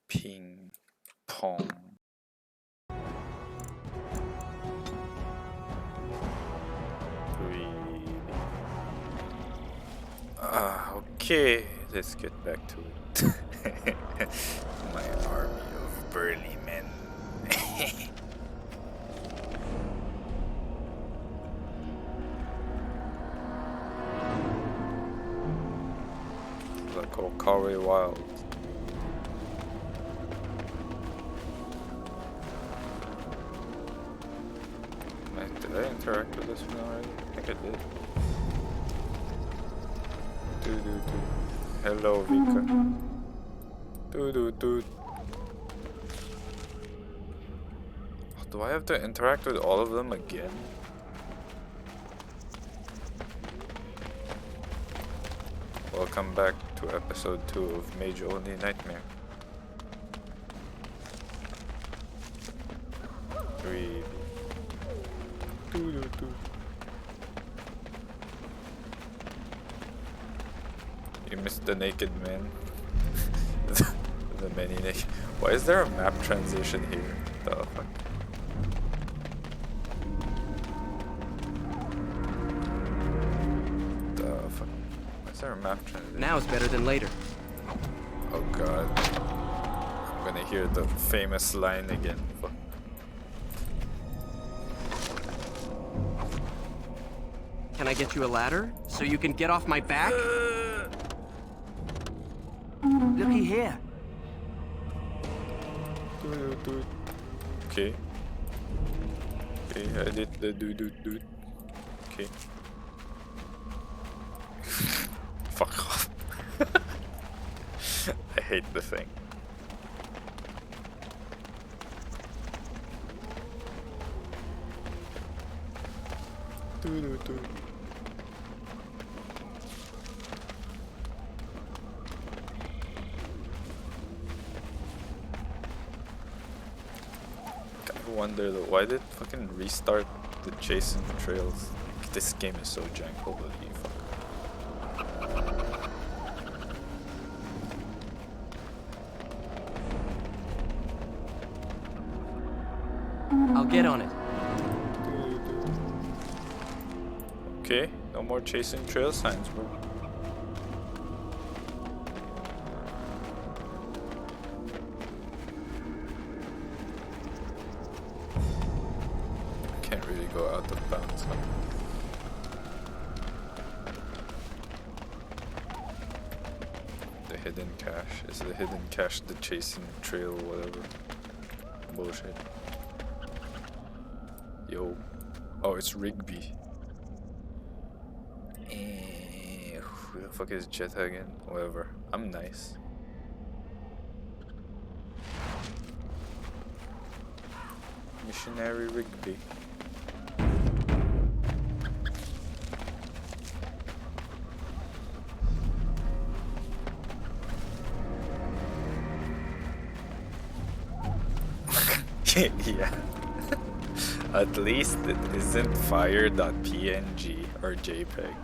Ping pong. Okay, let's get back to it. My army of burly men. Like Okari Wild. Did I interact with this one already? I think I did. Hello, Vika. Do I have to interact with all of them again? Welcome back to episode 2 of Mage Only Nightmare. 3. You missed the naked man. The many naked. Why is there a map transition here? The fuck? The fuck? Why is there a map transition? Now is better than later. Oh god. I'm gonna hear the famous line again. Fuck. Can I get you a ladder so you can get off my back? Looky here. Okay. Okay, I did the do. Okay. Fuck off. I hate the thing. Do. I wonder though, why did it fucking restart the chasing trails? Like, this game is so jank, holy fuck. I'll get on it. Okay, no more chasing trail signs, bro. Can't really go out of bounds, huh? The hidden cache. Is the hidden cache the chasing trail, whatever? Bullshit. Yo. Oh, it's Rigby. Who the fuck is Jetta again? Whatever. I'm nice. Missionary Rigby. Yeah. At least it isn't fire.png or JPEG.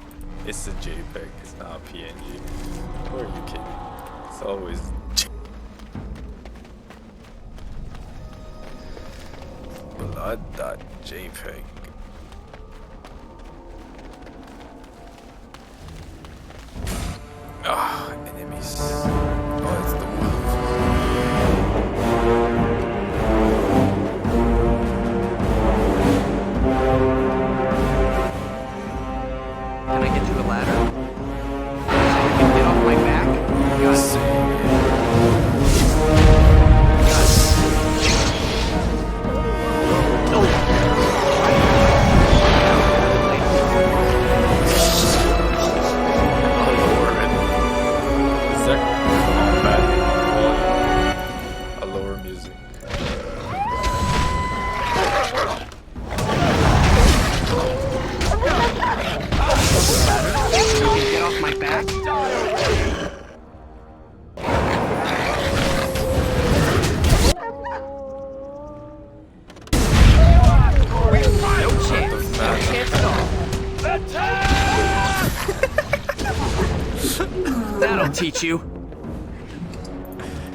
It's a JPEG, it's not a PNG. Who are you kidding? It's always blood.jpg. Ah, enemies. Oh, it's the wolf. Can I get you a ladder so you can get off my back? Yes. That'll teach you.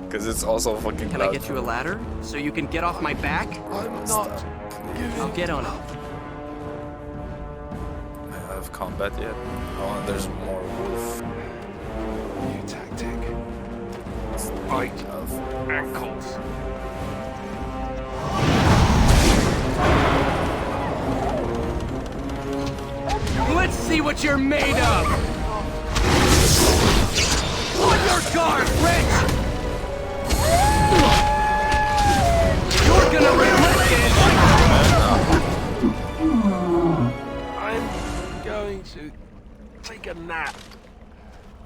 Because it's also fucking Can loud. I get you a ladder so you can get off my back? I'm not I'll get on it. I have combat yet? Oh, and there's more wolf. new tactic. Bite of ankles. Let's see what you're made of! On your guard, Rich! You're gonna regret it! I'm going to take a nap.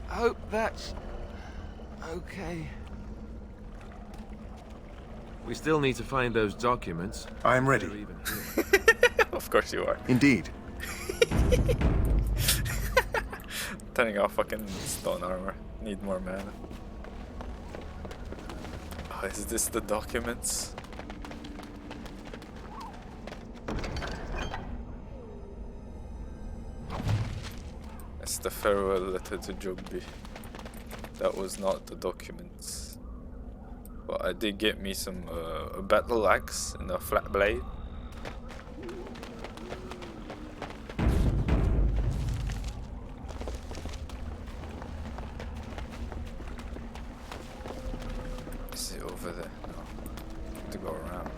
I hope that's okay. We still need to find those documents. I'm ready. They're even here. Of course you are. Indeed. Turning off fucking stone armor. Need more mana. Oh, is this the documents? It's the farewell letter to Jugby. That was not the documents. But I did get me some a battle axe and a flat blade. Is it over there? No. Have to go around.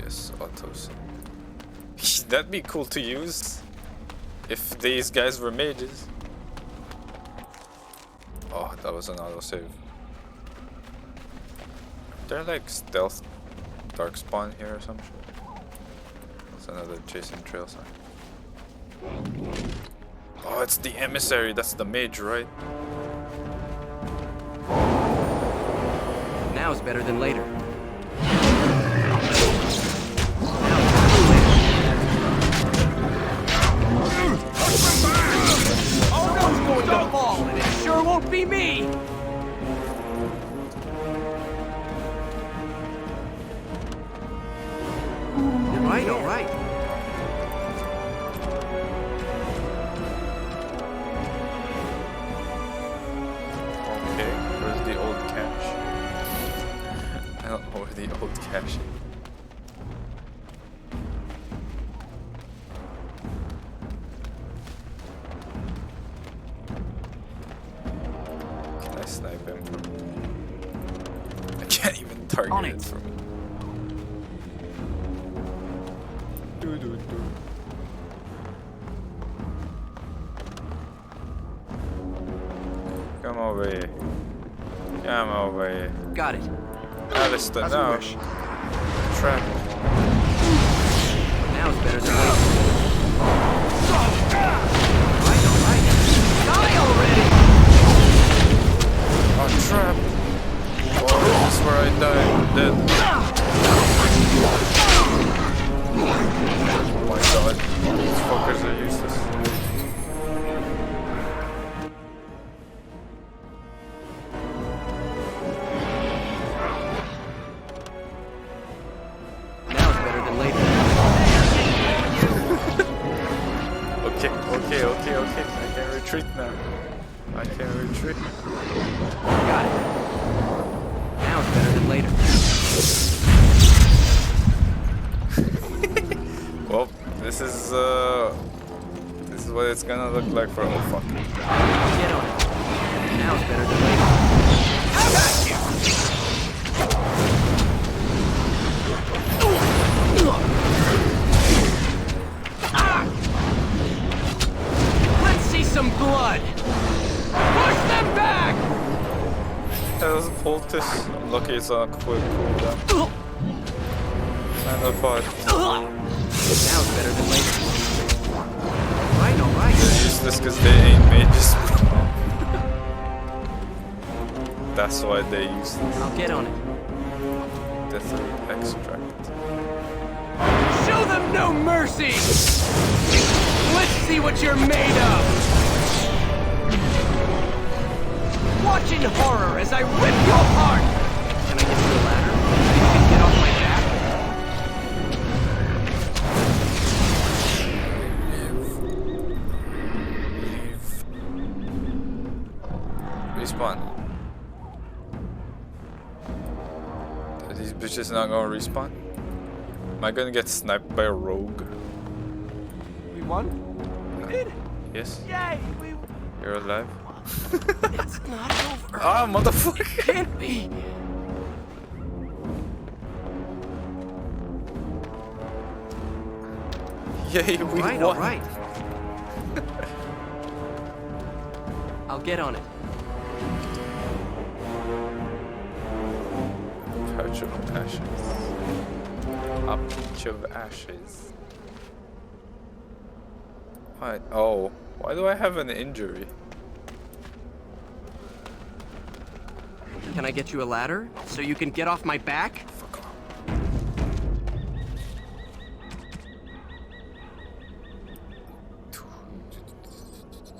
Yes, autos. That'd be cool to use if these guys were mages. Oh, that was an autosave. They're like stealth darkspawn here or some shit. It's another chasing trail sign. Oh, it's the emissary. That's the mage, right? Now's better than later. Someone's going to fall, and it sure won't be me! All right. Okay, where's the old cache? I don't know where the old cache is. Can I snipe him? I can't even target it from. Come over here. Come over here. Got it. Alistair, As you no. wish. Trap. Now's better than later. All right. Die already! Oh, trap. Oh, this is where I die. I'm dead. Oh my god. These fuckers are useless. Now's better than later. Okay. I can retreat now. I can retreat. Got it. Now's better than later. Well, this is what it's gonna look like for. Oh fuck. Get on it. Now's better than later. How about you? Let's see some blood. Push them back. That was a poultice. Lucky it's on a quick cooldown. And a fight. Now's better than later. All right. They're useless because they ain't mages. That's why they use I'll get on it. death extract. Show them no mercy! Let's see what you're made of! Watch in horror as I rip you apart! Can I get you a ladder so you can get off my back? Are these bitches not gonna respawn? Am I gonna get sniped by a rogue? We won? We did! Yes? Yay! We... You're alive? It's not over. Ah, motherfucker! Can't be! Yay, we Right, won! alright. I'll get on it. Pouch of ashes. A pinch of ashes. What? Oh, why do I have an injury? Can I get you a ladder so you can get off my back? Fuck off.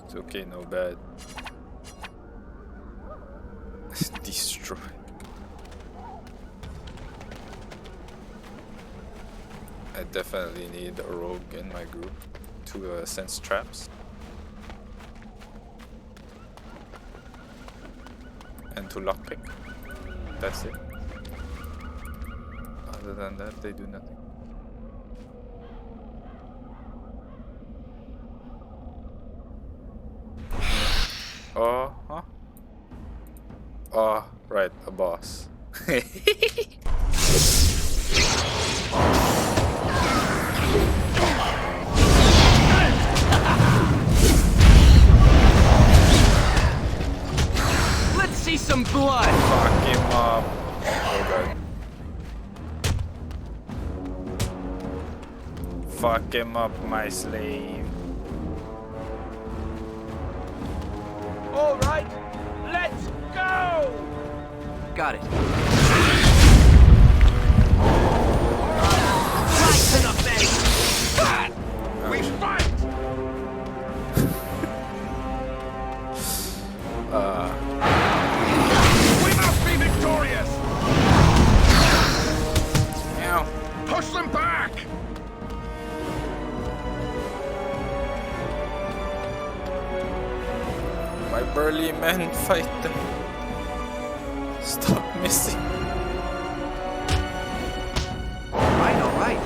It's okay, no bad. Destroy. I definitely need a rogue in my group to sense traps. And to lockpick. That's it. Other than that, they do nothing. Oh, huh? Oh, right, a boss. Let's see some blood! Fuck him up. Oh god. Fuck him up, my slave. Alright, let's go! Got it. Right to the face! We fight! We must be victorious! Meow. Push them back! My burly men fight them. Stop missing. Alright.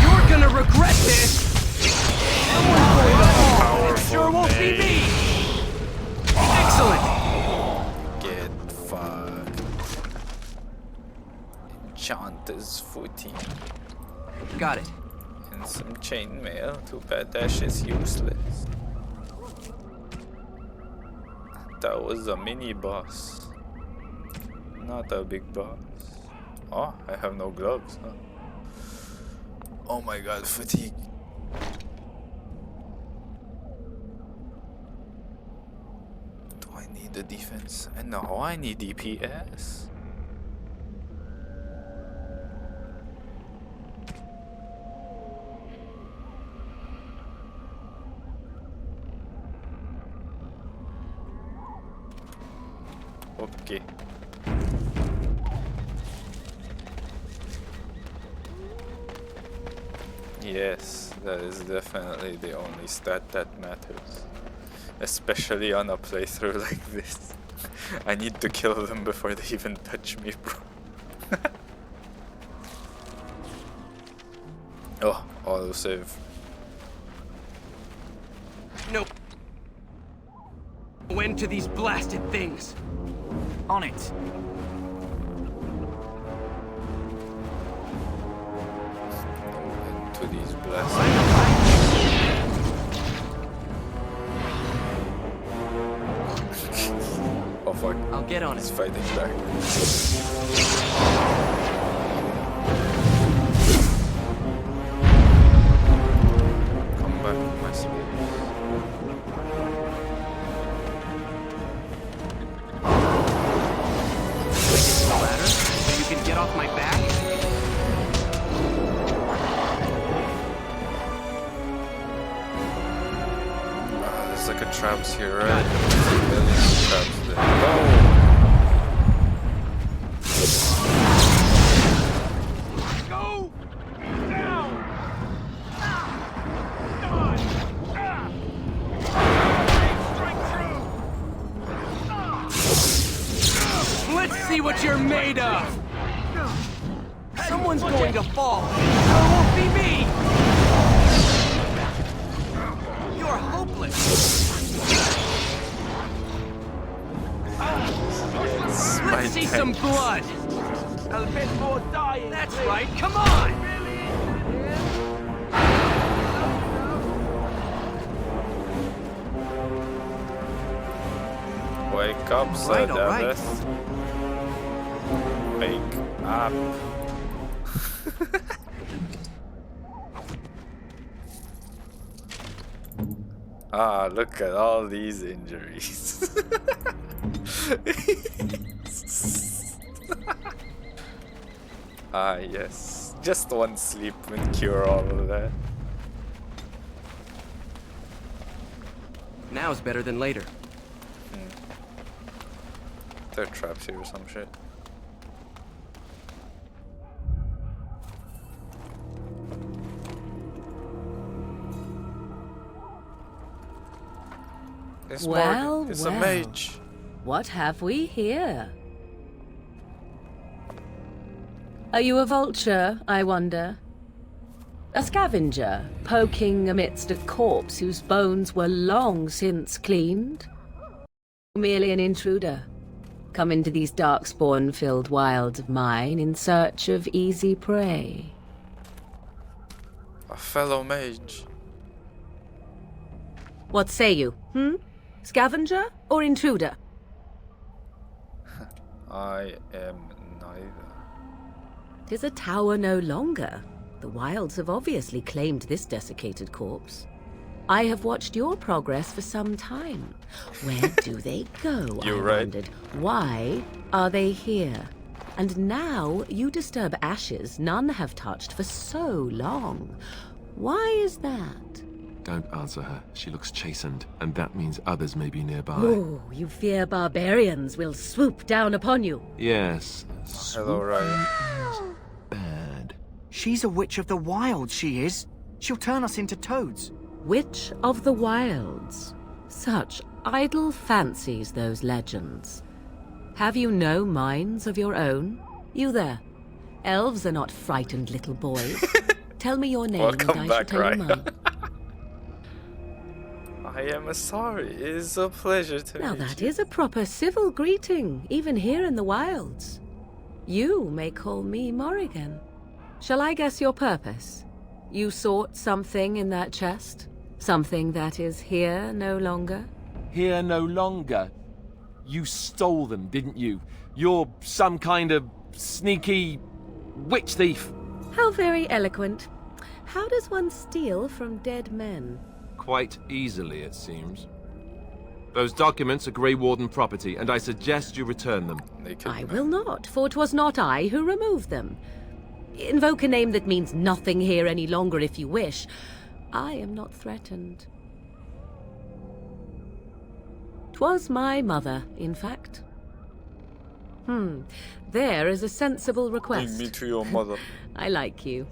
You're gonna regret this! Someone's going to fall, and it sure won't be me! Excellent! Get fucked. Enchanter's footing. Got it. And some chainmail. Too bad that shit's useless. That was a mini boss. Not a big boss. Oh, I have no gloves, huh? Oh my god, fatigue. Do I need the defense? And no, I need DPS. Okay. Yes, that is definitely the only stat that matters. Especially on a playthrough like this. I need to kill them before they even touch me, bro. Oh, autosave. Nope. When to these blasted things? On it. To these blasts. Oh fuck. I'll get on He's it. fighting back. Come back, my slaves. The ladder so you can get off my back? There's like a traps here, right? Got it. There's a million traps there. No! Go down! Let's Let's see what you're made of! Someone's going to fall! No, it won't be me! You're hopeless! Let's see some blood! A bit more dying! That's right, come on! Wake up, All right. Davis. Wake up. Ah, look at all these injuries. Ah, yes. Just one sleep will cure all of that. Now's better than later. There are traps here or some shit. It's Well, Morgan. It's well. a mage. What have we here? Are you a vulture, I wonder? A scavenger, poking amidst a corpse whose bones were long since cleaned? Merely an intruder, come into these darkspawn-filled wilds of mine in search of easy prey. A fellow mage. What say you, Scavenger or intruder? I am neither. 'Tis a tower no longer. The wilds have obviously claimed this desiccated corpse. I have watched your progress for some time. Where do they go, I You're right. wondered. Why are they here? And now you disturb ashes none have touched for so long. Why is that? Don't answer her. She looks chastened, and that means others may be nearby. Oh, you fear barbarians will swoop down upon you. Yes. Hello, Ryan. Bad. She's a witch of the wild, she is. She'll turn us into toads. Witch of the Wilds. Such idle fancies, those legends. Have you no minds of your own? You there. Elves are not frightened little boys. Tell me your name Welcome and I shall back, tell you Ryan. mine. I am sorry. It is a pleasure to Now meet that you. is a proper civil greeting, even here in the wilds. You may call me Morrigan. Shall I guess your purpose? You sought something in that chest? Something that is here no longer? Here no longer. You stole them, didn't you? You're some kind of sneaky witch thief. How very eloquent. How does one steal from dead men? Quite easily, it seems. Those documents are Grey Warden property, and I suggest you return them. Naked I man. will not, for 'twas not I who removed them. Invoke a name that means nothing here any longer if you wish. I am not threatened. 'Twas my mother, in fact. There is a sensible Bring request. me to your mother. I like you.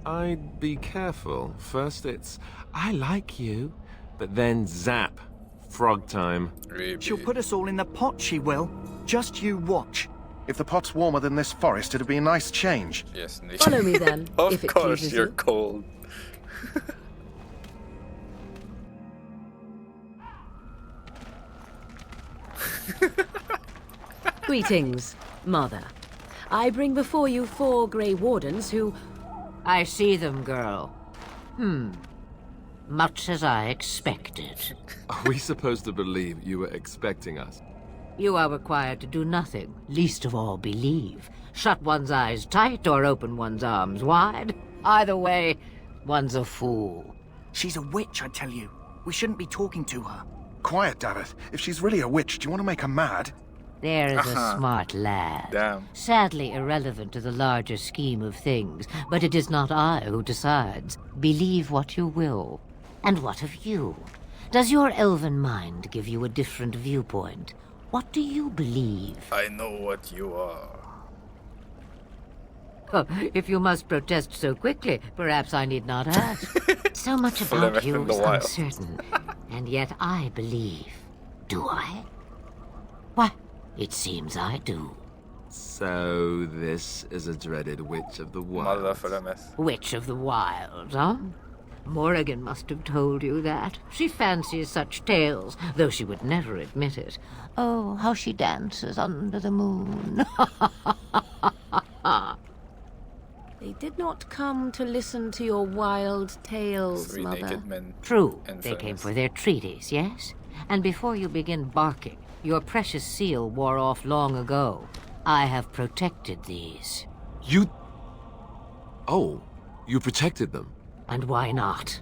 I'd be careful. First it's, I like you, but then zap. Frog time. Really. She'll put us all in the pot, she will. Just you watch. If the pot's warmer than this forest, it'd be a nice change. Yes, Nick. Follow me then, Of if it course, pleases you're you. cold. Greetings, Mother. I bring before you 4 Grey Wardens who... I see them, girl. Much as I expected. Are we supposed to believe you were expecting us? You are required to do nothing, least of all believe. Shut one's eyes tight or open one's arms wide. Either way, one's a fool. She's a witch, I tell you. We shouldn't be talking to her. Quiet, Davith. If she's really a witch, do you want to make her mad? There is a smart lad. Damn. Sadly irrelevant to the larger scheme of things, but it is not I who decides. Believe what you will. And what of you? Does your elven mind give you a different viewpoint? What do you believe? I know what you are. Oh, if you must protest so quickly, perhaps I need not ask. So much about Flavor you in the is wild. uncertain, and yet I believe. Do I? Why, it seems I do. So this is a dreaded witch of the Mother wild. for the myth. Witch of the Wild, huh? Morrigan must have told you that. She fancies such tales, though she would never admit it. Oh, how she dances under the moon. They did not come to listen to your wild tales, Three Mother. naked men. True, And they came famous. for their treaties, yes? And before you begin barking, your precious seal wore off long ago. I have protected these. You... Oh, you protected them. And why not?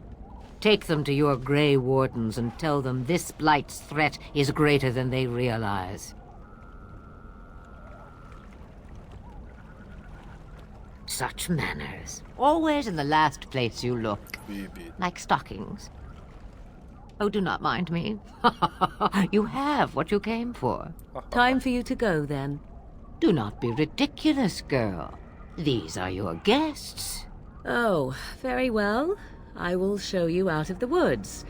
Take them to your Grey Wardens and tell them this Blight's threat is greater than they realize. Such manners. Always in the last place you look. Baby. Like stockings. Oh, do not mind me. You have what you came for. Time for you to go, then. Do not be ridiculous, girl. These are your guests. Oh, very well. I will show you out of the woods.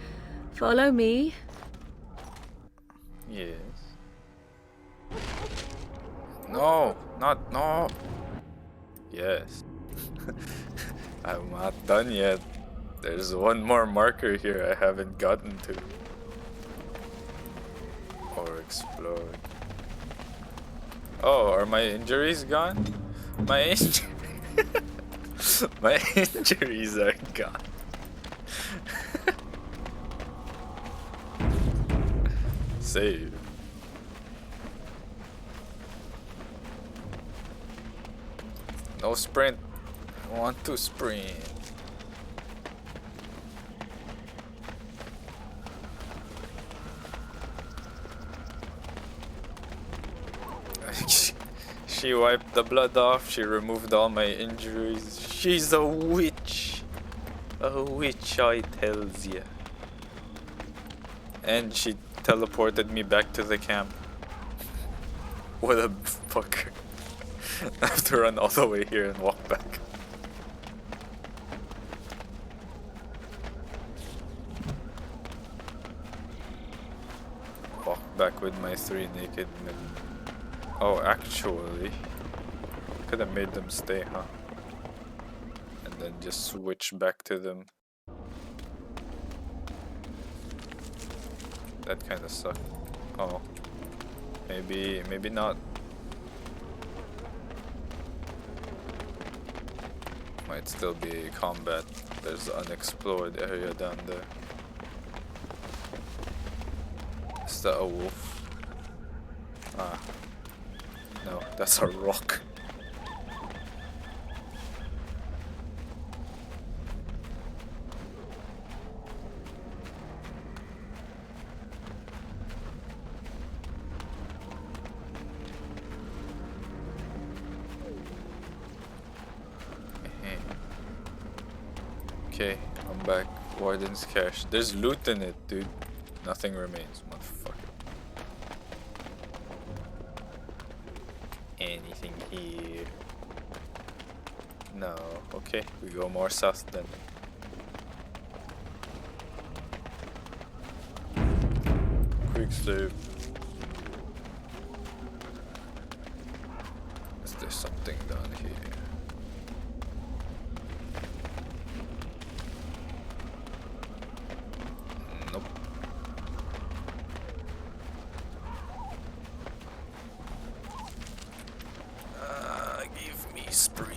Follow me. Yes. No, not no. Yes. I'm not done yet. There's one more marker here I haven't gotten to. Or explode. Oh, are my injuries gone? My my injuries are gone. Save. No sprint. I want to sprint. She wiped the blood off. She removed all my injuries. She's a witch. A witch, I tells ya. And she teleported me back to the camp. What a fucker. I have to run all the way here and walk back. Walk back with my 3 naked men. Oh, actually, could have made them stay, huh? And then just switch back to them. That kind of sucked. Oh, maybe not. Might still be combat. There's an unexplored area down there. Is that a wolf? Ah. No, that's a rock. Okay, I'm back. Warden's cache. There's loot in it, dude. Nothing remains, motherfucker. Anything here? No. Okay, we go more south then. Quick save. Is there something down here? Nope. Give me sprint.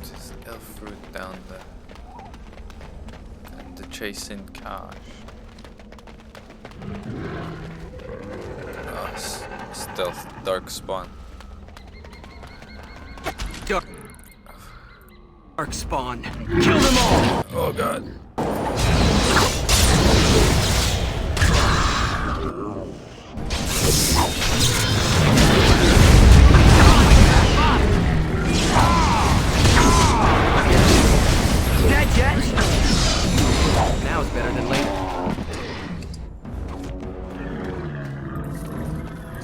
This elf root down there. And the chasing cash. Stealth dark spawn. Dark spawn. Kill them all! Oh god. Dead yet?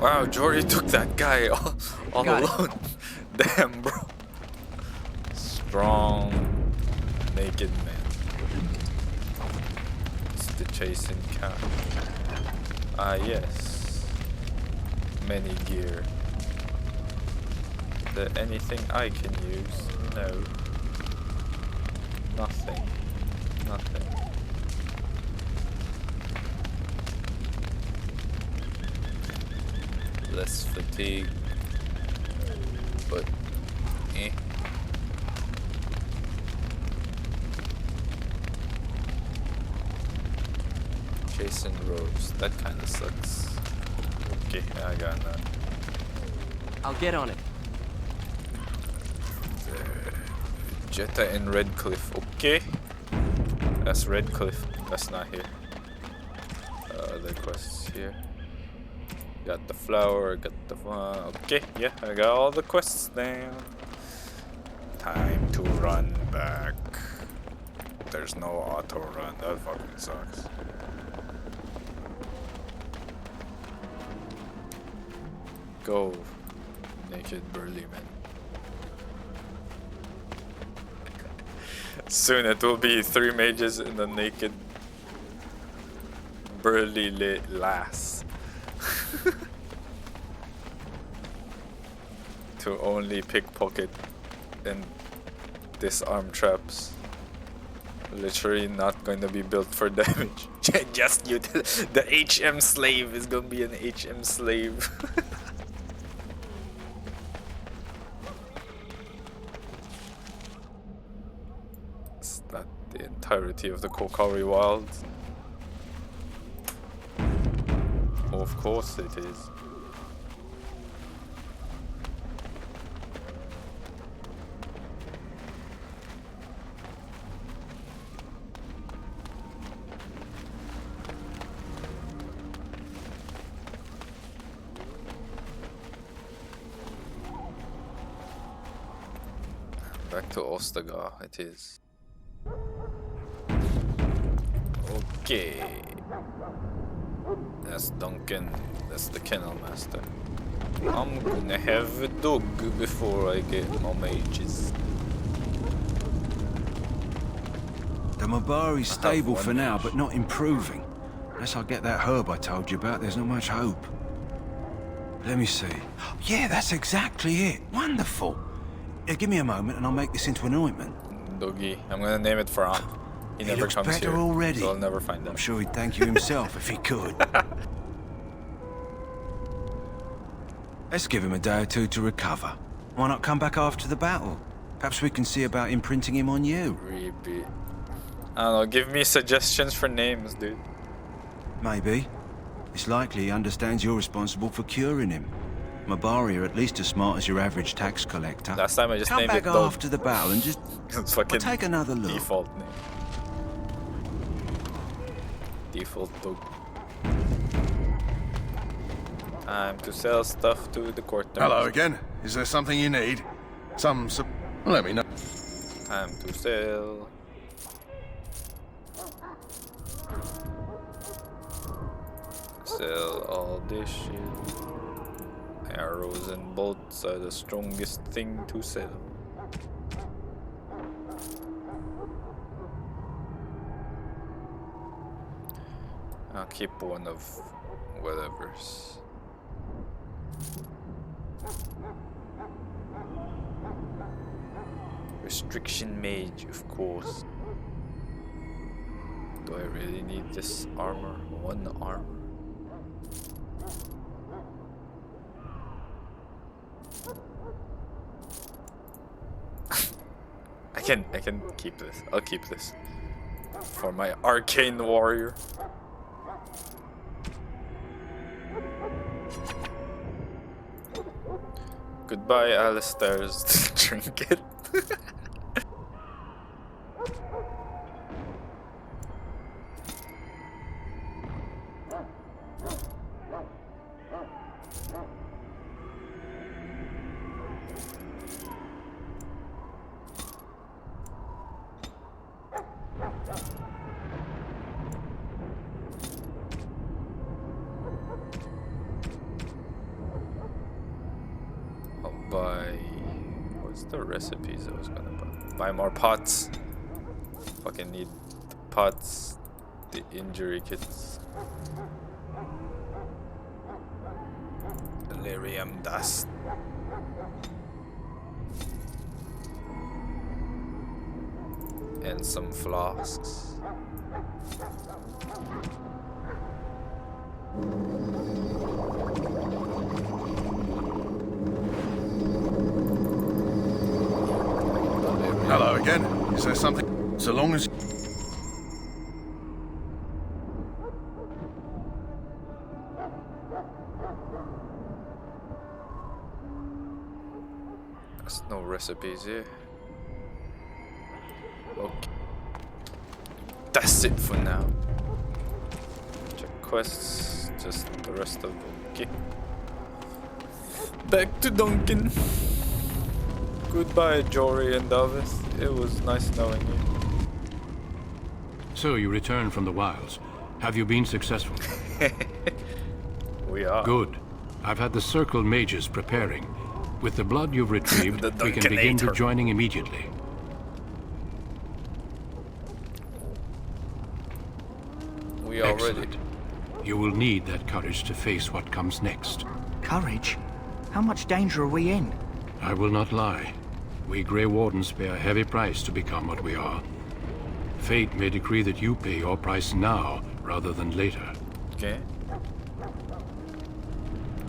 Wow, Jory took that guy all Got it. alone. Damn, bro. Strong, naked man. It's the chasing cat. Ah, yes. Many gear. Is there anything I can use? No. Nothing. Nothing. Less fatigue. But, eh. Jason Rose. That kinda sucks. Okay, I got that. I'll get on it. Jetta in Redcliffe. Okay. That's Redcliffe. That's not here. The quests here. Got the flower, got the okay, yeah, I got all the quests down. Time to run back. There's no auto run, that fucking sucks. Go, naked burly man. Soon it will be 3 mages and a naked burly lass. To only pickpocket and disarm traps. Literally not going to be built for damage. Just you, the HM slave is going to be an HM slave. Is that the entirety of the Kokari Wilds? Of course it is. Back to Ostagar, it is. Okay. That's Duncan, that's the kennel master. I'm gonna have a dog before I get my mages. The Mabari's stable for now, but not improving. Unless I get that herb I told you about, there's not much hope. Let me see. Yeah, that's exactly it. Wonderful. Give me a moment and I'll make this into an ointment. Doggy, I'm gonna name it for Amp. He never looks comes better here, already. so I'll never find him. I'm sure he'd thank you himself if he could. Let's give him a day or two to recover. Why not come back after the battle? Perhaps we can see about imprinting him on you. Repeat. I don't know, give me suggestions for names, dude. Maybe. It's likely he understands you're responsible for curing him. Mabari are at least as smart as your average tax collector. Last time I just Come named back it Dog. after the battle and just It's fucking take another look. default name. Default Dog. Time to sell stuff to the court. Hello again. Is there something you need? Let me know. Time to sell. Sell all this shit. Arrows and bolts are the strongest thing to sell. I'll keep one of whatever's. Restriction Mage, of course. Do I really need this armor? One armor? I can keep this. I'll keep this. For my arcane warrior. Goodbye, Alistair's trinket. the recipes I was gonna buy? Buy more pots. Fucking need the pots, the injury kits, delirium dust. And some flasks. Hello again. Is there something? So long as... There's no recipes here. Okay. That's it for now. Check quests, just the rest of them. Okay. Back to Duncan. Goodbye, Jory and Davis. It was nice knowing you. So you returned from the wilds. Have you been successful? We are. Good. I've had the Circle mages preparing. With the blood you've retrieved, we can begin rejoining immediately. We are ready. Excellent. You will need that courage to face what comes next. Courage? How much danger are we in? I will not lie. We Grey Wardens pay a heavy price to become what we are. Fate may decree that you pay your price now, rather than later. Okay.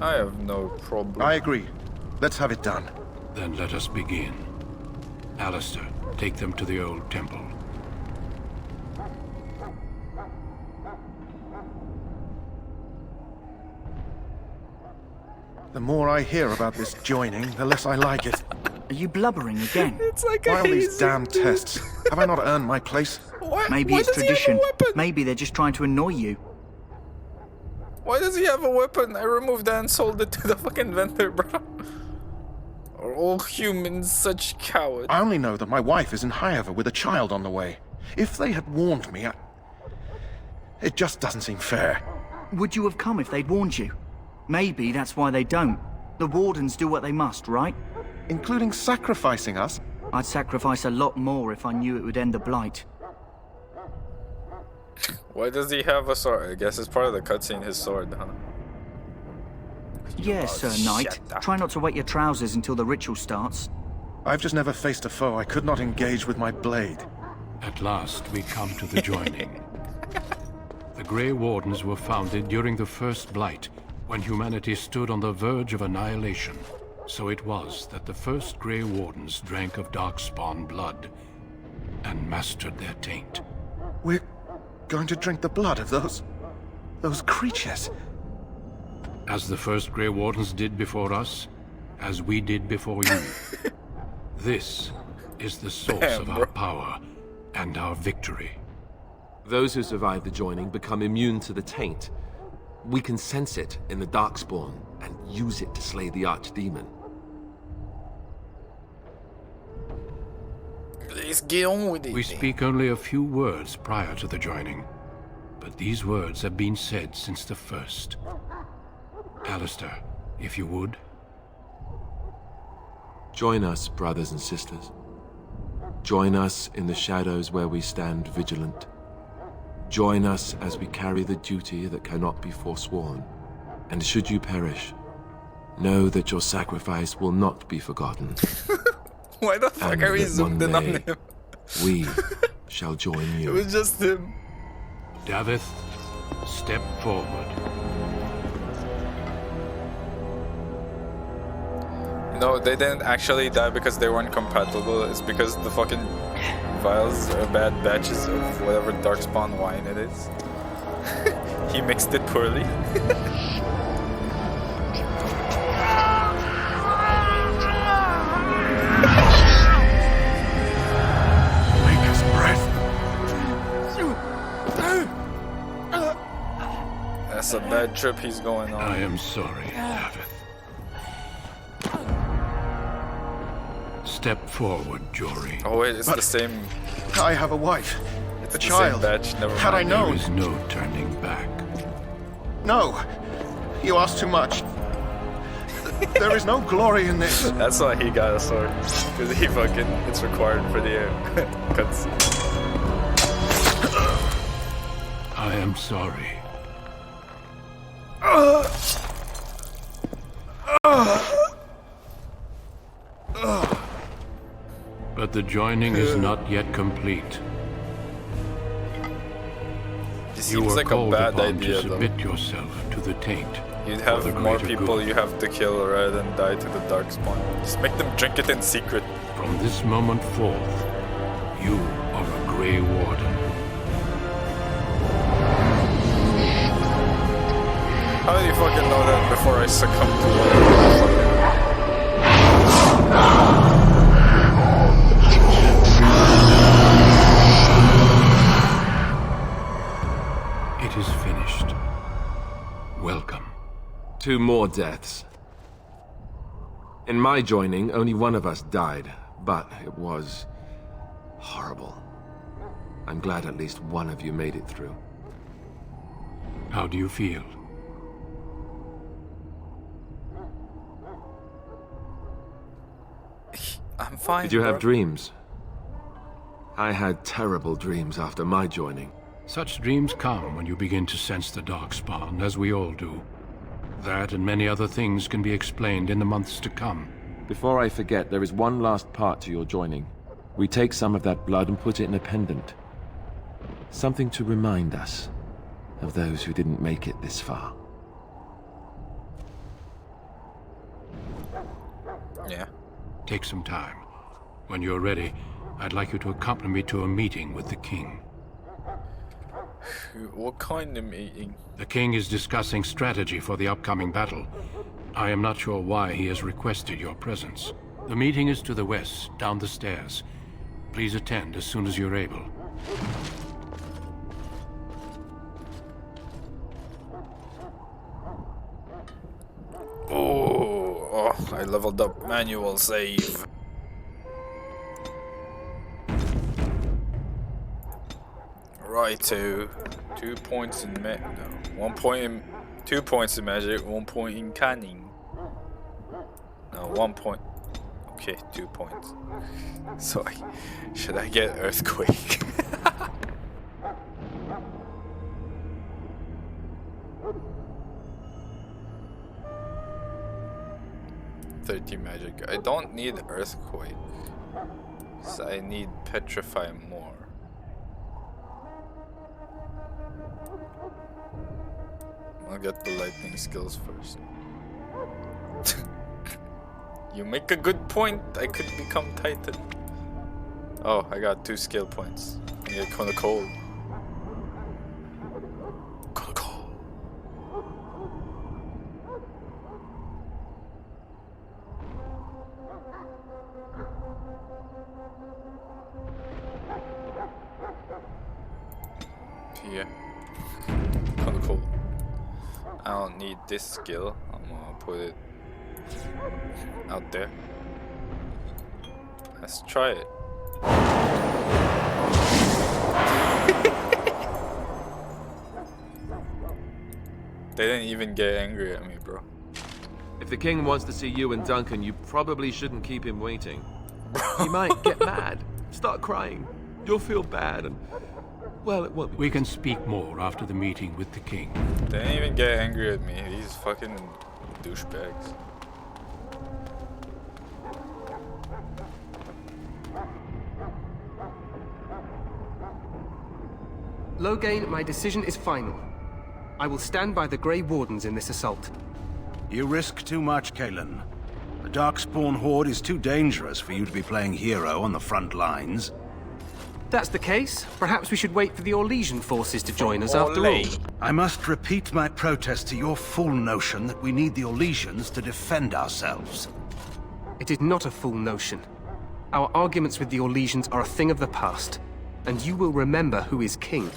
I have no problem. I agree. Let's have it done. Then let us begin. Alistair, take them to the old temple. The more I hear about this joining, the less I like it. Are you blubbering again? It's like Why a all these hazing, damn dude. tests? Have I not earned my place? Why, Maybe why it's does he have a tradition. weapon? Maybe they're just trying to annoy you. Why does he have a weapon? I removed that and sold it to the fucking vendor, bro. Are all humans such cowards? I only know that my wife is in Highover with a child on the way. If they had warned me, it just doesn't seem fair. Would you have come if they'd warned you? Maybe that's why they don't. The Wardens do what they must, right? Including sacrificing us? I'd sacrifice a lot more if I knew it would end the Blight. Why does he have a sword? I guess it's part of the cutscene, his sword, huh? Yes, Sir Knight. Try not to wet your trousers until the ritual starts. I've just never faced a foe I could not engage with my blade. At last, we come to the joining. The Grey Wardens were founded during the First Blight, when humanity stood on the verge of annihilation. So it was that the first Grey Wardens drank of Darkspawn blood and mastered their taint. We're going to drink the blood of those creatures. As the first Grey Wardens did before us, as we did before you. This is the source of our power and our victory. Those who survive the joining become immune to the taint. We can sense it in the Darkspawn and use it to slay the Archdemon. Please get on with it. We speak only a few words prior to the joining, but these words have been said since the first. Alistair, if you would. Join us, brothers and sisters. Join us in the shadows where we stand vigilant. Join us as we carry the duty that cannot be forsworn. And should you perish, know that your sacrifice will not be forgotten. Why the fuck And are we that zoomed in one on day him? we shall join It you. was just him. Davith, step forward. No, they didn't actually die because they weren't compatible. It's because the fucking vials are bad batches of whatever Darkspawn wine it is. He mixed it poorly. Maker's breath. That's a bad trip he's going on. I am sorry, Davith. Step forward, Jory. Oh wait, it's the same. I have a wife. It's A the child. same batch. Never Had I mind. There known. is no turning back. No. You asked too much. There is no glory in this. That's why he got a sword. Because he fucking, it's required for the cutscene. I am sorry. But the joining is not yet complete. It You seems were like a called bad upon idea to though. submit yourself to the taint. You'd for have the more greater people good. you have to kill rather than die to the dark spawn. Just make them drink it in secret. From this moment forth, you are a Grey Warden. How did you fucking know that before I succumbed to It is finished. Welcome. 2 more deaths. In my joining, only one of us died, but it was horrible. I'm glad at least one of you made it through. How do you feel? I'm fine. Did you have bro. dreams? I had terrible dreams after my joining. Such dreams come when you begin to sense the darkspawn, as we all do. That and many other things can be explained in the months to come. Before I forget, there is one last part to your joining. We take some of that blood and put it in a pendant. Something to remind us of those who didn't make it this far. Yeah. Take some time. When you're ready, I'd like you to accompany me to a meeting with the king. What kind of meeting? The king is discussing strategy for the upcoming battle. I am not sure why he has requested your presence. The meeting is to the west, down the stairs. Please attend as soon as you're able. Oh, I leveled up manual save. Right, 2 points in no, 1 point in 2 points in magic, 1 point in cunning. No, 1 point. Okay, 2 points. So should I get earthquake? Magic. I don't need earthquake. So I need petrify more. I'll get the lightning skills first. You make a good point. I could become Titan. Oh, I got 2 skill points. I get kinda cold. Kinda cold. Yeah. Kinda cool. I don't need this skill. I'm gonna put it out there. Let's try it. They didn't even get angry at me, bro. If the king wants to see you and Duncan, you probably shouldn't keep him waiting. He might get mad, start crying. You'll feel bad and... well, it won't be... We can speak more after the meeting with the king. They didn't even get angry at me. These fucking douchebags. Loghain, my decision is final. I will stand by the Grey Wardens in this assault. You risk too much, Kalen. The Darkspawn Horde is too dangerous for you to be playing hero on the front lines. That's the case. Perhaps we should wait for the Orlesian forces to join us after all. I must repeat my protest to your fool notion that we need the Orlesians to defend ourselves. It is not a fool notion. Our arguments with the Orlesians are a thing of the past, and you will remember who is king.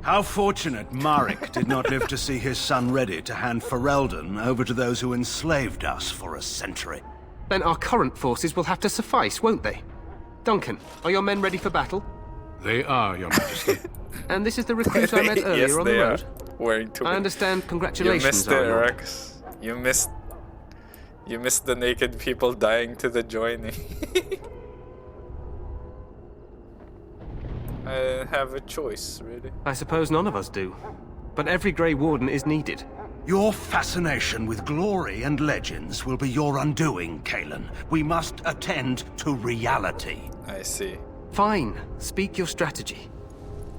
How fortunate Marek did not live to see his son ready to hand Ferelden over to those who enslaved us for a century. Then our current forces will have to suffice, won't they? Duncan, are your men ready for battle? They are, Your Majesty. And this is the recruit I met earlier Yes, on the they road? are. Wearing two. I understand. You Congratulations, missed it, our lord. Rex. You missed. You missed the naked people dying to the joining. I didn't have a choice, really. I suppose none of us do. But every Grey Warden is needed. Your fascination with glory and legends will be your undoing, Kalen. We must attend to reality. I see. Fine. Speak your strategy.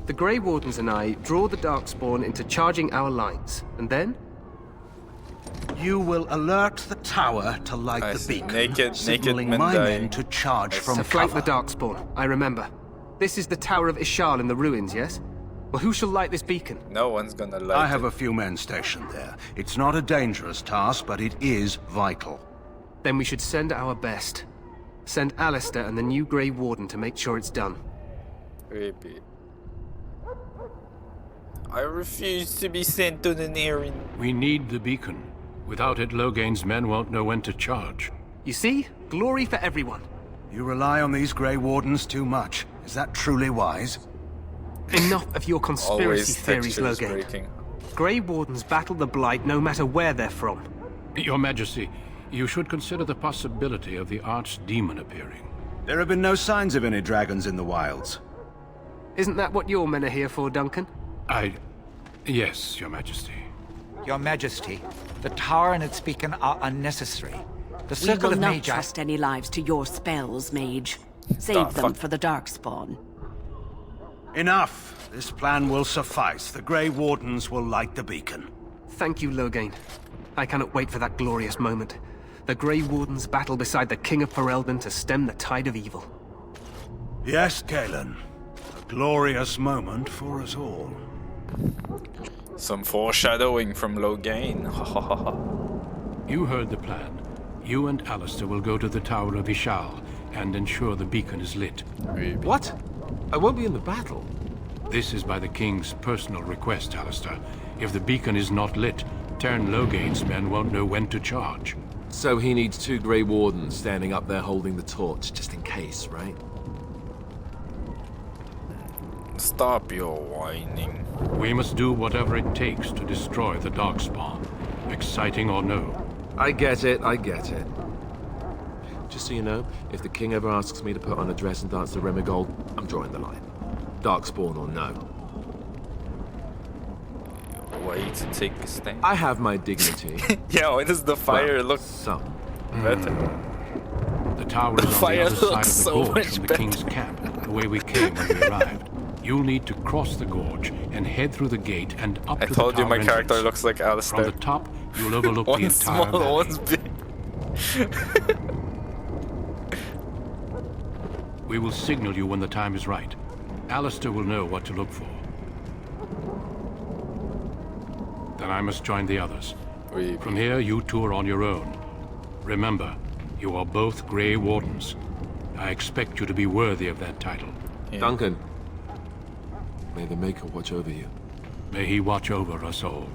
The Grey Wardens and I draw the Darkspawn into charging our lines, and then? You will alert the tower to light I the see. beacon, Naked signaling men my dying. men to charge from To flank cover. the Darkspawn, I remember. This is the Tower of Ishal in the ruins, yes? Well, who shall light this beacon? No one's gonna light I have it. a few men stationed there. It's not a dangerous task, but it is vital. Then we should send our best. Send Alistair and the new Grey Warden to make sure it's done. Creepy. I refuse to be sent to the nearing. We need the beacon. Without it, Loghain's men won't know when to charge. You see? Glory for everyone. You rely on these Grey Wardens too much. Is that truly wise? Enough of your conspiracy Always theories, textures Loghain. breaking. Grey Wardens battle the Blight no matter where they're from. Your Majesty, you should consider the possibility of the archdemon appearing. There have been no signs of any dragons in the wilds. Isn't that what your men are here for, Duncan? Yes, Your Majesty. Your Majesty, the tower and its beacon are unnecessary. The We circle will of not Mage... trust any lives to your spells, Mage. Ah, Save them fuck. for the Darkspawn. Enough! This plan will suffice. The Grey Wardens will light the beacon. Thank you, Loghain. I cannot wait for that glorious moment. The Grey Wardens battle beside the King of Ferelden to stem the tide of evil. Yes, Kalen. A glorious moment for us all. Some foreshadowing from Loghain. You heard the plan. You and Alistair will go to the Tower of Ishal and ensure the beacon is lit. What? I won't be in the battle. This is by the King's personal request, Alistair. If the beacon is not lit, Tern Loghain's men won't know when to charge. So he needs 2 Grey Wardens standing up there holding the torch, just in case, right? Stop your whining. We must do whatever it takes to destroy the Darkspawn. Exciting or no. I get it, I get it. Just so you know, if the king ever asks me to put on a dress and dance to Remigold, I'm drawing the line. Darkspawn or no. Way to take a stand. I have my dignity. Yeah, when does the fire Well, look some. better? The tower is on the fire other side looks of the so gorge much from the better. King's camp, the way we came when we arrived. You'll need to cross the gorge and head through the gate and up I to told the you tower my character entrance. looks like From Alistair. the top, you'll overlook the One's entire small, valley. one's big. We will signal you when the time is right. Alistair will know what to look for. Then I must join the others. From here, you two are on your own. Remember, you are both Grey Wardens. I expect you to be worthy of that title. Duncan, may the Maker watch over you. May he watch over us all.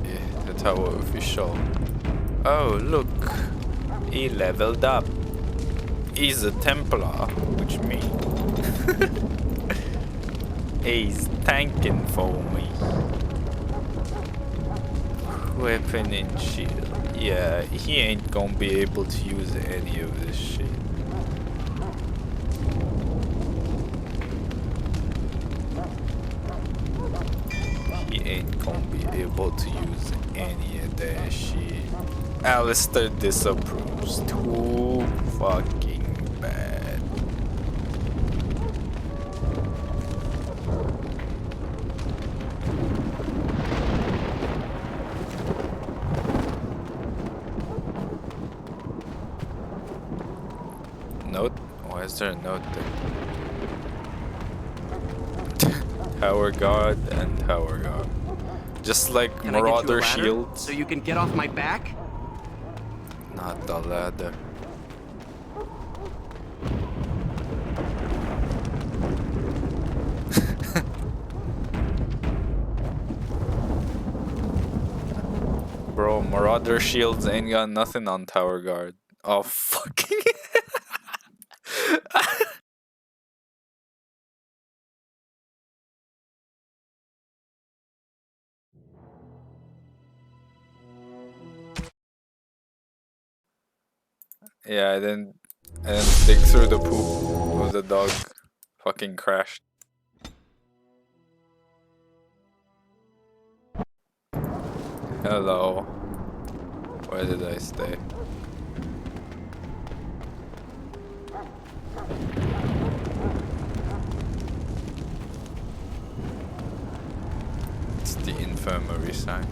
Yeah, the Tower Official. Oh, look. He leveled up. He's a Templar, which means he's tanking for me. Weapon and shield. Yeah, he ain't gonna be able to use any of this shit. He ain't gonna be able to use any of that shit. Alistair disapproves. Too fucking bad. Note? Why is there a note there? Tower Guard and Tower Guard. Just like Can I get you a Marauder ladder shields. so you can get off my back? Not the ladder. Bro, Marauder shields ain't got nothing on Tower Guard. Oh, fucking. Yeah, I didn't dig through the poop of the dog. Fucking crashed. Hello. Where did I stay? It's the infirmary sign.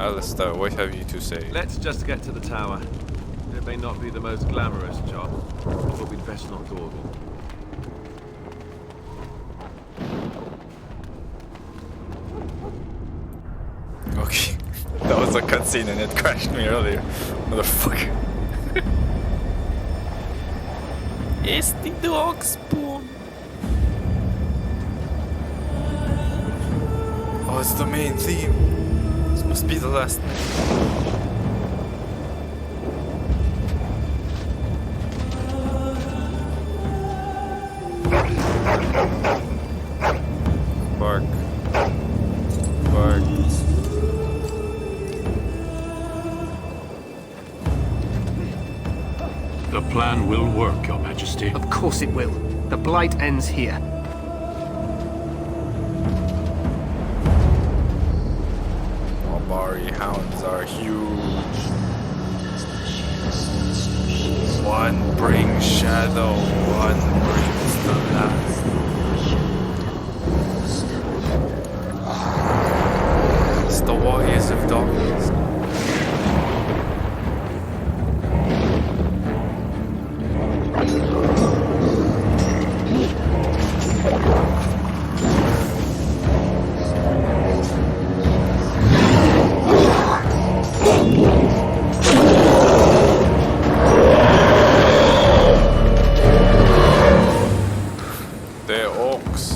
Alistair, what have you to say? Let's just get to the tower. It may not be the most glamorous job, but we'd best not dawdle. Okay, that was a cutscene and it crashed me earlier. Motherfucker. It's the dog spawn. Oh, it's the main theme. This must be the last night. Bark. Bark. The plan will work, Your Majesty. Of course it will. The Blight ends here. Barbari hounds are huge. One brings shadow, one brings the last. It's the warriors of darkness. They're orcs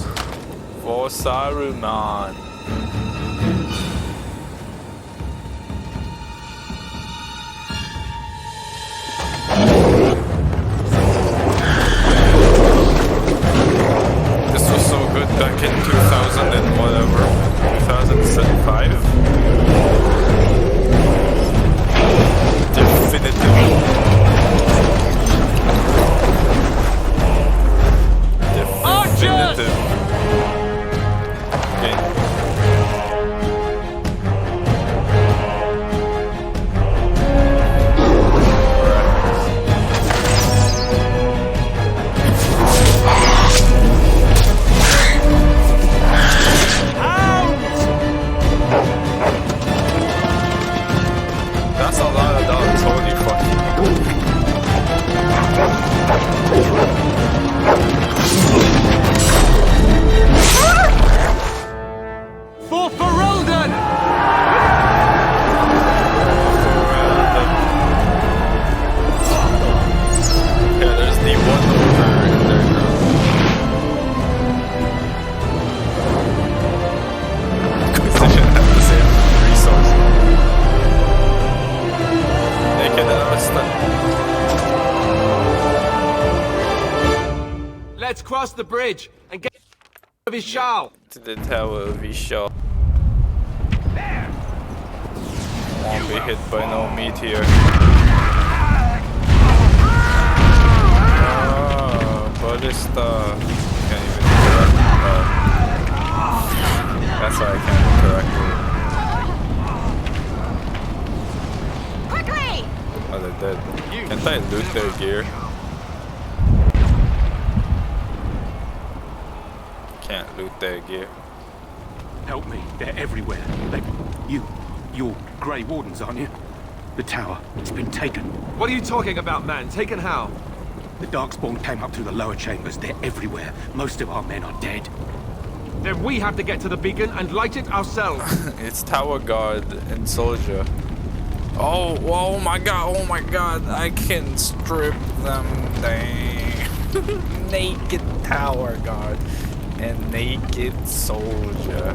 for Saruman. This was so good back in 2000 and whatever, 2005. Definitive. That's a lot of dogs, holy fuck. For Ferelden! Yeah, there's the one over in there now. Inquisition have the same resource. Naked Alistair. Let's cross the bridge and get of his shawl. To the tower of Vishal. Won't be hit by no meteor. Oh, ballista. Can't even correct. That's why I can't correct it. Quickly! Oh, they're dead. Can't I loot their gear? Can't loot their gear. Help me. They're everywhere. You're Grey Wardens, aren't you? The tower. It's been taken. What are you talking about, man? Taken how? The Darkspawn came up through the lower chambers. They're everywhere. Most of our men are dead. Then we have to get to the beacon and light it ourselves. It's tower guard and soldier. Oh my god, I can strip them down. Naked tower guard and naked soldier.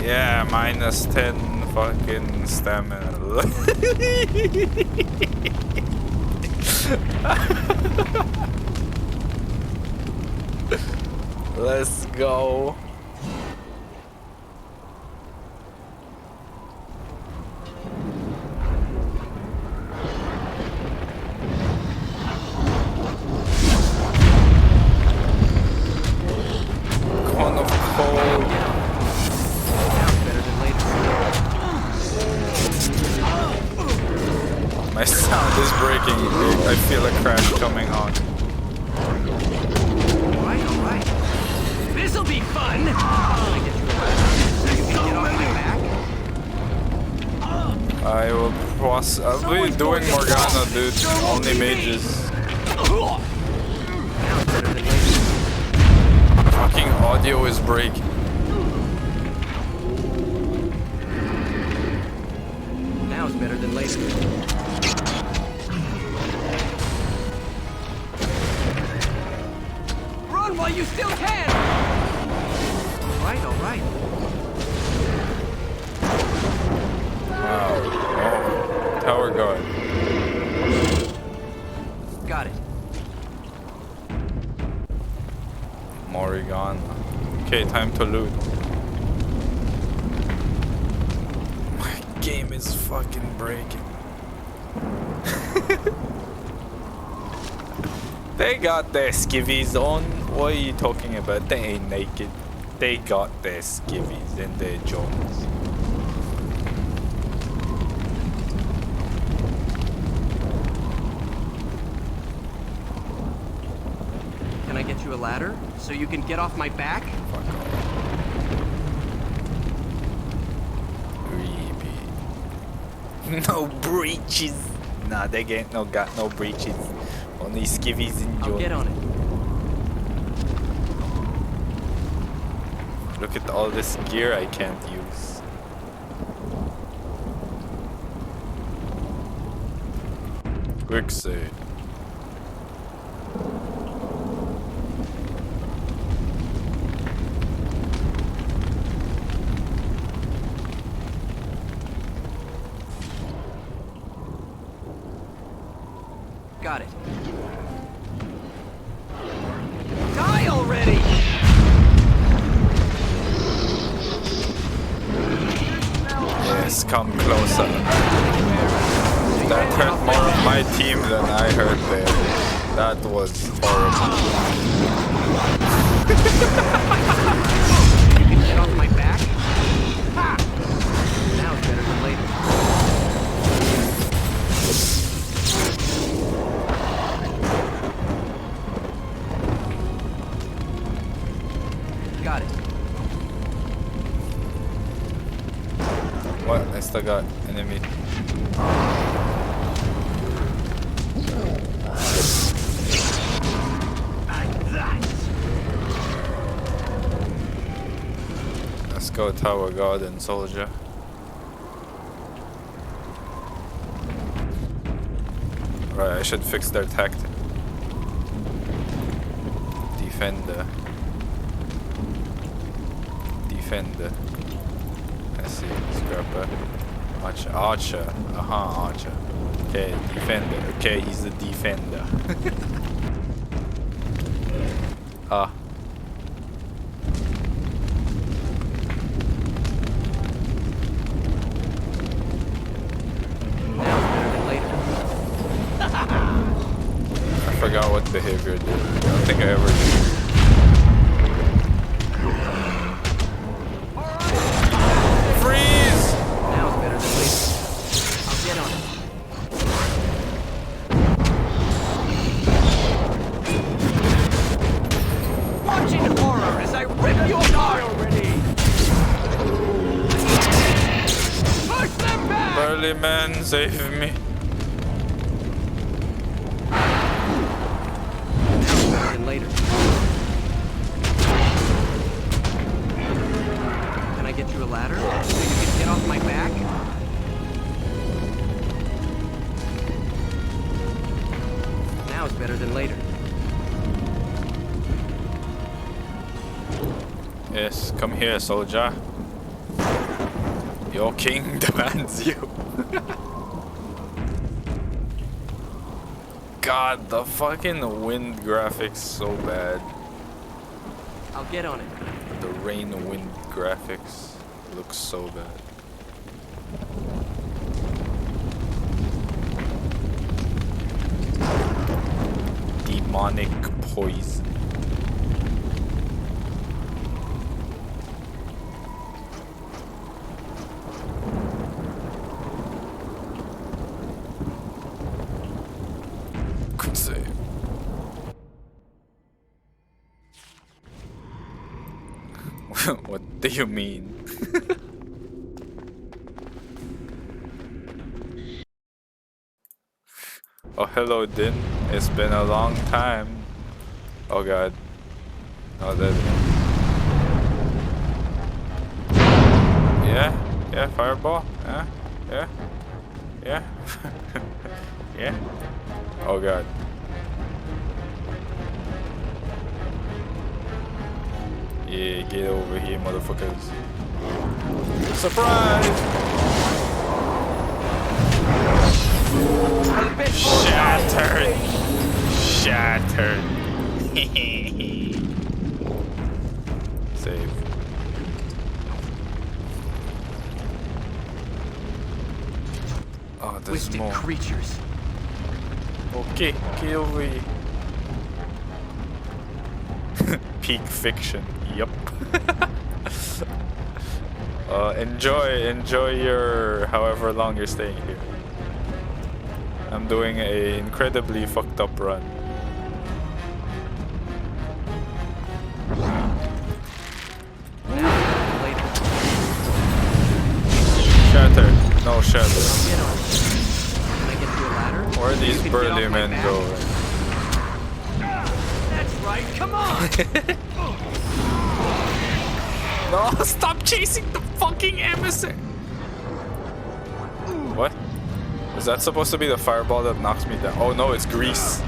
Yeah, minus 10 fucking stamina. Let's go. sound is breaking. I feel a crash coming on. Alright. This'll be fun! I will I'll be doing Morgana, dude. Only mages. Fucking audio is breaking. Now it's better than later. Run while you still can! Alright. Wow. Oh. Tower guard. Got it. Morrigan. Okay, time to loot. My game is fucking breaking. They got their skivvies on. What are you talking about? They ain't naked. They got their skivvies and their Jones. Can I get you a ladder so you can get off my back? Fuck off. Creepy. No breaches. Nah, they ain't got no breaches. Only skivvies and Jones. I'll get on it. Look at all this gear I can't use. Quick save. Got it. Die already! Yes, come closer. That hurt more of my team than I hurt there. That was horrible. You can get off my back? Ha! Now it's better than later. Got it. What? I still got enemy. Let's go Tower Guard and Soldier. Right, I should fix their tactic. Defender. I see. Scrapper. Archer. Archer. Okay, defender. Okay, he's the defender. Ah. I forgot what behavior did. I don't think I ever did. Freeze! Now it's better than later. I'll get on it. Watch in horror as I rip your guard already! Push them back! Burly man, save me. Later. Can I get you a ladder so you can get off my back? Now it's better than later. Yes, come here, soldier. Your king demands you. God, the fucking wind graphics so bad. I'll get on it. The rain wind graphics look so bad. Demonic poison. Save. What do you mean? Oh, hello, Din. It's been a long time. Oh god. Oh, that. Yeah, fireball. Yeah. Yeah. Oh god. Yeah, get over here, motherfuckers. Surprise! Shattered! Shattered! Save. Oh, there's Twisted more. creatures. Okay, get over here. Peak fiction. Yup. Enjoy your however long you're staying here. I'm doing a incredibly fucked up run. Shatter. No shatter. Where are these burly men going? That's right, come on! No, stop chasing the fucking emissary! What? Is that supposed to be the fireball that knocks me down? Oh no, it's grease.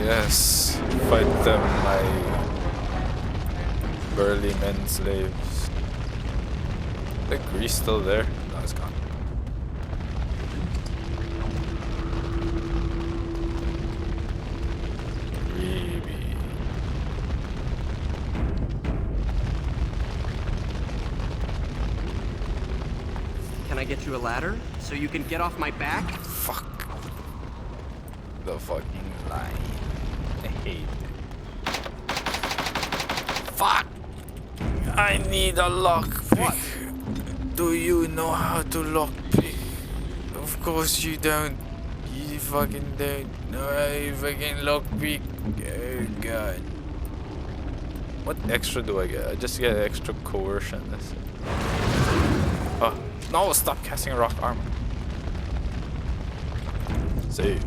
Yes, fight them, my burly men slaves. The grease still there? No, it's gone. Maybe. Can I get you a ladder so you can get off my back? Fuck. The fucking line. I hate it. Fuck! I need a lockpick. Do you know how to lockpick? Of course you don't. You fucking don't know how to fucking lockpick. Oh god. What extra do I get? I just get extra coercion. That's it. Oh, no! Stop casting rock armor. Save.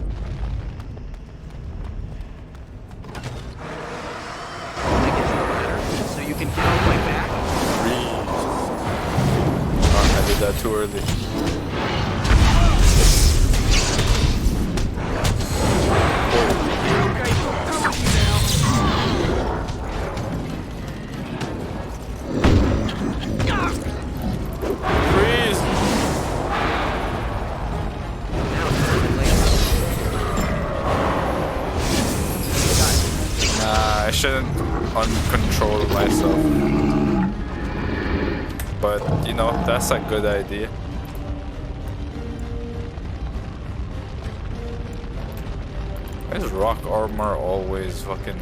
So you can get off my back? Oh, I did that too early. Freeze! Nah, I shouldn't uncontrol myself. But, you know, that's a good idea. Why is rock armor always fucking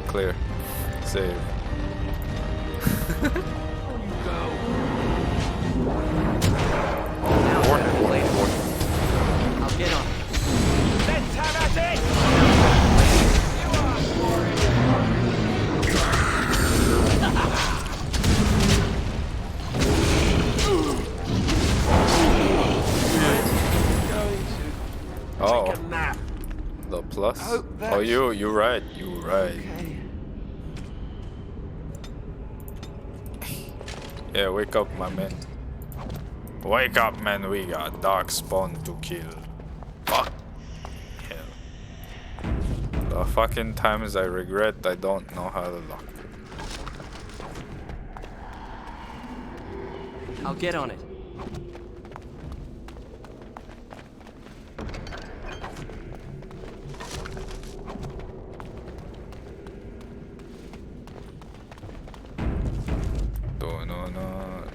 clear? Save. I'll get on. Let's have at it! Oh, the plus. Oh, you're right. You're right. Yeah, wake up, my man. Wake up, man. We got darkspawn to kill. Fuck. Hell. The fucking times I regret I don't know how to lock. I'll get on it.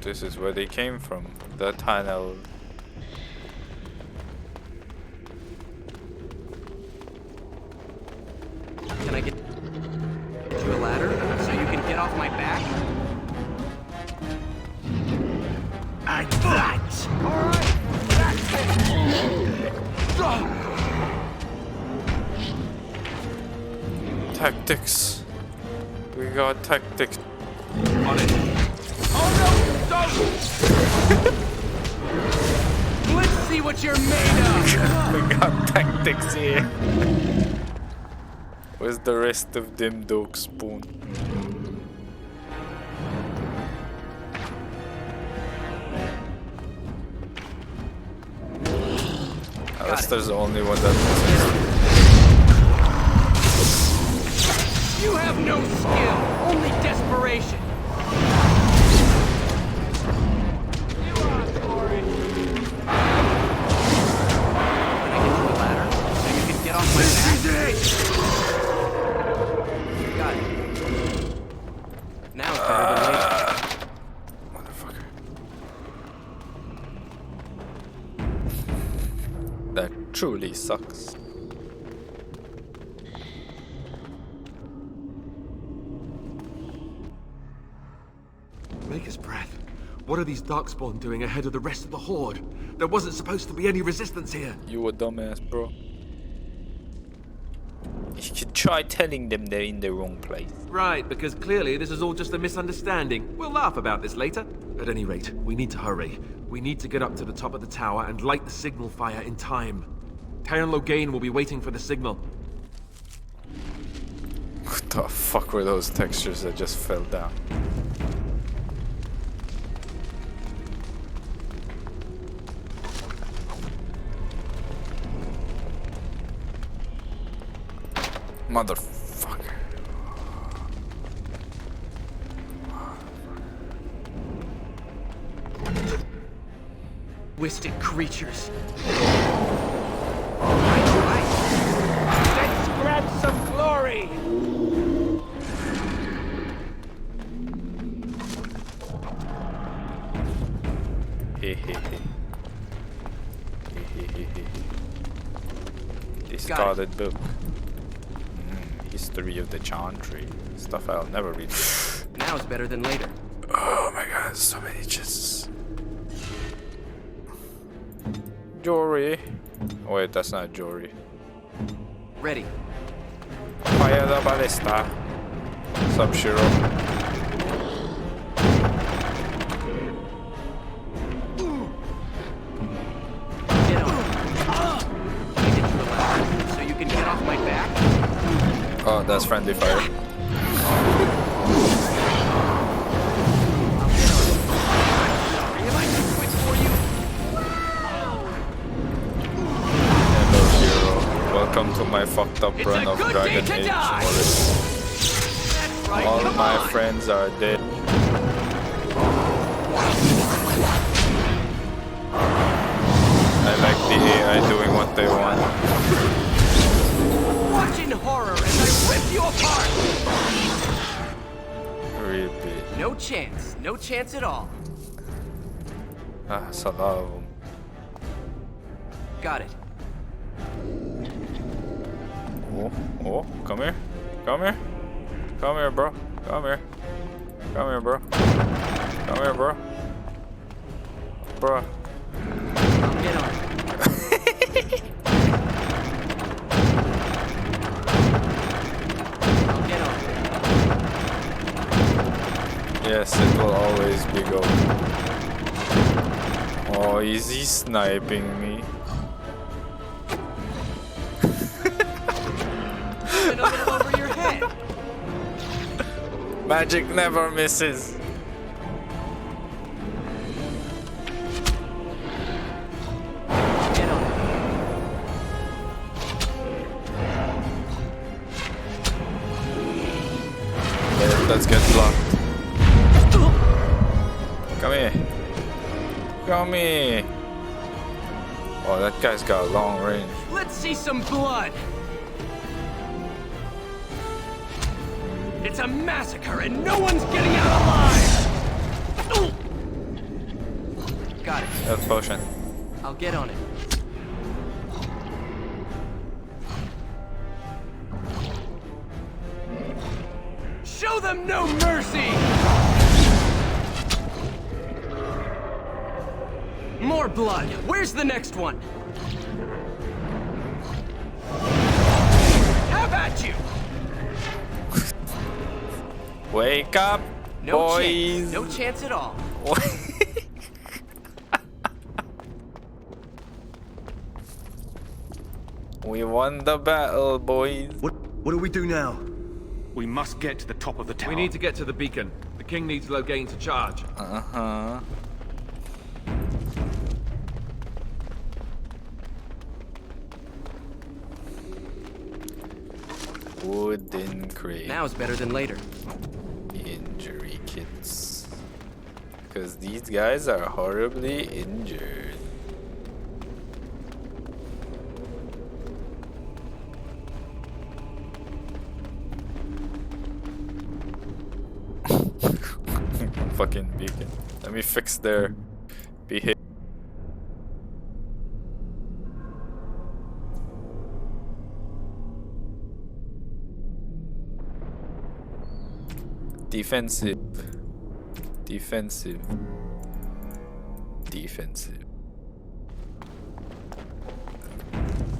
This is where they came from. The tunnel. Can I get you a ladder so you can get off my back? And that! Alright, that's it! Tactics. We got tactics. On it. Oh no! Don't! Let's see what you're made of! We got tactics here. Where's the rest of them dog spoon? Unless there's only one that You have no skill, only desperation. You asked for it. Can I get you a ladder so you can get off my back? Got it. Now it's better than later. motherfucker. That truly sucks. Maker's breath. What are these Darkspawn doing ahead of the rest of the Horde? There wasn't supposed to be any resistance here. You a dumbass, bro. You should try telling them they're in the wrong place. Right, because clearly this is all just a misunderstanding. We'll laugh about this later. At any rate, we need to hurry. We need to get up to the top of the tower and light the signal fire in time. Terran Logain will be waiting for the signal. What the fuck were those textures that just fell down? Motherfucker. Twisted creatures. Let's grab some glory! Discarded book. History of the Chantry. Stuff I'll never read. Now is better than later. Oh my god, so many chests. Jewelry. Oh wait, that's not jewelry. Ready. Fire the ballista. Sub-Zero. Get on. Can I get you a ladder so you can get off my back? Oh, that's friendly fire. Hello, hero. Welcome to my fucked up run of Dragon Age. All my friends are dead. I like the AI doing what they want. Watch in horror as I rip you apart! Repeat. No chance. No chance at all. Ah, it's a lot of them. Got it. Oh, come here. Come here. Come here, bro. Come here. Come here, bro. Come here, bro. Bro. Get on. Get on. Yes, it will always be gold. Oh, is he sniping me? Even a little over your head. Magic never misses. Get on. Let's get blocked. Come here. Come here. Oh, that guy's got a long range. Let's see some blood. It's a massacre and no one's getting out alive. Health potion. I'll get on it. Show them no mercy! More blood. Where's the next one? Have at you! Wake up, No boys! chance. No chance at all. We won the battle, boys. What do we do now? We must get to the top of the tower. We need to get to the beacon. The king needs Loghain to charge. Uh-huh. Wooden crate. Now is better than later. Injury kits. Because these guys are horribly injured. Fucking beacon. Let me fix their behavior. Defensive. Defensive. Defensive.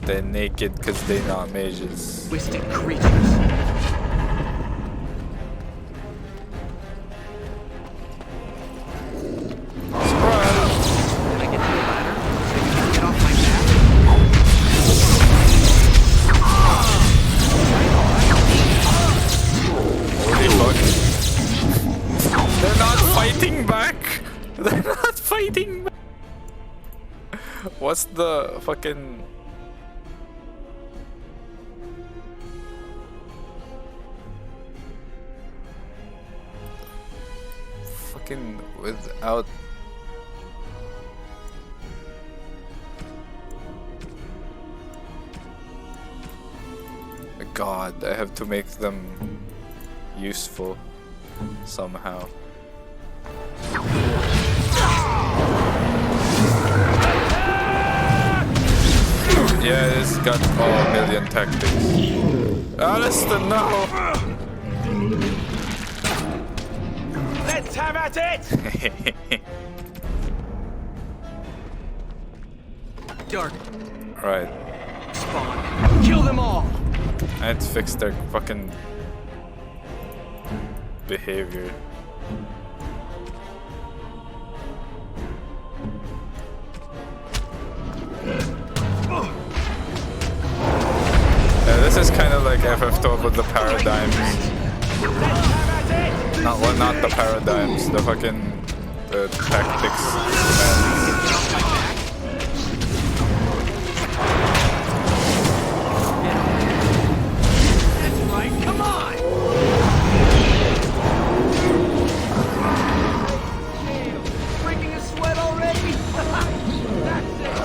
They're naked because they're not mages. Twisted creatures. They're not fighting back! They're not fighting back! What's the fucking... Fucking without... God, I have to make them useful somehow. Yeah, it's got a million tactics. Alistair, no! Let's have at it! Dark. Right. Spawn. Kill them all! I had to fix their fucking behavior. Yeah, this is kind of like FF12 with the paradigms. Not the paradigms, the fucking tactics. Come on! Breaking a sweat already? That's it!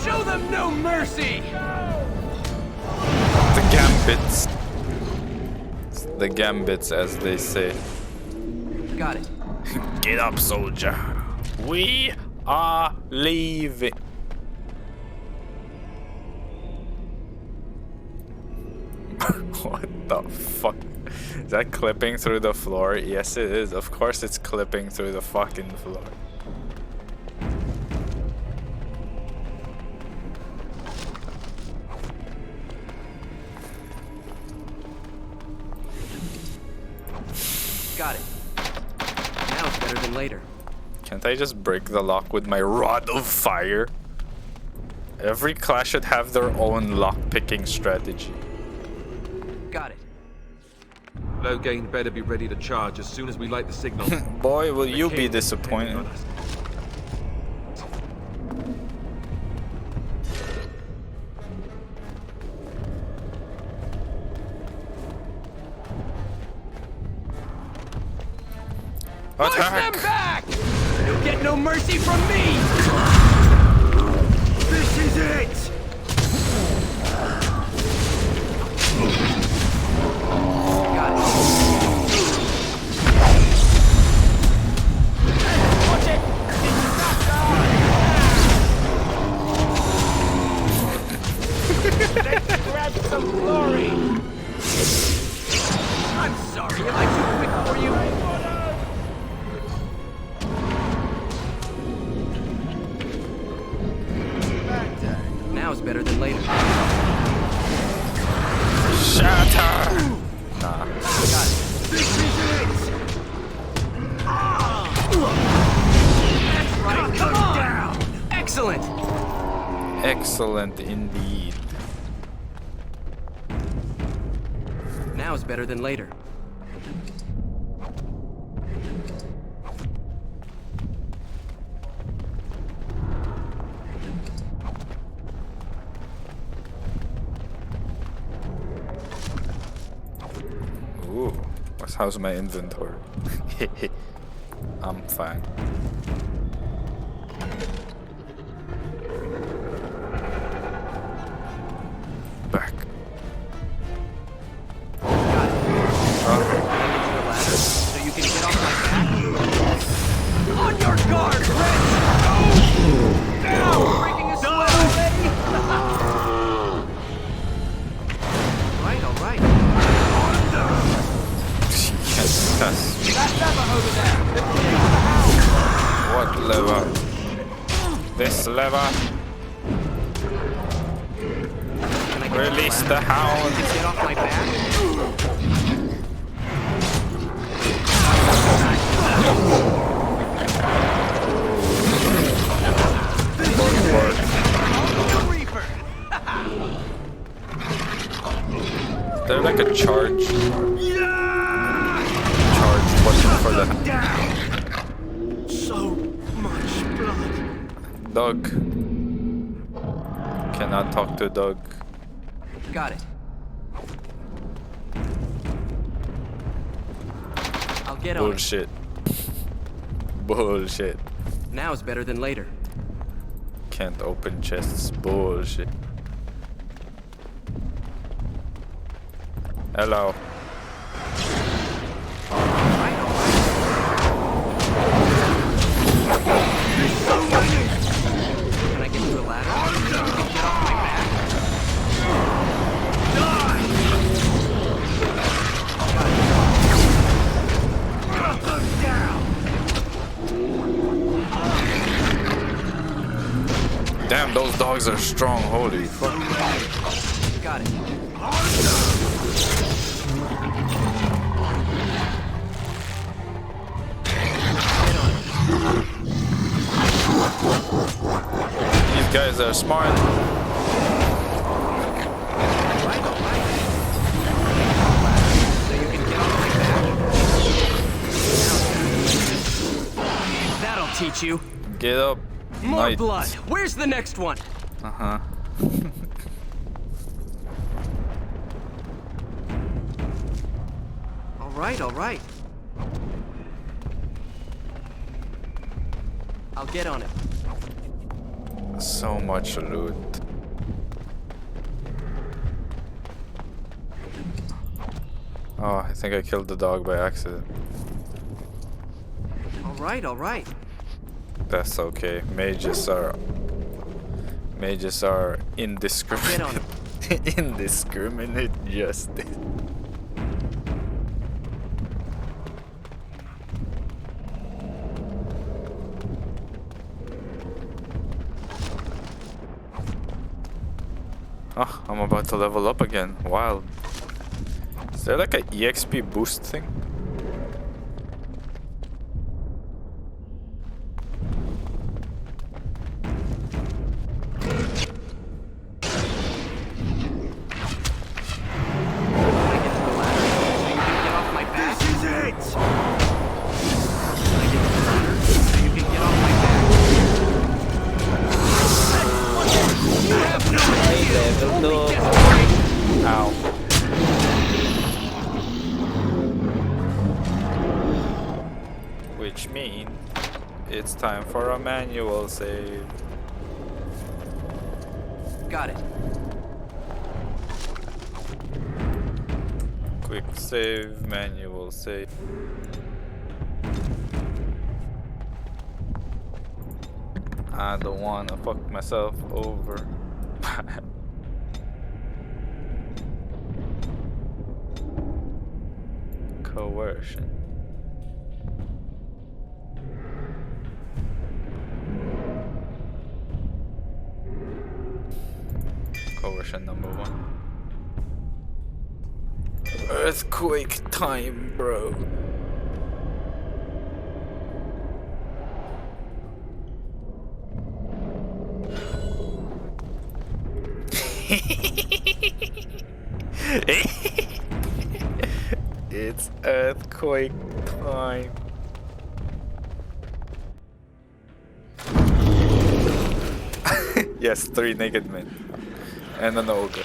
Show them no mercy! The gambits. The gambits, as they say. Got it. Get up, soldier. We are leaving. What the fuck? Is that clipping through the floor? Yes, it is. Of course it's clipping through the fucking floor. Got it. Now it's better than later. Can't I just break the lock with my rod of fire? Every class should have their own lock-picking strategy. Got it. Loghain better be ready to charge as soon as we light the signal. Boy, will you be disappointed. Push them back! You'll get no mercy from me! This is it! Got it. Let's grab some glory! I'm sorry, am I too quick for you? Now's better than later. Shatter! Nah. Got it. This is it! That's right, come on! Down. Excellent! Excellent indeed. Now's better than later. Ooh, how's my inventory? I'm fine. Back. So you can get off my back? On your guard, Wretch! Go! Now! Breaking a sweat already? All right. Yes, that's That lever over there! what lever? This lever. Can I get Release the hound. get off my back? Is there like a charge button for the So much blood. dog? Cannot talk to dog. Got it. I'll get on it. Bullshit. Bullshit. Now's better than later. Can't open chests. Bullshit. Hello. Can I get to the ladder? Get off my back? Damn, those dogs are strong. Holy fuck. Got it. These guys are smart. So you can get off my back? That'll teach you. Get up. More Knight. blood. Where's the next one? Uh-huh. All right. I'll get on it. So much loot. Oh, I think I killed the dog by accident. All right. That's okay. Mages are indiscriminate. Indiscriminate justice. Oh, I'm about to level up again. Wild. Is there like an EXP boost thing? Ow. Which means it's time for a manual save. Got it. Quick save, manual save. I don't wanna fuck myself over. Coercion. Coercion number 1. Earthquake time, bro. It's earthquake time. Yes, 3 naked men and an ogre.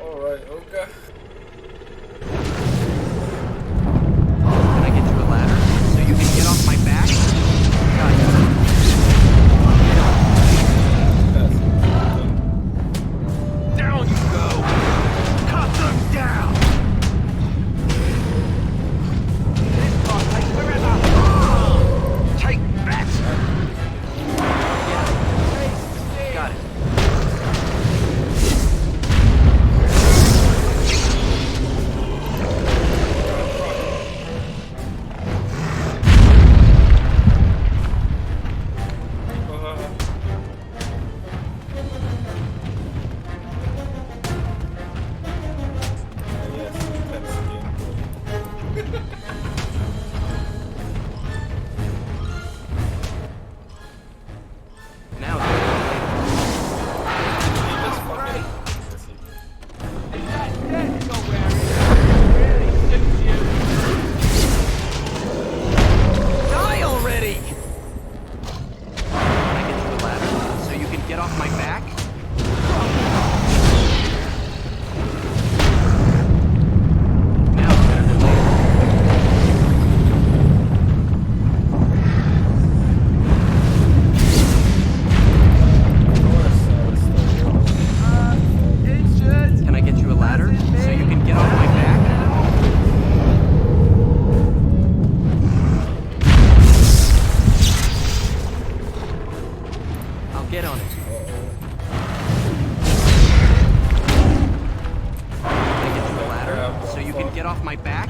Alright, ogre. Can I get you a ladder so you can get off my back? Got it. Down you go! Cut them down! This can't take forever! Take that! Got it. Now Die already! can I get you a ladder so you can get off my back? Now it's better than later. Can I get you a ladder so you can get off my back? I'll get on it. Can I get you a ladder so you can get off my back?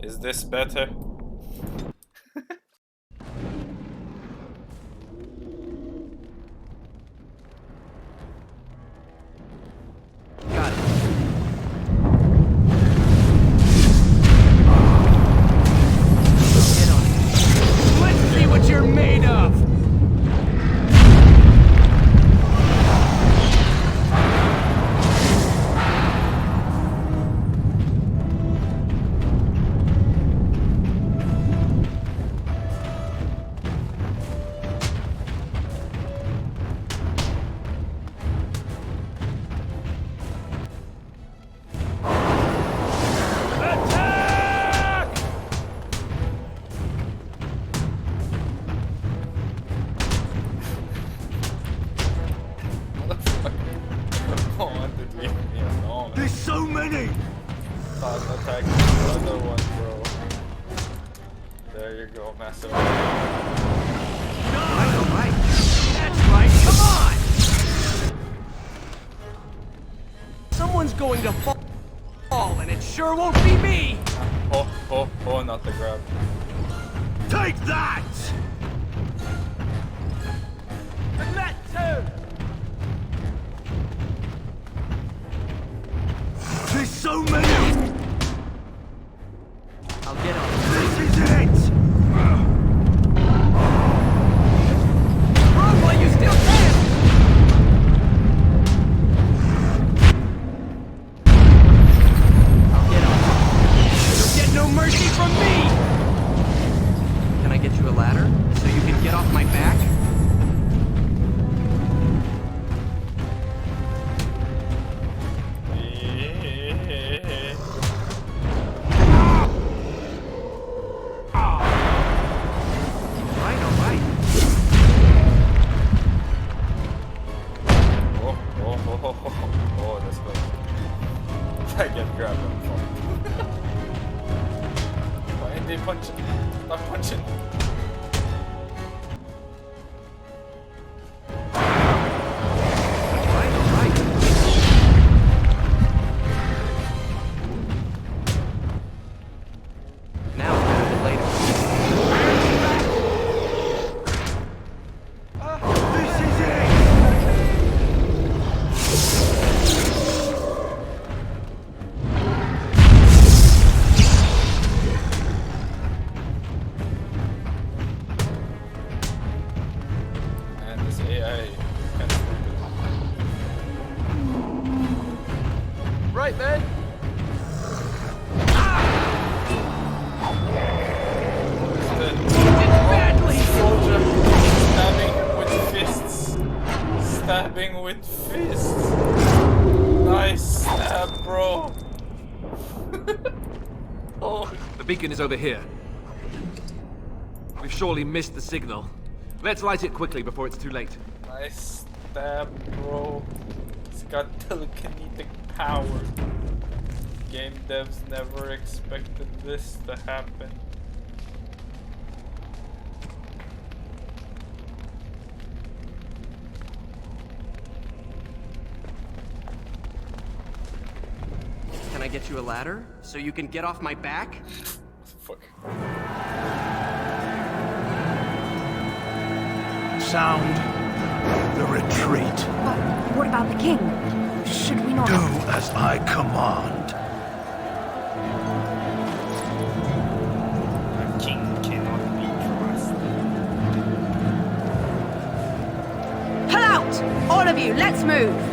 Is this better? Got it. Get on it. Let's see what you're made of! Start attacking the other one, bro. There you go, massive. Alright. That's right, come on! Someone's going to fall, and it sure won't be me! Oh, not the grab. Take that! And that too! There's so many! I'll get on. This is it! Run while you still can! I'll get on. You'll get no mercy from me! Can I get you a ladder so you can get off my back? Oh, that's good. I get grabbed on the phone. Why ain't they punching? Stop punching. Now it's better than later. This is it! And this AI kind of Right, man? soldier stabbing with fists. Stabbing with fists. Nice stab, bro. Oh. The beacon is over here. We've surely missed the signal. Let's light it quickly before it's too late. Nice stab, bro. It's got telekinetic power. Game devs never expected this to happen. Can I get you a ladder so you can get off my back? Fuck. Sound the retreat. But what about the king? Should we not... Do as I command. A king cannot be trusted. Pull out! All of you, let's move!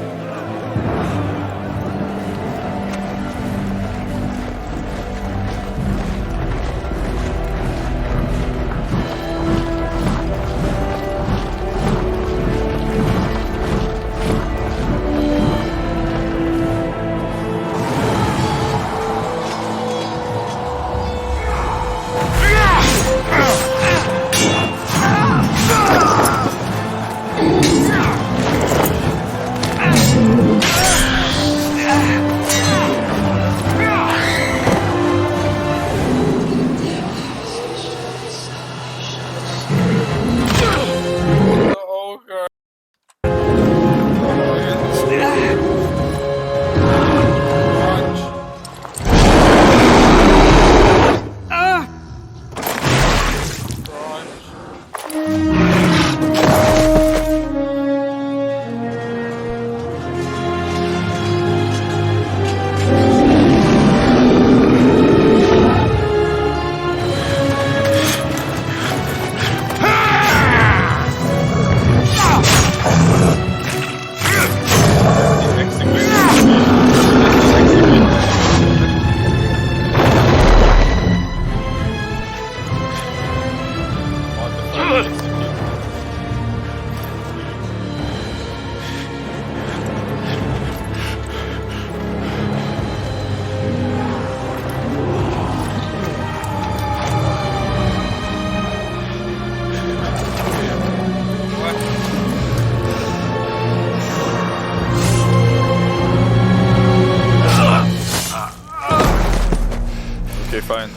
fine.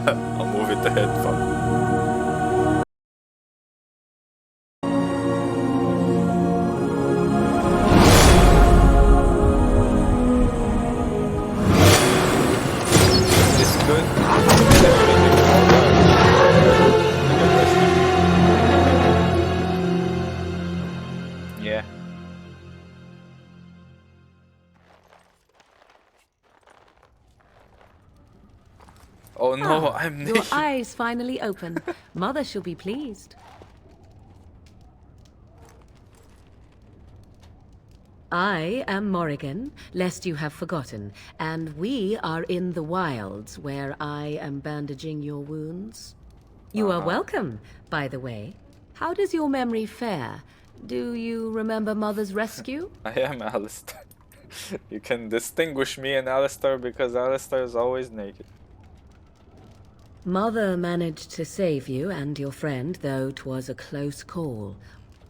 I'll move it ahead. Fuck. Is this good? Yeah. Oh no, I'm Your naked. eyes finally open. Mother shall be pleased. I am Morrigan, lest you have forgotten, and we are in the wilds where I am bandaging your wounds. You are welcome, by the way. How does your memory fare? Do you remember Mother's rescue? I am Alistair. You can distinguish me and Alistair because Alistair is always naked. Mother managed to save you and your friend, though 'twas a close call.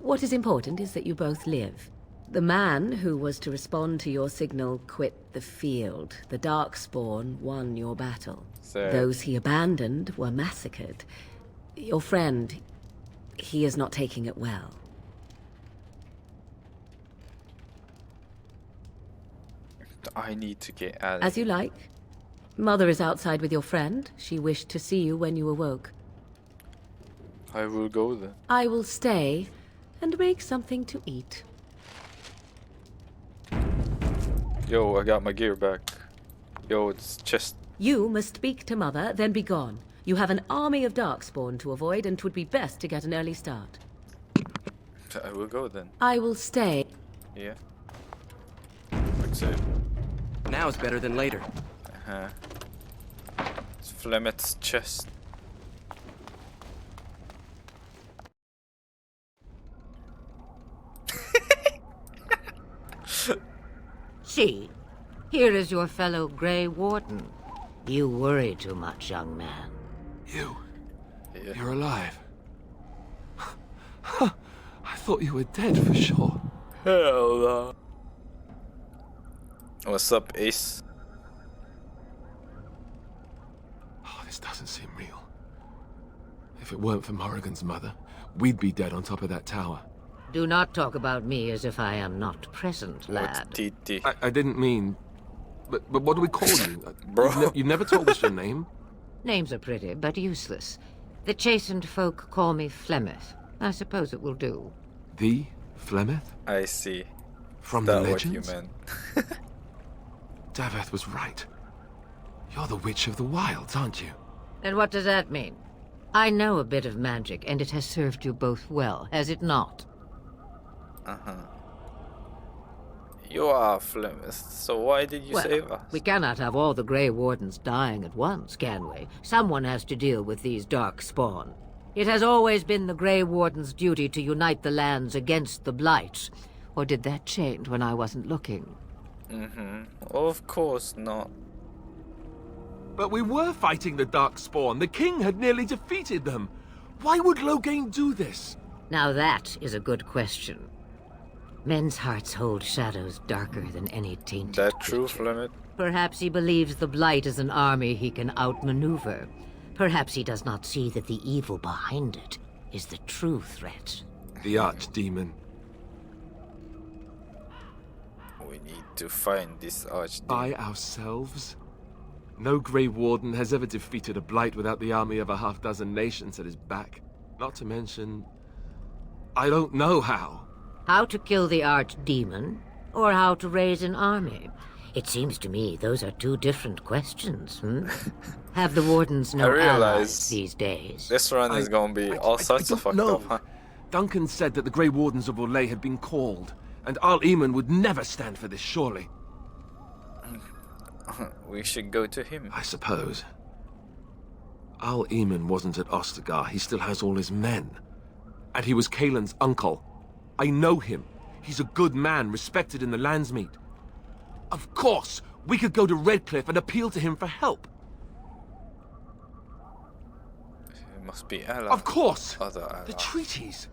What is important is that you both live. The man who was to respond to your signal quit the field. The Darkspawn won your battle. So- Those he abandoned were massacred. Your friend, he is not taking it well. I need to get out of As you like. Mother is outside with your friend. She wished to see you when you awoke. I will go then. I will stay and make something to eat. Yo, I got my gear back. Yo, it's just... You must speak to Mother, then be gone. You have an army of Darkspawn to avoid, and 'twould be best to get an early start. I will go then. I will stay. Yeah. Quick save. Now is better than later. Uh-huh. It's Flemet's chest. See, here is your fellow Grey Warden. You worry too much, young man. You? Yeah. You're alive. I thought you were dead for sure. Hell no. What's up, Ace? Oh, this doesn't seem real. If it weren't for Morrigan's mother, we'd be dead on top of that tower. Do not talk about me as if I am not present, lad. What's TT? I didn't mean... But what do we call you? Bro. You've never told us your name? Names are pretty, but useless. The chastened folk call me Flemeth. I suppose it will do. The Flemeth? I see. From Is the that what legends? you meant? Daveth was right. You're the Witch of the Wilds, aren't you? And what does that mean? I know a bit of magic, and it has served you both well, has it not? Uh-huh. You are Flemeth, so why did you save us? We cannot have all the Grey Wardens dying at once, can we? Someone has to deal with these dark spawn. It has always been the Grey Warden's duty to unite the lands against the Blight. Or did that change when I wasn't looking? Mm-hmm. Of course not. But we were fighting the Darkspawn. The king had nearly defeated them. Why would Loghain do this? Now that is a good question. Men's hearts hold shadows darker than any tainted That true, creature. Flemeth? Perhaps he believes the Blight is an army he can outmaneuver. Perhaps he does not see that the evil behind it is the true threat. The Archdemon. We need to find this archdemon. By ourselves? No Grey Warden has ever defeated a Blight without the army of a half-dozen nations at his back. Not to mention... I don't know how. How to kill the Archdemon, or how to raise an army? It seems to me those are two different questions, Have the Wardens no allies these days? This run is gonna be all sorts of fucked up, huh? Duncan said that the Grey Wardens of Orlais had been called, and Al Eamon would never stand for this, surely. We should go to him. I suppose. Al Eamon wasn't at Ostagar. He still has all his men. And he was Kaelin's uncle. I know him. He's a good man, respected in the Landsmeet. Of course, we could go to Redcliffe and appeal to him for help. It must be allies. Of course! Other allies. The treaties.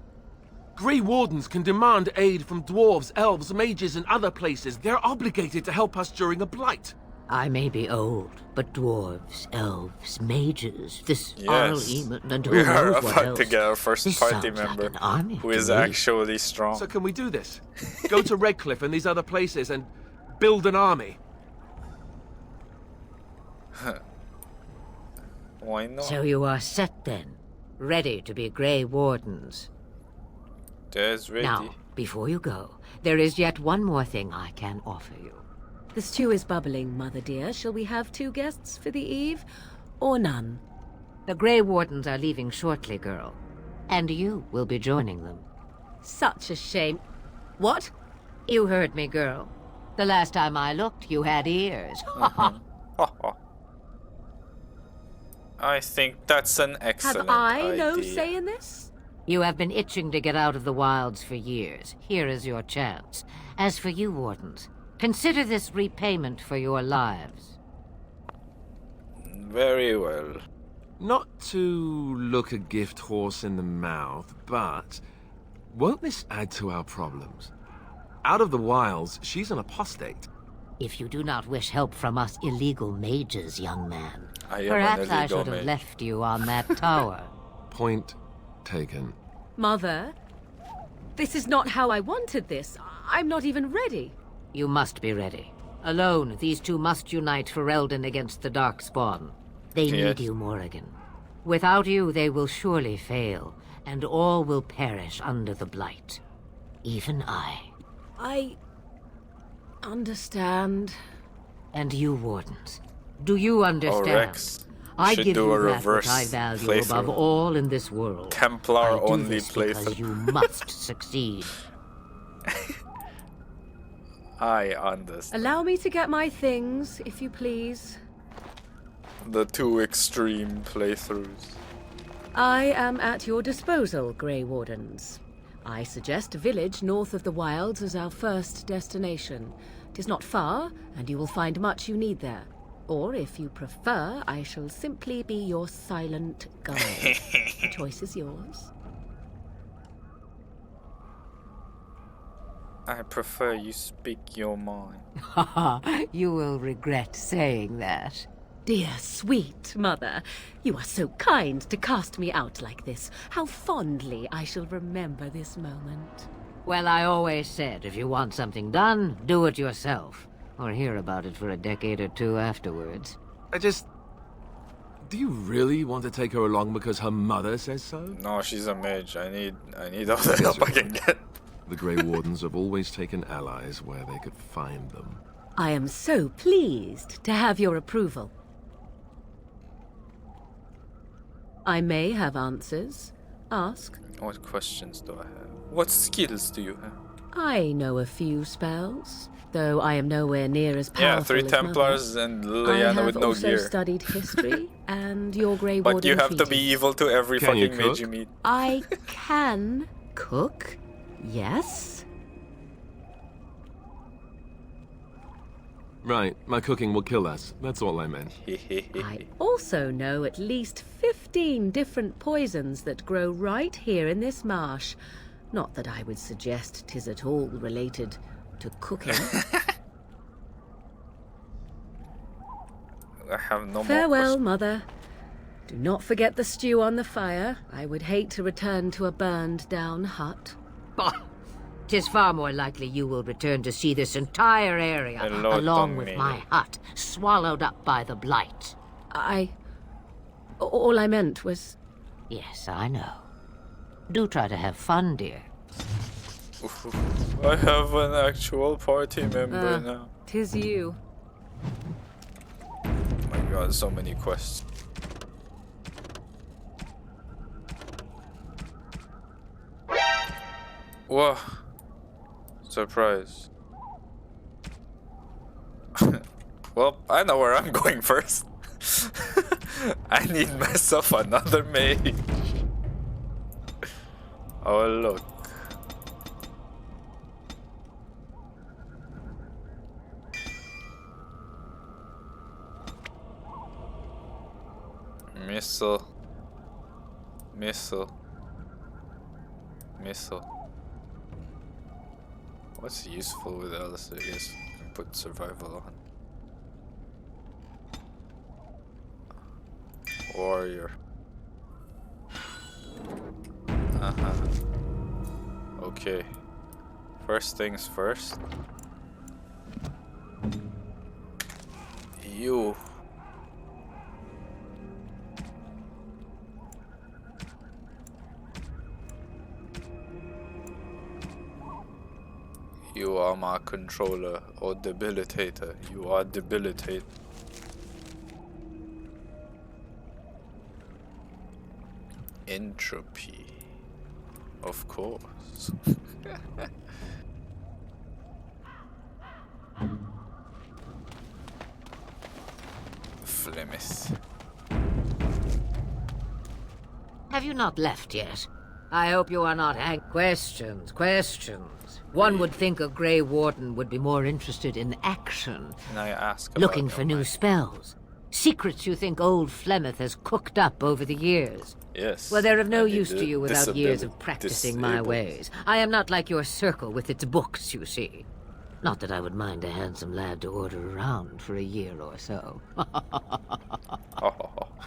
Grey Wardens can demand aid from dwarves, elves, mages, and other places. They're obligated to help us during a blight. I may be old, but dwarves, elves, mages, this Yes. Arlemon, and who We are knows what about else. to get our first This party sounds like member an army who to is me. actually strong. So can we do this? Go to Redcliffe and these other places and build an army? Why not? So you are set then, ready to be Grey Wardens. There's ready. Now, before you go, there is yet one more thing I can offer you. The stew is bubbling, Mother dear. Shall we have 2 guests for the eve, or none? The Grey Wardens are leaving shortly, girl. And you will be joining them. Such a shame. What? You heard me, girl. The last time I looked, you had ears. I think that's an Have excellent I idea. no say in this? You have been itching to get out of the wilds for years. Here is your chance. As for you, Wardens, consider this repayment for your lives. Very well. Not to look a gift horse in the mouth, but won't this add to our problems? Out of the wilds, she's an apostate. If you do not wish help from us illegal mages, young man, I am perhaps an I illegal should have mage. left you on that tower. Point taken. Mother, this is not how I wanted this. I'm not even ready. You must be ready. Alone, these two must unite for Eldon against the Darkspawn. They need you, Morrigan. Without you, they will surely fail, and all will perish under the Blight. Even I. I understand. And you, Wardens. Do you understand? Rex I should give do you a that which reverse I value playthrough. above all in this world. Templar I do only this because playthrough. you must succeed. I understand. Allow me to get my things, if you please. The 2 extreme playthroughs. I am at your disposal, Grey Wardens. I suggest a village north of the wilds as our first destination. 'Tis not far, and you will find much you need there. Or, if you prefer, I shall simply be your silent guide. The choice is yours. I prefer you speak your mind. You will regret saying that. Dear, sweet mother, you are so kind to cast me out like this. How fondly I shall remember this moment. Well, I always said, if you want something done, do it yourself. Or hear about it for a decade or 2 afterwards. Do you really want to take her along because her mother says so? No, she's a mage. I need all the help I can get. The Grey Wardens have always taken allies where they could find them. I am so pleased to have your approval. I may have answers. Ask. What questions do I have? What skills do you have? I know a few spells, though I am nowhere near as powerful Yeah, 3 as Templars Mother. and I Lyanna have with no also gear. studied history and your Grey But Warden you have to be treatise. evil to every Can you fucking mage cook? you meet. I can cook, yes. Right, my cooking will kill us. That's all I meant. I also know at least 15 different poisons that grow right here in this marsh. Not that I would suggest 'tis at all related to cooking. I have no Farewell, more Mother. Do not forget the stew on the fire. I would hate to return to a burned-down hut. Bah! 'Tis far more likely you will return to see this entire area, Hello, along with Tommy. my hut, swallowed up by the Blight. All I meant was... Yes, I know. Do try to have fun, dear. I have an actual party member now. 'Tis you. Oh my god, so many quests. Whoa. Surprise. Well, I know where I'm going first. I need myself another mage. Oh, look. Missile. Missile. Missile. What's useful with Alice? I guess put survival on. Warrior. Okay. First things first. You. You are my controller or debilitator. You are debilitate. Entropy. Of course. Flemeth. Have you not left yet? I hope you are not questions. One would think a Grey Warden would be more interested in action. Can I ask looking about for new spells. Secrets you think old Flemeth has cooked up over the years. Yes. Well, they're of no and use to you without years of practicing my disabled. ways. I am not like your circle with its books, you see. Not that I would mind a handsome lad to order around for a year or so.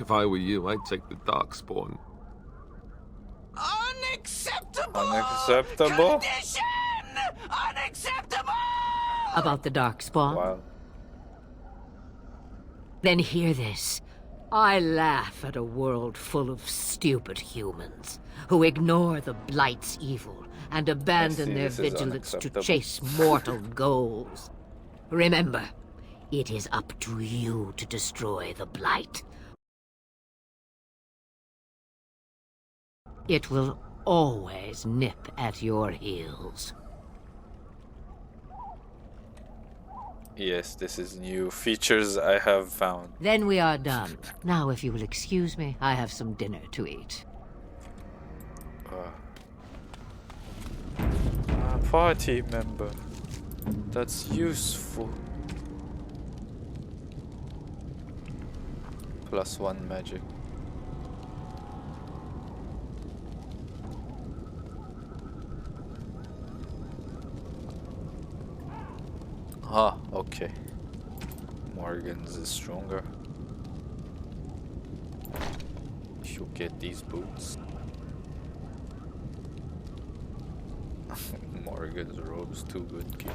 If I were you, I'd take the Darkspawn. Unacceptable! Unacceptable? Condition! Unacceptable! About the Darkspawn? Wow. Then hear this. I laugh at a world full of stupid humans who ignore the Blight's evil and abandon their this is vigilance to unacceptable. chase mortal goals. Remember, it is up to you to destroy the Blight. It will always nip at your heels. Yes, this is new features I have found. Then we are done. Now, if you will excuse me, I have some dinner to eat. A party member. That's useful. +1 magic. Ah, okay. Morgan's is stronger. She'll get these boots. Morgan's robe's too good, kid.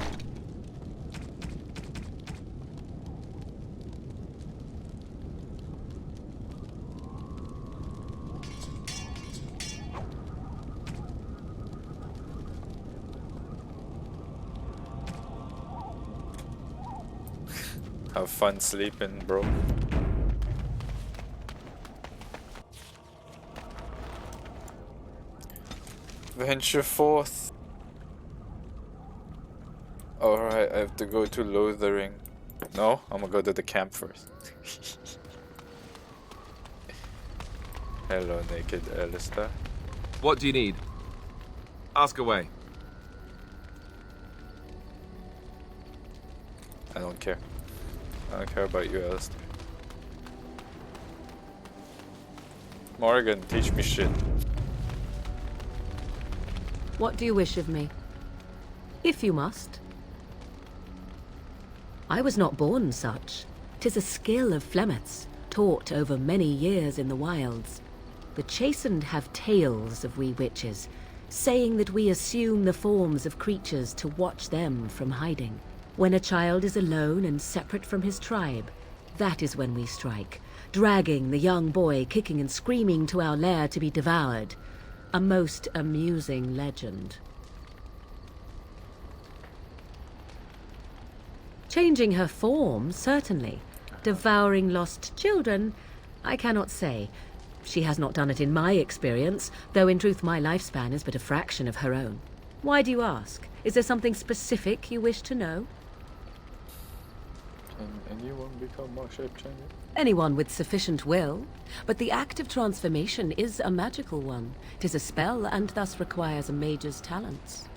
Have fun sleeping, bro. Venture forth. Alright, I have to go to Lothering. No, I'm gonna go to the camp first. Hello, naked Alistair. What do you need? Ask away. I don't care. I don't care about you, Alistair. Morgan, teach me shit. What do you wish of me? If you must. I was not born such. 'Tis a skill of Flemeth's, taught over many years in the wilds. The chastened have tales of we witches, saying that we assume the forms of creatures to watch them from hiding. When a child is alone and separate from his tribe, that is when we strike, dragging the young boy kicking and screaming to our lair to be devoured. A most amusing legend. Changing her form, certainly. Devouring lost children, I cannot say. She has not done it in my experience, though in truth my lifespan is but a fraction of her own. Why do you ask? Is there something specific you wish to know? Can anyone become more shape-changing? Anyone with sufficient will, but the act of transformation is a magical one. 'Tis a spell and thus requires a mage's talents.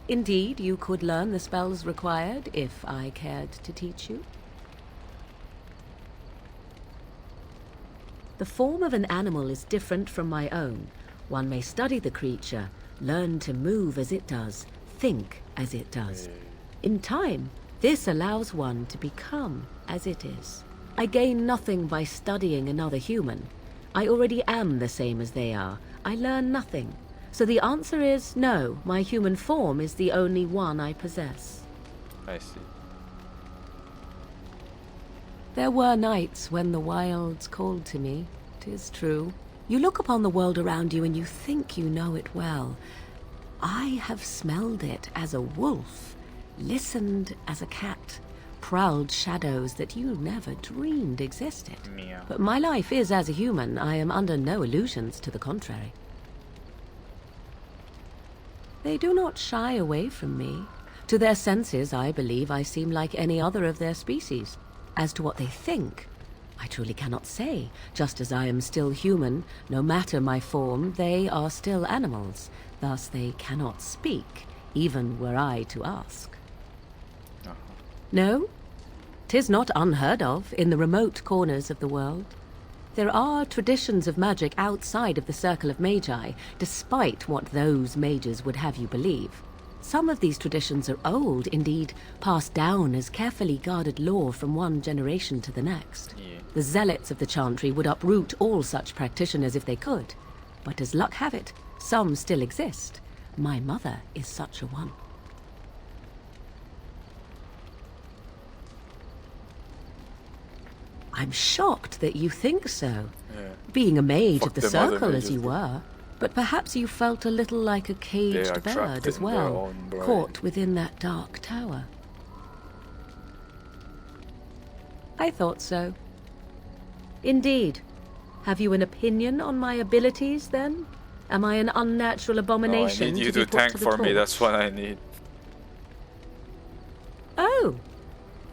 Indeed, you could learn the spells required if I cared to teach you. The form of an animal is different from my own. One may study the creature, learn to move as it does, think as it does. In time, this allows one to become as it is. I gain nothing by studying another human. I already am the same as they are. I learn nothing. So the answer is no, my human form is the only one I possess. I see. There were nights when the wilds called to me, 'tis true. You look upon the world around you and you think you know it well. I have smelled it as a wolf, listened as a cat, prowled shadows that you never dreamed existed. Meow. But my life is as a human. I am under no illusions to the contrary. They do not shy away from me. To their senses, I believe I seem like any other of their species. As to what they think, I truly cannot say. Just as I am still human, no matter my form, they are still animals. Thus they cannot speak, even were I to ask. No, 'tis not unheard of in the remote corners of the world. There are traditions of magic outside of the circle of Magi, despite what those mages would have you believe. Some of these traditions are old, indeed, passed down as carefully guarded lore from one generation to the next. Yeah. The zealots of the chantry would uproot all such practitioners if they could. But as luck have it, some still exist. My mother is such a one. I'm shocked that you think so. Yeah. Being a mage Fuck of the them other circle as mages, you bro. were. But perhaps you felt a little like a They are caged trapped bird as in their well, own brain. caught within that dark tower. I thought so. Indeed. Have you an opinion on my abilities, then? Am I an unnatural No, I abomination need you to be to put tank to the for me, torch? that's what I need. Oh,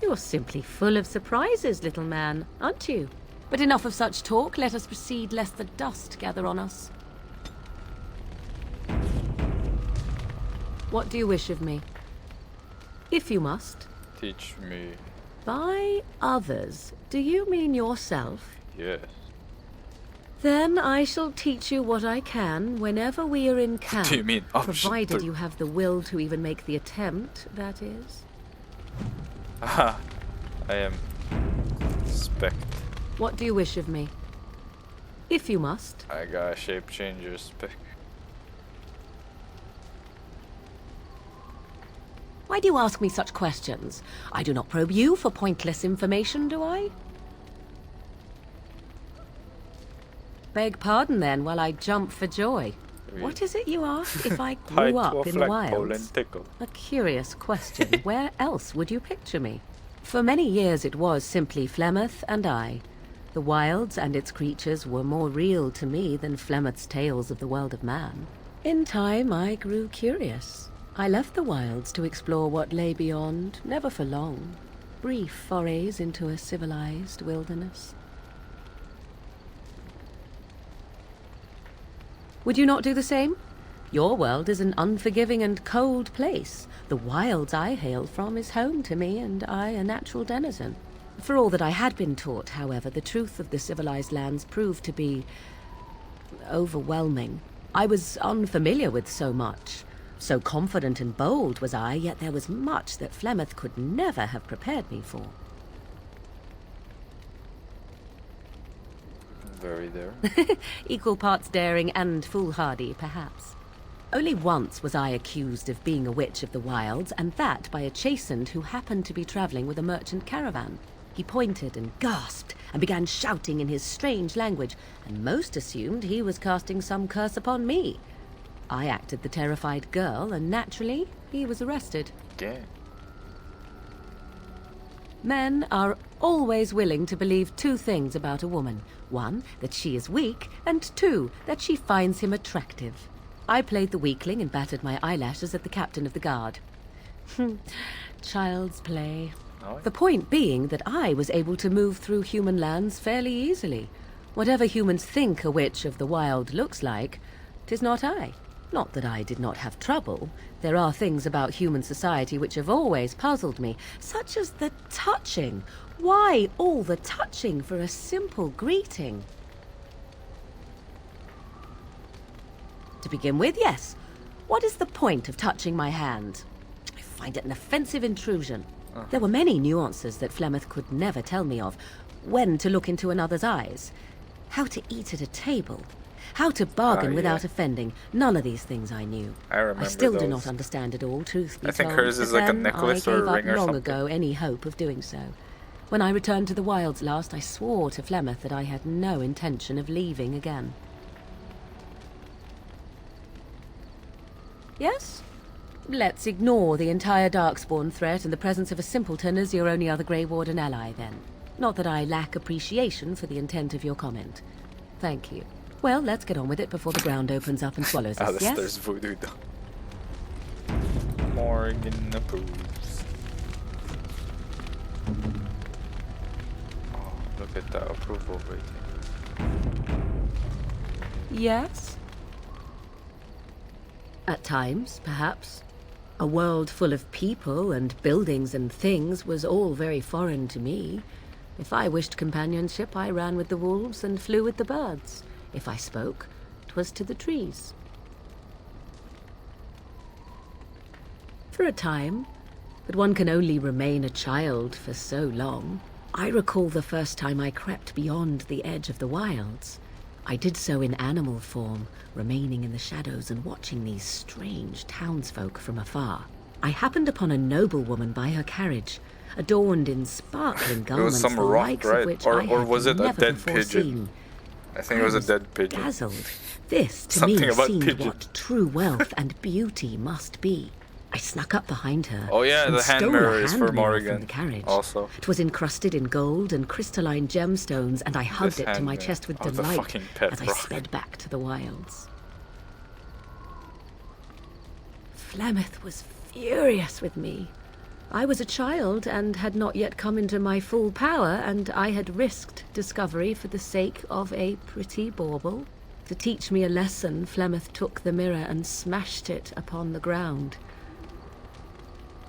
you're simply full of surprises, little man, aren't you? But enough of such talk. Let us proceed, lest the dust gather on us. What do you wish of me? If you must. Teach me. By others, do you mean yourself? Yes. Then I shall teach you what I can whenever we are in camp. Do you mean option provided two? you have the will to even make the attempt, that is. Aha. I am spec. What do you wish of me? If you must. I got a shape changer spec. Why do you ask me such questions? I do not probe you for pointless information, do I? Beg pardon then while I jump for joy. What is it you ask if I grew up in the wilds? A curious question. Where else would you picture me? For many years it was simply Flemeth and I. The wilds and its creatures were more real to me than Flemeth's tales of the world of man. In time I grew curious. I left the wilds to explore what lay beyond, never for long. Brief forays into a civilized wilderness. Would you not do the same? Your world is an unforgiving and cold place. The wilds I hail from is home to me, and I a natural denizen. For all that I had been taught, however, the truth of the civilized lands proved to be overwhelming. I was unfamiliar with so much. So confident and bold was I, yet there was much that Flemeth could never have prepared me for. Very there. Equal parts daring and foolhardy, perhaps. Only once was I accused of being a witch of the wilds, and that by a chastened who happened to be traveling with a merchant caravan. He pointed and gasped and began shouting in his strange language, and most assumed he was casting some curse upon me. I acted the terrified girl, and naturally, he was arrested. Damn. Men are always willing to believe two things about a woman. One, that she is weak, and two, that she finds him attractive. I played the weakling and battered my eyelashes at the captain of the guard. Child's play. Oh. The point being that I was able to move through human lands fairly easily. Whatever humans think a witch of the wild looks like, 'tis not I. Not that I did not have trouble. There are things about human society which have always puzzled me, such as the touching. Why all the touching for a simple greeting? To begin with, yes. What is the point of touching my hand? I find it an offensive intrusion. There were many nuances that Flemeth could never tell me of. When to look into another's eyes. How to eat at a table. How to bargain without offending. None of these things I knew. I remember I still those. do not understand it all, truth be I think told. hers is but like a then necklace I or a gave up ring or long something. ago any hope of doing so. When I returned to the wilds last, I swore to Flemeth that I had no intention of leaving again. Yes? Let's ignore the entire Darkspawn threat and the presence of a simpleton as your only other Grey Warden ally, then. Not that I lack appreciation for the intent of your comment. Thank you. Well, let's get on with it before the ground opens up and swallows us, yes? Alistair's voodoo doll. Morgan approves. Oh, look at that approval rating. Yes? At times, perhaps. A world full of people and buildings and things was all very foreign to me. If I wished companionship, I ran with the wolves and flew with the birds. If I spoke, 'twas to the trees. For a time, but one can only remain a child for so long. I recall the first time I crept beyond the edge of the wilds. I did so in animal form, remaining in the shadows and watching these strange townsfolk from afar. I happened upon a noblewoman by her carriage, adorned in sparkling garments, some the rock, likes right? of which Or I had was it a never dead before pigeon? seen. I think it was a dead pigeon. Dazzled. This, to Something me, about seemed pigeon. what true wealth and beauty must be. I snuck up behind her. Oh yeah, and the hand stole mirror a is hand for mirror from Morgan. the carriage. Also. It was encrusted in gold and crystalline gemstones, and I hugged This it to hand my mirror. chest with Oh, the delight fucking pet as I rock. sped back to the wilds. Flemeth was furious with me. I was a child and had not yet come into my full power, and I had risked discovery for the sake of a pretty bauble. To teach me a lesson, Flemeth took the mirror and smashed it upon the ground.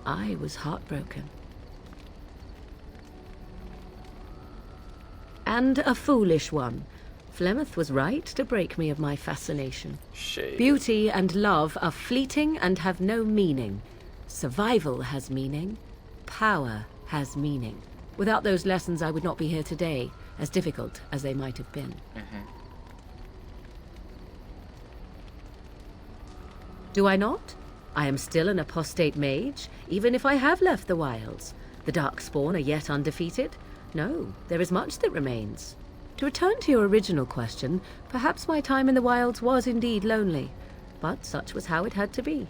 I was heartbroken. And a foolish one. Flemeth was right to break me of my fascination. Shade. Beauty and love are fleeting and have no meaning. Survival has meaning. Power has meaning. Without those lessons, I would not be here today, as difficult as they might have been. Do I not? I am still an apostate mage, even if I have left the wilds. The Darkspawn are yet undefeated. No, there is much that remains. To return to your original question, perhaps my time in the wilds was indeed lonely, but such was how it had to be.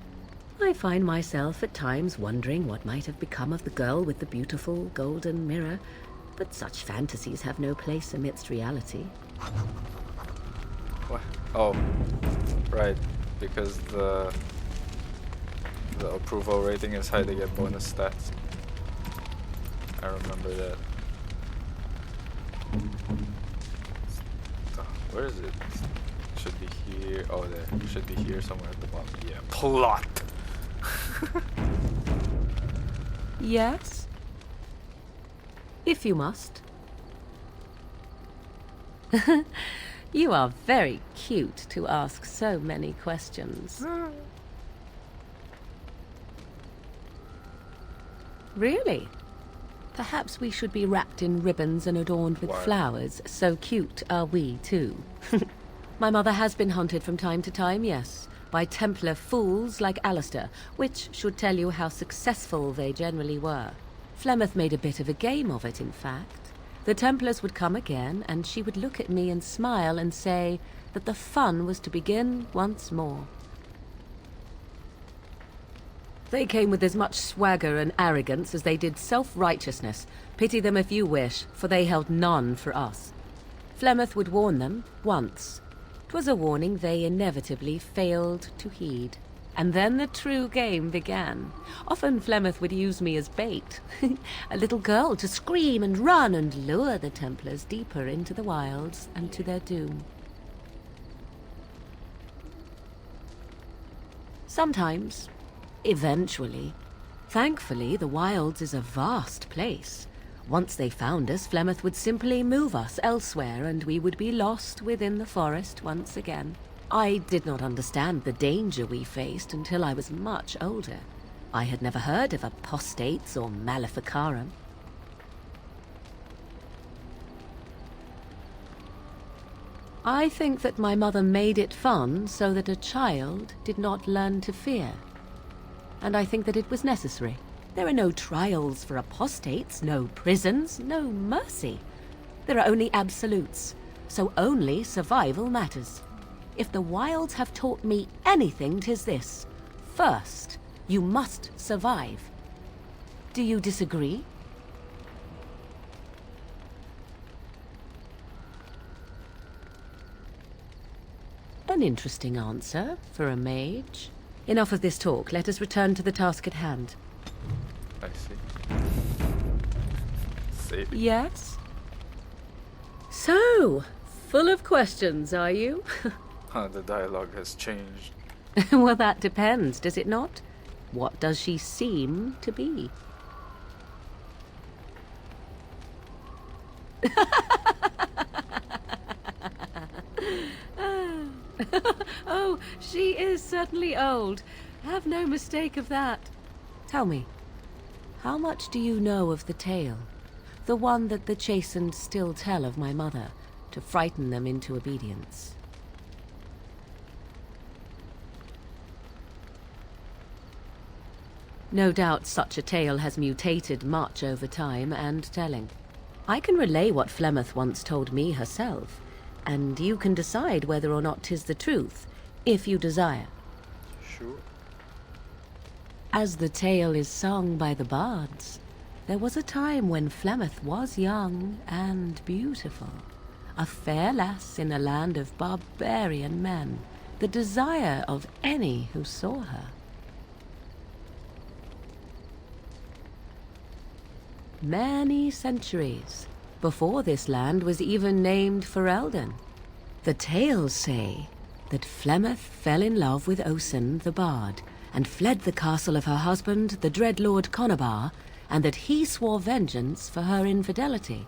I find myself at times wondering what might have become of the girl with the beautiful golden mirror, but such fantasies have no place amidst reality. What? Oh, right. Because the approval rating is high, they get bonus stats. I remember that. Where is it? Should be here. Oh, there. Should be here somewhere at the bottom. Yeah. Plot. Yes? If you must. You are very cute to ask so many questions. Really? Perhaps we should be wrapped in ribbons and adorned with Why? flowers. So cute are we, too. My mother has been hunted from time to time, yes, by Templar fools like Alistair, which should tell you how successful they generally were. Flemeth made a bit of a game of it, in fact. The Templars would come again, and she would look at me and smile and say that the fun was to begin once more. They came with as much swagger and arrogance as they did self-righteousness. Pity them if you wish, for they held none for us. Flemeth would warn them once. 'Twas a warning they inevitably failed to heed. And then the true game began. Often Flemeth would use me as bait. A little girl to scream and run and lure the Templars deeper into the wilds and to their doom. Sometimes, eventually. Thankfully, the wilds is a vast place. Once they found us, Flemeth would simply move us elsewhere, and we would be lost within the forest once again. I did not understand the danger we faced until I was much older. I had never heard of apostates or maleficarum. I think that my mother made it fun so that a child did not learn to fear. And I think that it was necessary. There are no trials for apostates, no prisons, no mercy. There are only absolutes, so only survival matters. If the wilds have taught me anything, 'tis this. First, you must survive. Do you disagree? An interesting answer for a mage. Enough of this talk. Let us return to the task at hand. I see. Yes? So, full of questions, are you? The dialogue has changed. Well, that depends, does it not? What does she seem to be? Oh, she is certainly old. Have no mistake of that. Tell me, how much do you know of the tale? The one that the chastened still tell of my mother, to frighten them into obedience. No doubt such a tale has mutated much over time and telling. I can relay what Flemeth once told me herself, and you can decide whether or not 'tis the truth, if you desire. Sure. As the tale is sung by the bards, there was a time when Flemeth was young and beautiful, a fair lass in a land of barbarian men, the desire of any who saw her. Many centuries before this land was even named Ferelden. The tales say that Flemeth fell in love with Osen the Bard, and fled the castle of her husband, the dread Lord Conabar, and that he swore vengeance for her infidelity.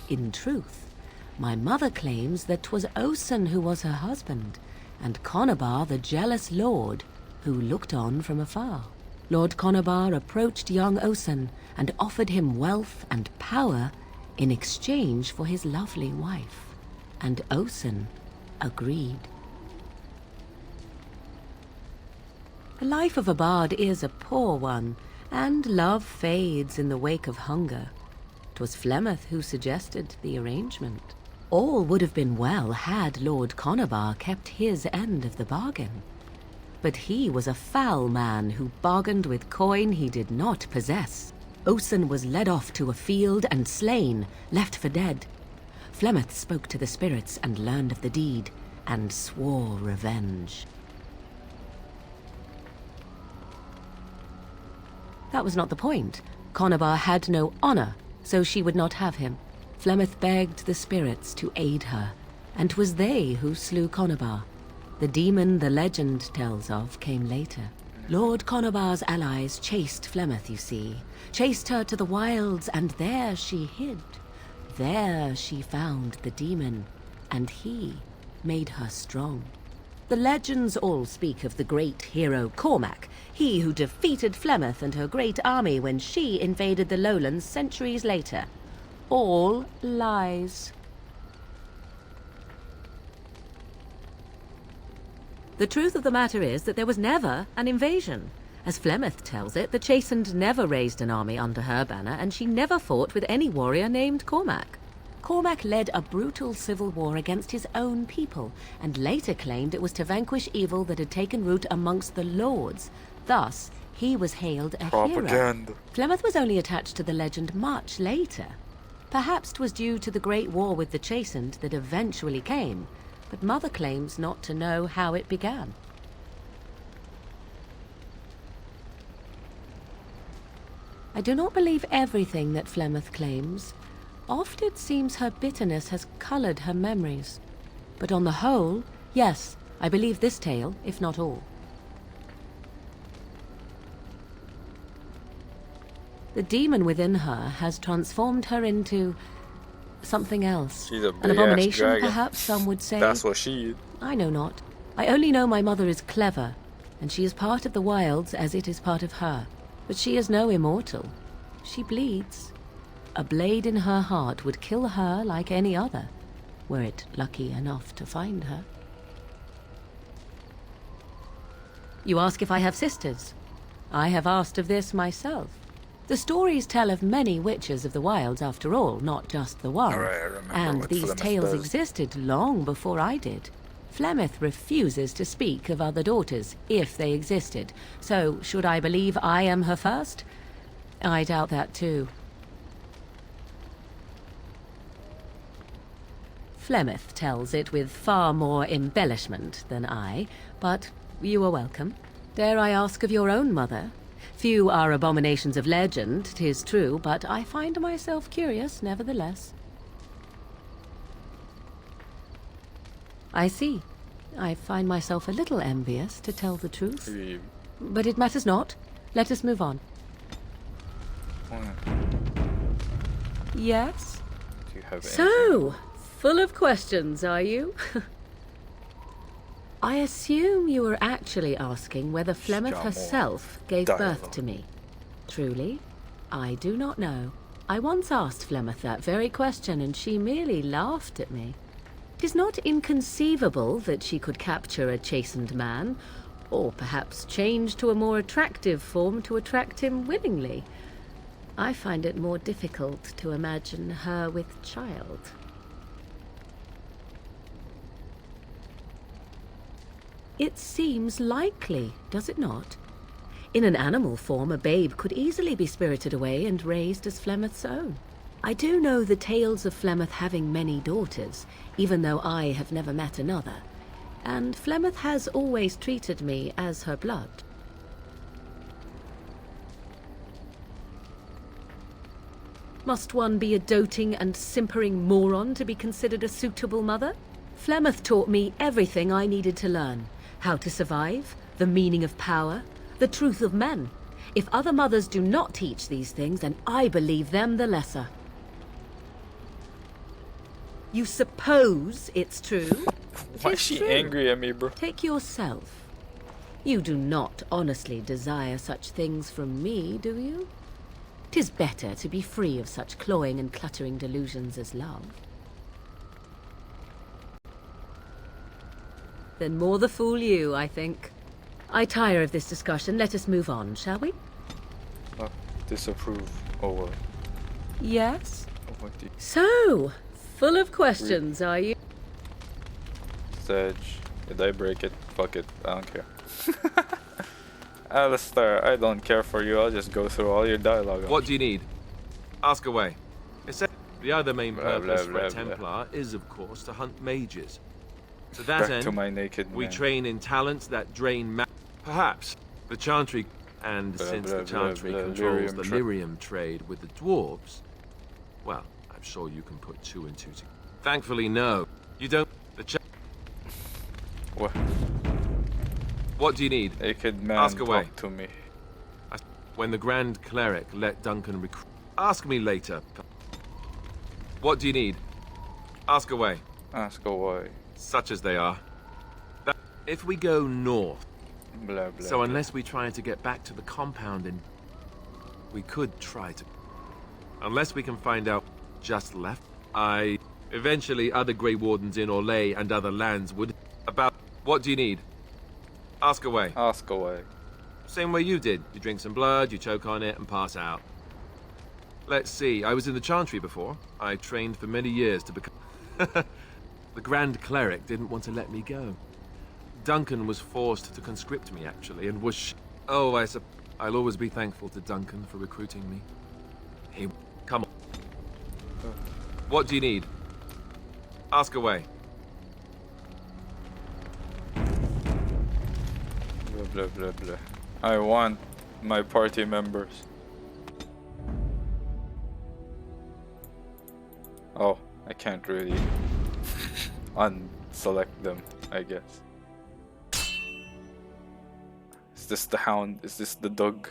In truth, my mother claims that 'twas Osen who was her husband, and Conabar the jealous lord who looked on from afar. Lord Conabar approached young Osen and offered him wealth and power in exchange for his lovely wife, and Osen agreed. The life of a bard is a poor one, and love fades in the wake of hunger. 'Twas Flemeth who suggested the arrangement. All would have been well had Lord Conabar kept his end of the bargain. But he was a foul man who bargained with coin he did not possess. Osen was led off to a field and slain, left for dead. Flemeth spoke to the spirits and learned of the deed, and swore revenge. That was not the point. Conabar had no honor, so she would not have him. Flemeth begged the spirits to aid her, and 'twas they who slew Conabar. The demon the legend tells of came later. Lord Conabar's allies chased Flemeth, you see. Chased her to the wilds, and there she hid. There she found the demon, and he made her strong. The legends all speak of the great hero Cormac, he who defeated Flemeth and her great army when she invaded the lowlands centuries later. All lies. The truth of the matter is that there was never an invasion. As Flemeth tells it, the Chastened never raised an army under her banner, and she never fought with any warrior named Cormac. Cormac led a brutal civil war against his own people, and later claimed it was to vanquish evil that had taken root amongst the lords. Thus, he was hailed a Propaganda. hero. Flemeth was only attached to the legend much later. Perhaps 'twas due to the great war with the Chastened that eventually came, but Mother claims not to know how it began. I do not believe everything that Flemeth claims. Oft it seems her bitterness has colored her memories. But on the whole, yes, I believe this tale, if not all. The demon within her has transformed her into something else. She's a An big-ass abomination, dragon. perhaps some would say. That's what she is. I know not. I only know my mother is clever, and she is part of the wilds as it is part of her. But she is no immortal. She bleeds. A blade in her heart would kill her like any other. were it lucky enough to find her. You ask if I have sisters. I have asked of this myself. The stories tell of many witches of the wilds, after all, not just the one. Alright, I remember And what these Flemeth tales does. existed long before I did. Flemeth refuses to speak of other daughters, if they existed. So, should I believe I am her first? I doubt that too. Flemeth tells it with far more embellishment than I, but you are welcome. Dare I ask of your own mother? Few are abominations of legend, 'tis true, but I find myself curious nevertheless. I see. I find myself a little envious, to tell the truth. But it matters not. Let us move on. Yes? Do you have So, full of questions, are you? I assume you were actually asking whether Flemeth herself gave birth to me. Truly, I do not know. I once asked Flemeth that very question, and she merely laughed at me. 'Tis not inconceivable that she could capture a chastened man, or perhaps change to a more attractive form to attract him willingly. I find it more difficult to imagine her with child. It seems likely, does it not? In an animal form, a babe could easily be spirited away and raised as Flemeth's own. I do know the tales of Flemeth having many daughters, even though I have never met another, and Flemeth has always treated me as her blood. Must one be a doting and simpering moron to be considered a suitable mother? Flemeth taught me everything I needed to learn. How to survive, the meaning of power, the truth of men. If other mothers do not teach these things, then I believe them the lesser. You suppose it's true? Why is It's she true. angry at me, bro? Take yourself. You do not honestly desire such things from me, do you? 'Tis better to be free of such cloying and cluttering delusions as love. Then more the fool you, I think. I tire of this discussion. Let us move on, shall we? Oh, disapprove. Oh, well. Yes? Oh, what do you... So, full of questions, are you? Sedge. Did I break it? Fuck it. I don't care. Alistair, I don't care for you. I'll just go through all your dialogue. What do you need? Ask away. The other main Blah, purpose blah, for a blah, blah. Templar is, of course, to hunt mages. To that Back end, to my naked we man. train in talents that drain perhaps the Chantry, and Blah, since blah, the blah, Chantry blah, controls lyrium the tra- lyrium trade with the dwarves, well, I'm sure you can put two and two together. Thankfully, no. You don't... What? What do you need? Naked man, Ask away. talk to me. When the Grand Cleric let Duncan recruit... Ask me later. What do you need? Ask away. Ask away. Such as they are. If we go north... Blah, blah, So blah. unless we try to get back to the compound and... We could try to... Unless we can find out just left. Eventually other Grey Wardens in Orlais and other lands would... About... What do you need? Ask away. Ask away. Same way you did. You drink some blood, you choke on it, and pass out. Let's see, I was in the Chantry before. I trained for many years to become... The Grand Cleric didn't want to let me go. Duncan was forced to conscript me, actually, and was Oh, I'll always be thankful to Duncan for recruiting me. Come on. What do you need? Ask away. Blah, blah, blah, blah. I want my party members. Oh, I can't really unselect them, I guess. Is this the hound? Is this the dog?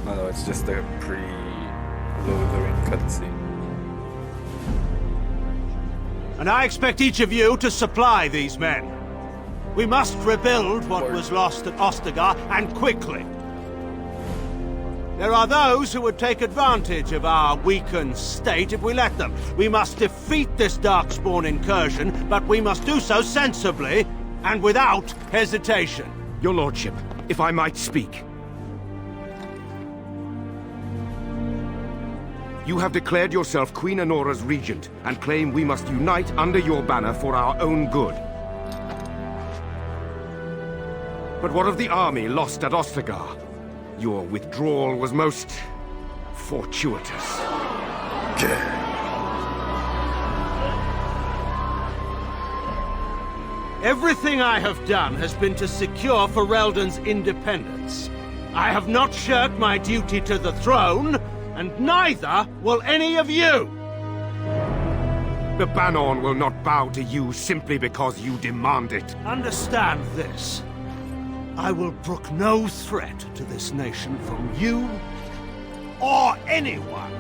Oh no, it's just a pre-loading cutscene. And I expect each of you to supply these men. We must rebuild what was lost at Ostagar, and quickly. There are those who would take advantage of our weakened state if we let them. We must defeat this Darkspawn incursion, but we must do so sensibly and without hesitation. Your lordship, if I might speak. You have declared yourself Queen Honora's regent, and claim we must unite under your banner for our own good. But what of the army lost at Ostagar? Your withdrawal was most fortuitous. Everything I have done has been to secure Ferelden's independence. I have not shirked my duty to the throne, and neither will any of you! The Banon will not bow to you simply because you demand it. Understand this. I will brook no threat to this nation from you or anyone.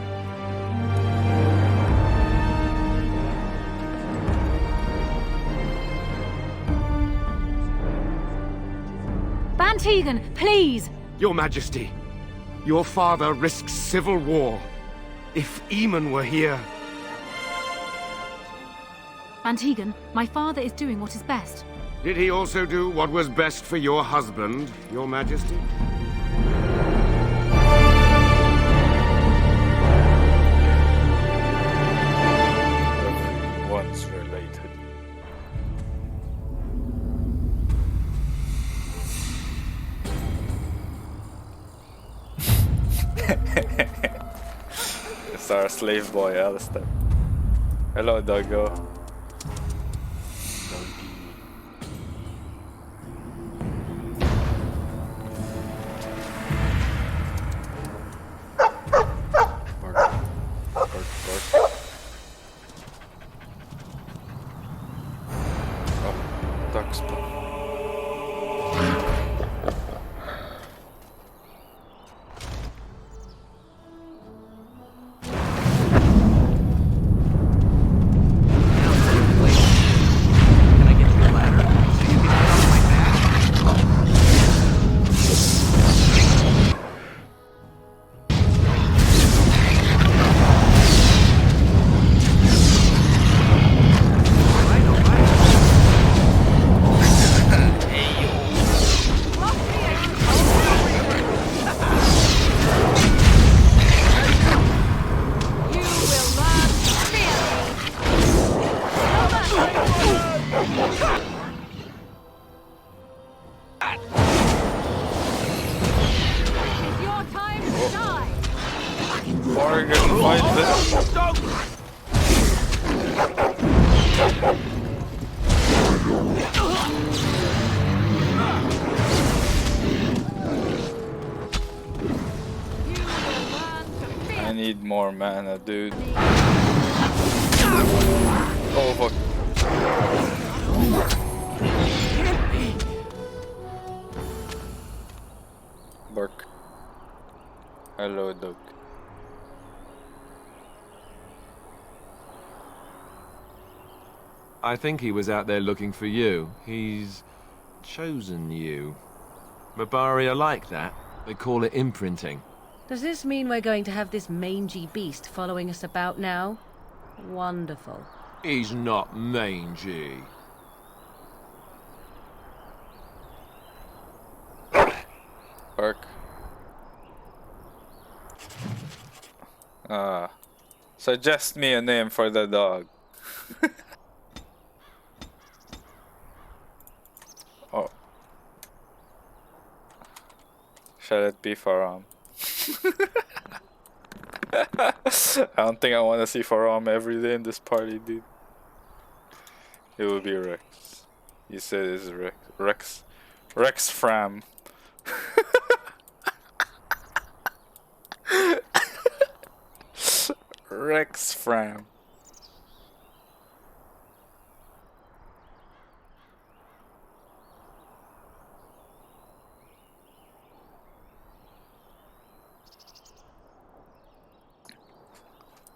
Bantegan, please! Your Majesty, your father risks civil war. If Eamon were here... Bantegan, my father is doing what is best. Did he also do what was best for your husband, Your Majesty? Once related. It's our slave boy, Alistair. Hello, doggo. I need more mana, dude. Oh fuck. Bark. Hello, dog. I think he was out there looking for you. He's chosen you. Mabari are like that. They call it imprinting. Does this mean we're going to have this mangy beast following us about now? Wonderful. He's not mangy. Bark. Suggest me a name for the dog. Oh. Shall it be Faram? I don't think I want to see Faram every day in this party, dude. It would be Rex. You said it's Rex. Rex Fram. Rex Fram.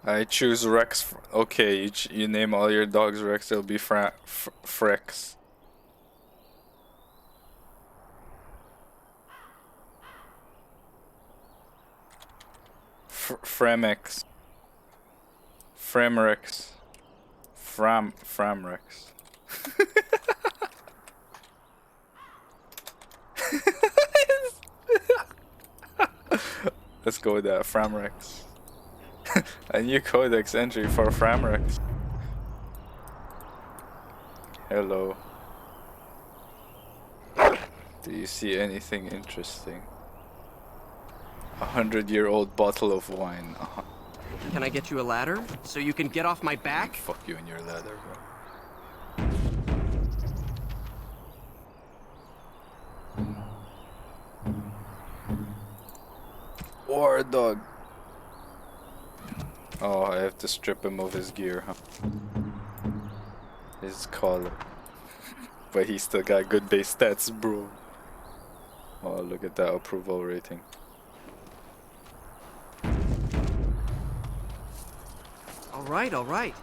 I choose Rex. Okay, you name all your dogs Rex. It'll be Frex. Fremex. Framrex. Framrex. Let's go with that, Framrex. A new codex entry for Framrex. Hello. Do you see anything interesting? 100-year-old bottle of wine. Can I get you a ladder so you can get off my back? Fuck you and your ladder, bro. War dog. Oh, I have to strip him of his gear, huh? His collar. But he still got good base stats, bro. Oh, look at that approval rating. All right, all right.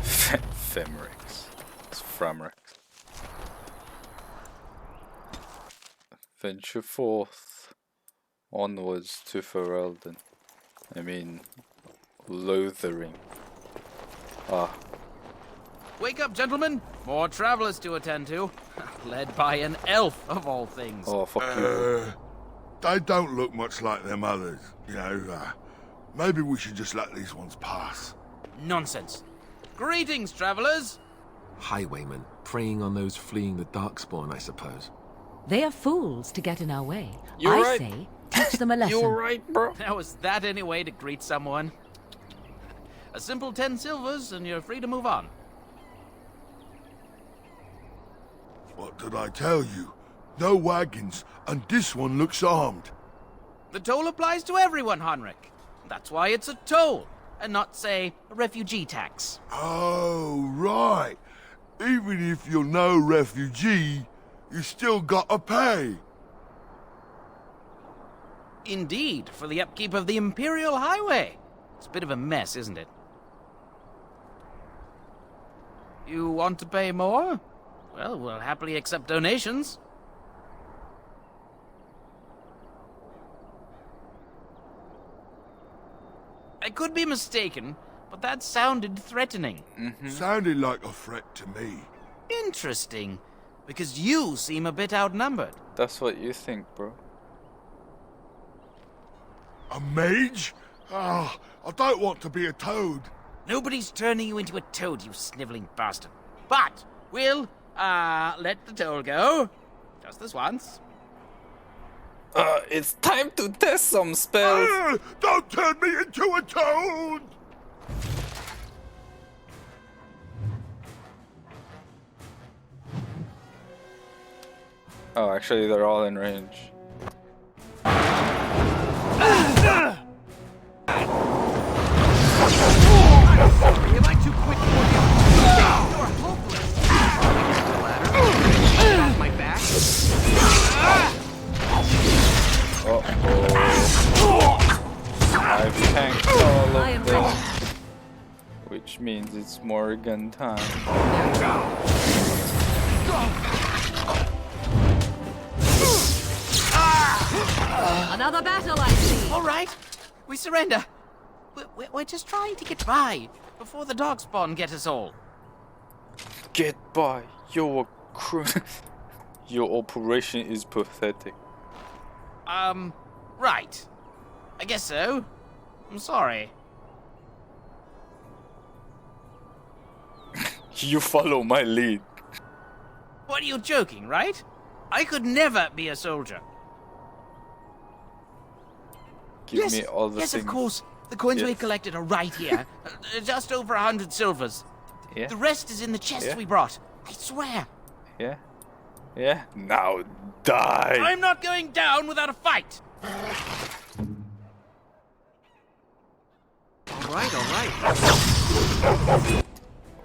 Femrex. It's Framrex. Venture forth. Onwards to Ferelden. I mean, Lothering. Ah. Wake up, gentlemen! More travelers to attend to. Led by an elf, of all things. Oh, fuck you. They don't look much like them others, you know. Maybe we should just let these ones pass. Nonsense. Greetings, travelers! Highwaymen, preying on those fleeing the Darkspawn, I suppose. They are fools to get in our way. You're I right. say, teach them a lesson. You're right, bro. Now, is that any way to greet someone? A simple 10 silvers and you're free to move on. What did I tell you? No wagons, and this one looks armed. The toll applies to everyone, Henrik. That's why it's a toll, and not, say, a refugee tax. Oh, right. Even if you're no refugee, you still gotta pay. Indeed, for the upkeep of the Imperial Highway. It's a bit of a mess, isn't it? You want to pay more? Well, we'll happily accept donations. I could be mistaken, but that sounded threatening. Sounded like a threat to me. Interesting, because you seem a bit outnumbered. That's what you think, bro. A mage? Ah, I don't want to be a toad. Nobody's turning you into a toad, you sniveling bastard. But we'll, let the toll go. Just this once. It's time to test some spells. Don't turn me into a toad! Oh, actually, they're all in range. Am I too quick for you? You're hopeless. The ladder. Get off my back. I've tanked all of them. Which means it's Morrigan time. Another battle, I see. All right, we surrender. We're just trying to get by before the Darkspawn get us all. Get by. Your your operation is pathetic. Right. I guess so. I'm sorry. You follow my lead. What, are you joking, right? I could never be a soldier. Give me all the yes, things. Of course. The coins we Yes. collected are right here. Just over 100 silvers. Yeah. The rest is in the chest Yeah. we brought. I swear. Yeah? Yeah? Now die! I'm not going down without a fight. All right, all right.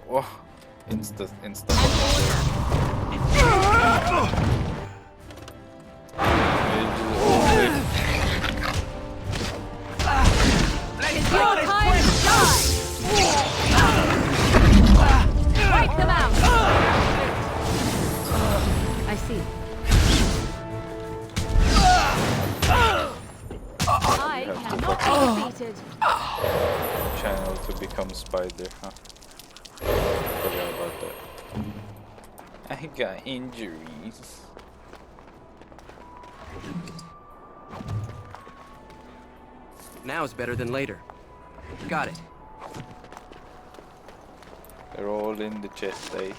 Oh, insta. It's your time to die! Wipe them out! see. I cannot be defeated. Channel to become spider, huh? Forgot about that. I got injuries. Now is better than later. Got it. They're all in the chest, eh?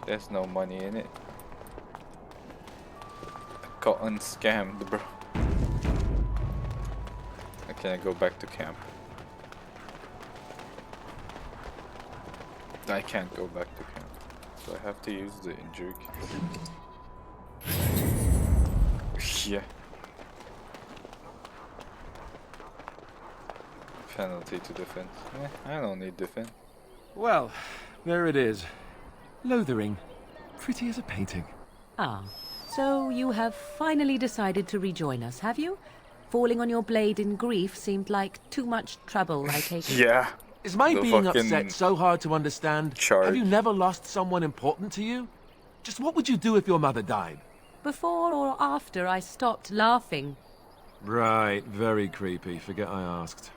There's no money in it. I got unscammed, bro. Can I go back to camp? I can't go back to camp, so I have to use the injury kit. Yeah. Penalty to defend. I don't need defend. Well, there it is. Lothering. Pretty as a painting. Ah, so you have finally decided to rejoin us, have you? Falling on your blade in grief seemed like too much trouble, I take it. Yeah. Is my The being fucking upset so hard to understand? charge. Have you never lost someone important to you? Just what would you do if your mother died? Before or after I stopped laughing. Right, very creepy. Forget I asked.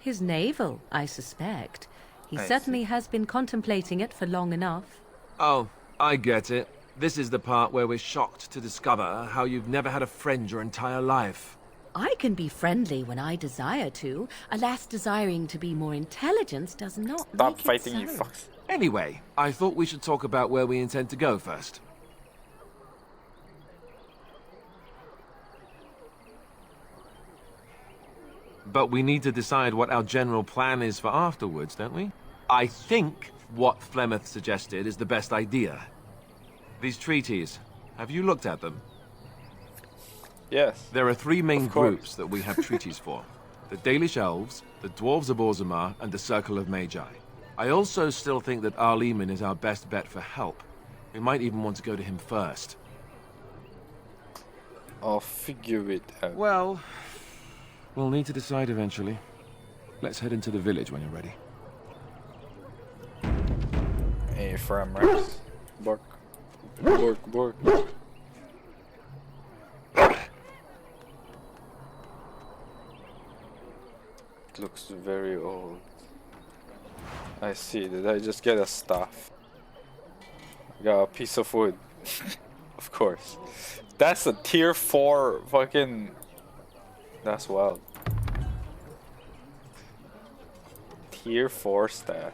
His navel, I suspect. He I certainly has been contemplating it for long enough. Oh, I get it. This is the part where we're shocked to discover how you've never had a friend your entire life. I can be friendly when I desire to. Alas, desiring to be more intelligent does not Stop make fighting, it you so. fucks. Anyway, I thought we should talk about where we intend to go first. But we need to decide what our general plan is for afterwards, don't we? I think what Flemeth suggested is the best idea. These treaties, have you looked at them? Yes. There are three main Of course. groups that we have treaties for. The Dalish Elves, the Dwarves of Orzammar, and the Circle of Magi. I also still think that Arleman is our best bet for help. We might even want to go to him first. I'll figure it out. Well, we'll need to decide eventually. Let's head into the village when you're ready. Hey, Fram Rex. Bark. Bark, bark. It looks very old. I see. Did I just get a staff? I got a piece of wood. Of course. That's a tier 4 fucking... That's wild. Tier 4 staff.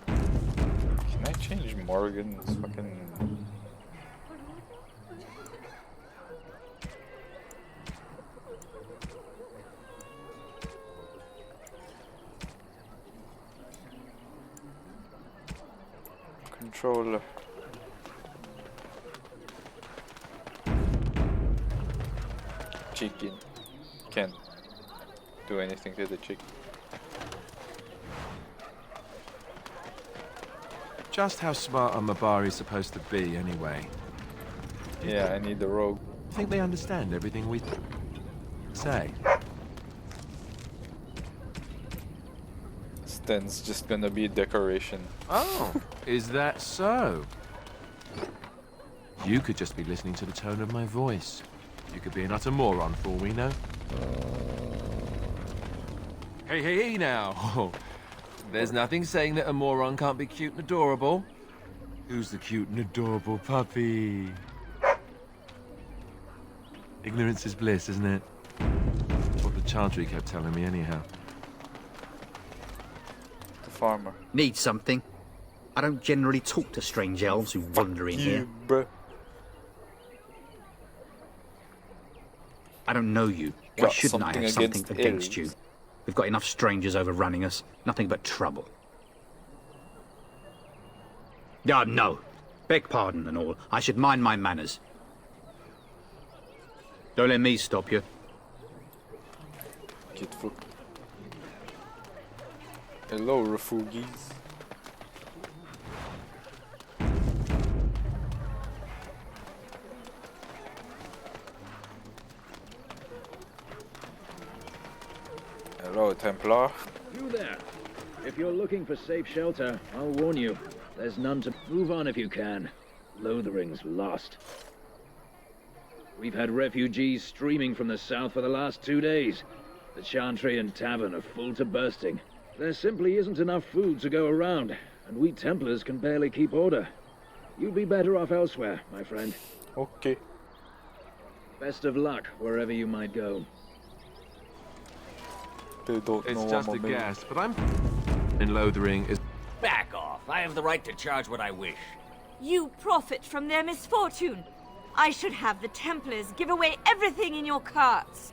Can I change Morgan's fucking... controller? Chicken. Can't do anything to the chicken. Just how smart are Mabari supposed to be, anyway? Yeah, I need the rogue. Think they understand everything we say? Sten's just gonna be decoration. Oh, is that so? You could just be listening to the tone of my voice. You could be an utter moron for all we know. Hey, hey, hey now! There's nothing saying that a moron can't be cute and adorable. Who's the cute and adorable puppy? Ignorance is bliss, isn't it? That's what the Chantry kept telling me anyhow. The farmer. Need something? I don't generally talk to strange elves who wander in here. Bruh. I don't know you. Why Got shouldn't I have something something against against you? elves. We've got enough strangers overrunning us. Nothing but trouble. Ah, no. Beg pardon and all. I should mind my manners. Don't let me stop you. Get fucked. Hello, refugees. Oh, Templar. You there. If you're looking for safe shelter, I'll warn you. There's none to move on if you can. Lothering's lost. We've had refugees streaming from the south for the last 2 days. The Chantry and Tavern are full to bursting. There simply isn't enough food to go around, and we Templars can barely keep order. You'd be better off elsewhere, my friend. Okay. Best of luck wherever you might go. They don't It's know just I'm a Mage. guess, but I'm in Lothering is Back off. I have the right to charge what I wish. You profit from their misfortune. I should have the Templars give away everything in your carts.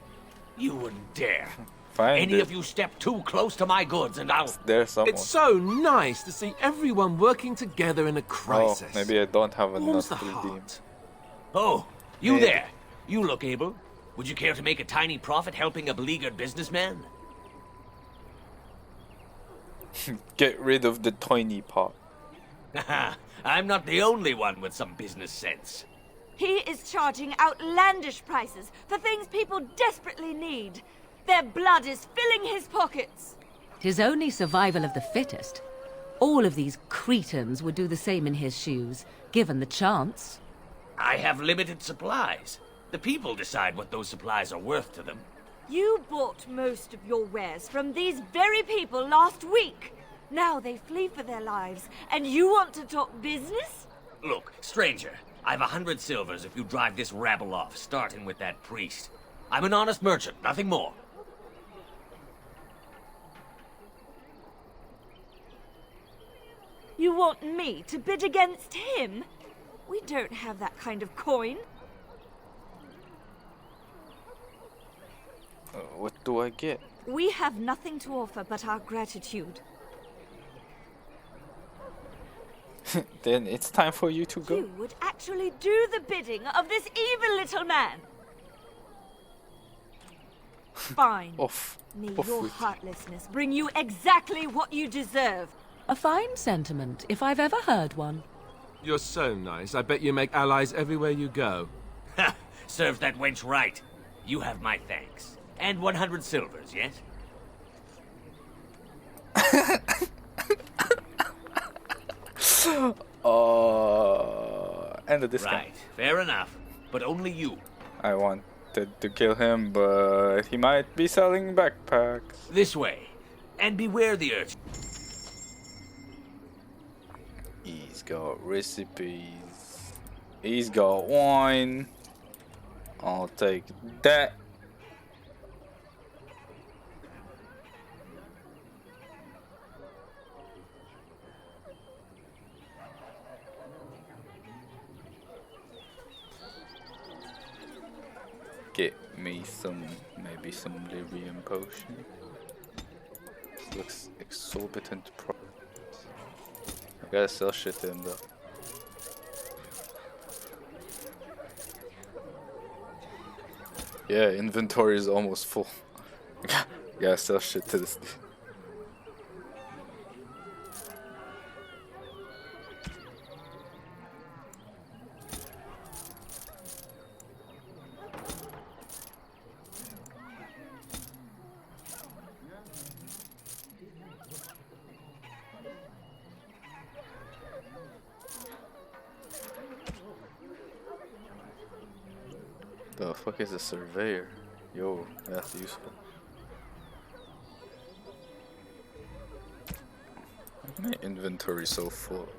You wouldn't dare. Find Any it. of you step too close to my goods and I'll... There's someone. It's so nice to see everyone working together in a crisis. Oh, maybe I don't have Warms enough the to redeem. heart. Oh, you Maybe. there. You look able. Would you care to make a tiny profit helping a beleaguered businessman? Get rid of the tiny pot. I'm not the only one with some business sense. He is charging outlandish prices for things people desperately need. Their blood is filling his pockets. 'Tis only survival of the fittest. All of these cretins would do the same in his shoes, given the chance. I have limited supplies. The people decide what those supplies are worth to them. You bought most of your wares from these very people last week. Now they flee for their lives, and you want to talk business? Look, stranger, I've 100 silvers if you drive this rabble off, starting with that priest. I'm an honest merchant, nothing more. You want me to bid against him? We don't have that kind of coin. What do I get? We have nothing to offer but our gratitude. Then it's time for you to go. You would actually do the bidding of this evil little man. Fine. Off. May Off your with you. heartlessness bring you exactly what you deserve. A fine sentiment, if I've ever heard one. You're so nice. I bet you make allies everywhere you go. Ha! Serves that wench right. You have my thanks. And 100 silvers, yes? And the discount. Right, fair enough. But only you. I wanted to kill him, but he might be selling backpacks. This way. And beware the urchin. He's got recipes. He's got wine. I'll take that. Get me some, maybe some lyrium potion. Looks exorbitant price. I gotta sell shit to him though. Yeah, inventory is almost full. Gotta sell shit to this dude. The fuck is a surveyor? Yo, that's useful. My inventory so full.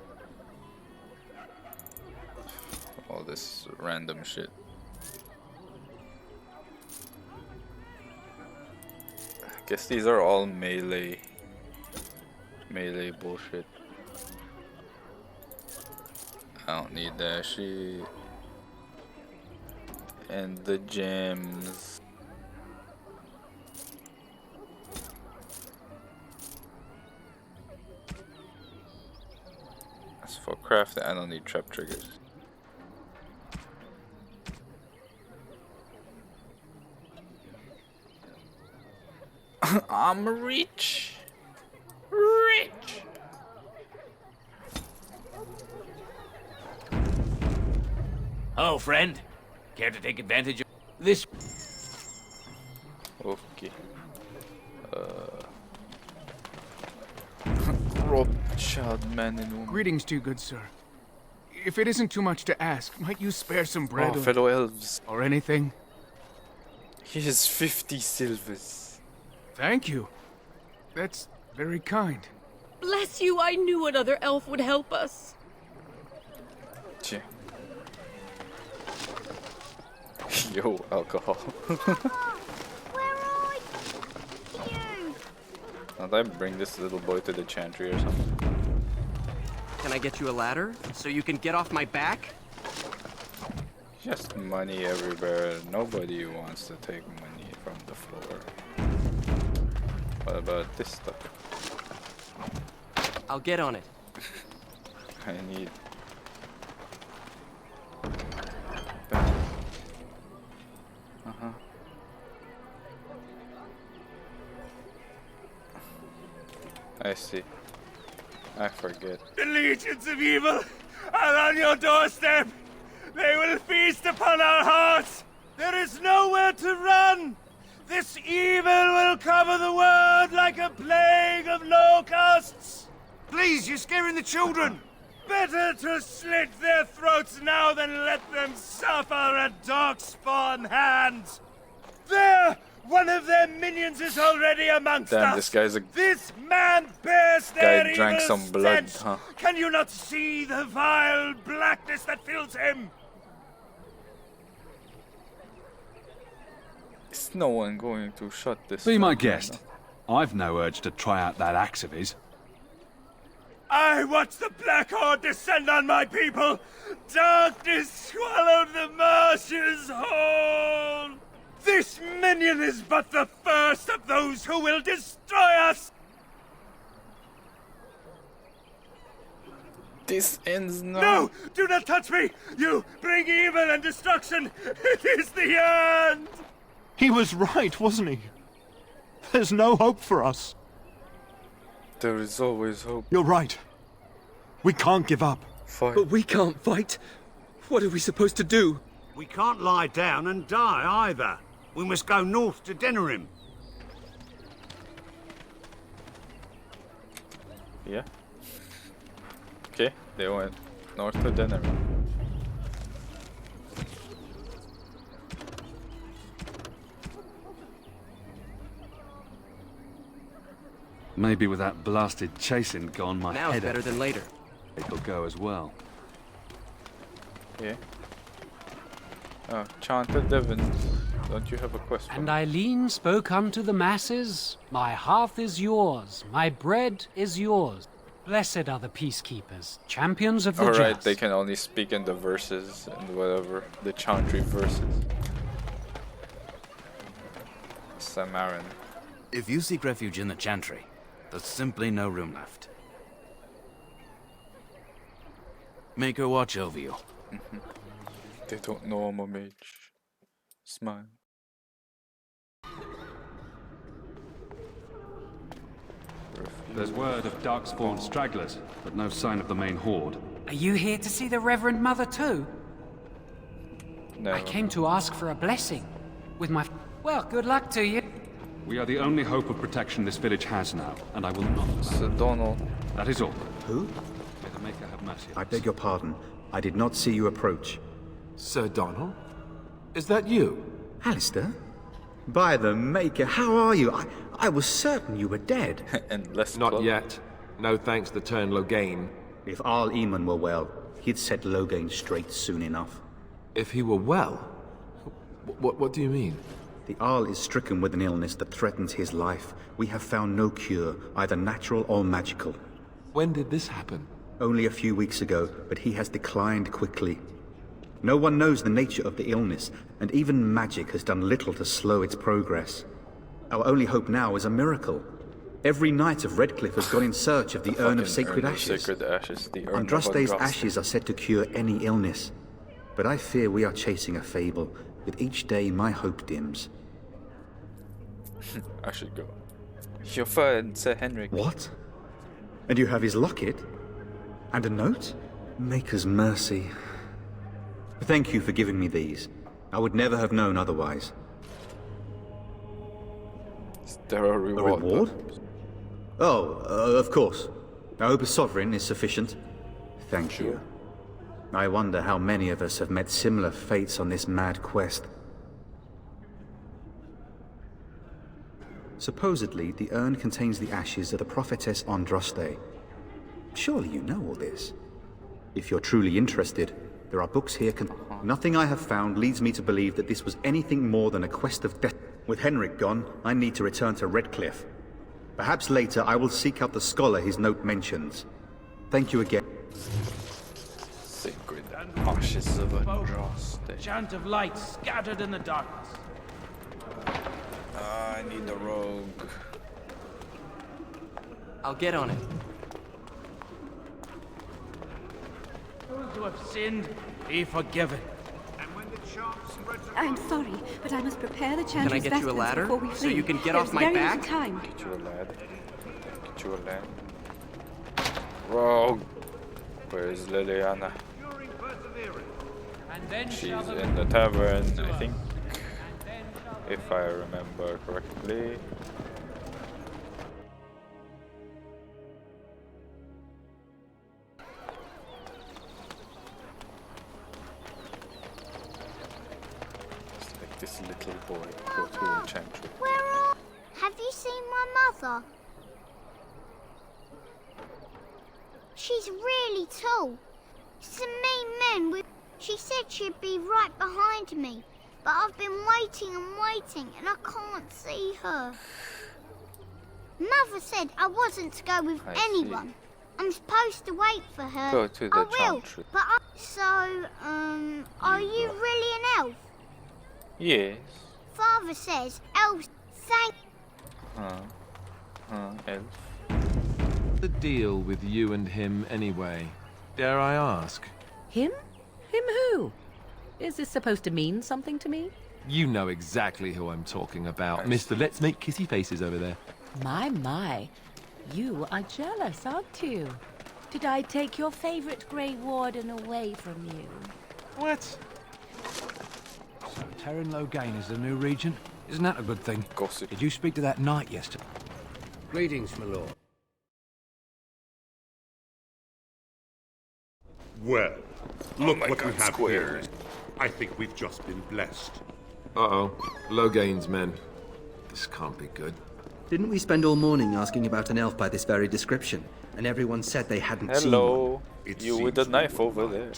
All this random shit. I guess these are all melee bullshit. I don't need that shit. And the gems. As for crafting, I don't need trap triggers. I'm rich. Rich. Oh, friend. Care to take advantage of this? Okay. rob child, man, and woman. Greetings to you, good sir. If it isn't too much to ask, might you spare some bread Oh, fellow elves. or anything? Here's 50 silvers. Thank you. That's very kind. Bless you, I knew another elf would help us. Gee. Yo, alcohol. Can't I bring this little boy to the chantry or something? Can I get you a ladder so you can get off my back? Just money everywhere. Nobody wants to take money from the floor. What about this stuff? I'll get on it. I need... Uh-huh. I see. I forget. The legions of evil are on your doorstep. They will feast upon our hearts. There is nowhere to run. This evil will cover the world like a plague of locusts. Please, you're scaring the children. Better to slit their throats now than let them suffer at Darkspawn hands. There! One of their minions is already amongst us. Damn, this guy's a... This man bears their guy drank evil some blood, stench. huh? Can you not see the vile blackness that fills him? Is no one going to shut this? Be my fucker guest. I've no urge to try out that axe of his. I watched the Black Horde descend on my people. Darkness swallowed the marshes whole. This minion is but the first of those who will destroy us. This ends now. No! Do not touch me! You bring evil and destruction! It is the end! He was right, wasn't he? There's no hope for us. There is always hope. You're right. We can't give up. Fight. But we can't fight. What are we supposed to do? We can't lie down and die either. We must go north to Denerim. Yeah. Okay, they went north to Denerim. Maybe with that blasted chasing gone, my Now it's head better than later. It'll go as well. Yeah. Oh, Chanted Devon, don't you have a question? And Eileen spoke unto the masses, my hearth is yours, my bread is yours. Blessed are the peacekeepers, champions of the Alright, just. they can only speak in the verses and whatever, the chantry verses. Samarin. If you seek refuge in the Chantry, there's simply no room left. Make her watch over you. They don't know I'm a mage. Smile. There's word of Darkspawn stragglers, but no sign of the main horde. Are you here to see the Reverend Mother too? No. I came to ask for a blessing. With my... Well, good luck to you. We are the only hope of protection this village has now, and I will not. Sir Donald. That is all. Who? May the Maker have mercy. I beg your pardon. I did not see you approach. Sir Donald? Is that you? Alistair? By the Maker, how are you? I was certain you were dead. And less Not yet. No thanks to turn Loghain. If Arl Eamon were well, he'd set Loghain straight soon enough. If he were well? What do you mean? The Arl is stricken with an illness that threatens his life. We have found no cure, either natural or magical. When did this happen? Only a few weeks ago, but he has declined quickly. No one knows the nature of the illness, and even magic has done little to slow its progress. Our only hope now is a miracle. Every knight of Redcliffe has gone in search of the Urn of Sacred Ashes. Sacred Ashes, the Urn of Andraste's Andraste. ashes are said to cure any illness. But I fear we are chasing a fable. With each day, my hope dims. I should go. Your friend, Sir Henrik. What? And you have his locket? And a note? Maker's mercy. Thank you for giving me these. I would never have known otherwise. Is there a reward? A reward? Oh, of course. I hope a sovereign is sufficient. Thank you. I wonder how many of us have met similar fates on this mad quest. Supposedly, the urn contains the ashes of the prophetess Andraste. Surely you know all this. If you're truly interested, there are books here. Nothing I have found leads me to believe that this was anything more than a quest of death. With Henrik gone, I need to return to Redcliffe. Perhaps later I will seek out the scholar his note mentions. Thank you again. Sacred ashes of Andraste. Chant of light scattered in the darkness. I need a rogue. I'll get on it. Those who have sinned, be forgiven. I'm sorry, but I must prepare the Can I chantry's get you a vestments ladder before we so flee. you can get There's off my very back? little time. Get you a lad. Get you a lad. Rogue. Where is Liliana? She's in the tavern, I think. If I remember correctly. This little boy go to the chantry. Where are... Have you seen my mother? She's really tall. Some mean men with... She said she'd be right behind me, but I've been waiting and waiting and I can't see her. Mother said I wasn't to go with anyone. I'm supposed to wait for her. Go to the I will, chantry. but are you really an elf? Yes. Father says elves thank... Elf. The deal with you and him anyway? Dare I ask? Him? Him who? Is this supposed to mean something to me? You know exactly who I'm talking about, Mr. Let's Make Kissy Faces over there. My. You are jealous, aren't you? Did I take your favorite Grey Warden away from you? What? So Terran Logain is the new regent? Isn't that a good thing? Gossip. Did you speak to that knight yesterday? Greetings, my lord. Well, look what God, we have square. here. I think we've just been blessed. Uh-oh. Logain's men. This can't be good. Didn't we spend all morning asking about an elf by this very description? And everyone said they hadn't seen one. Hello. You with the knife over there.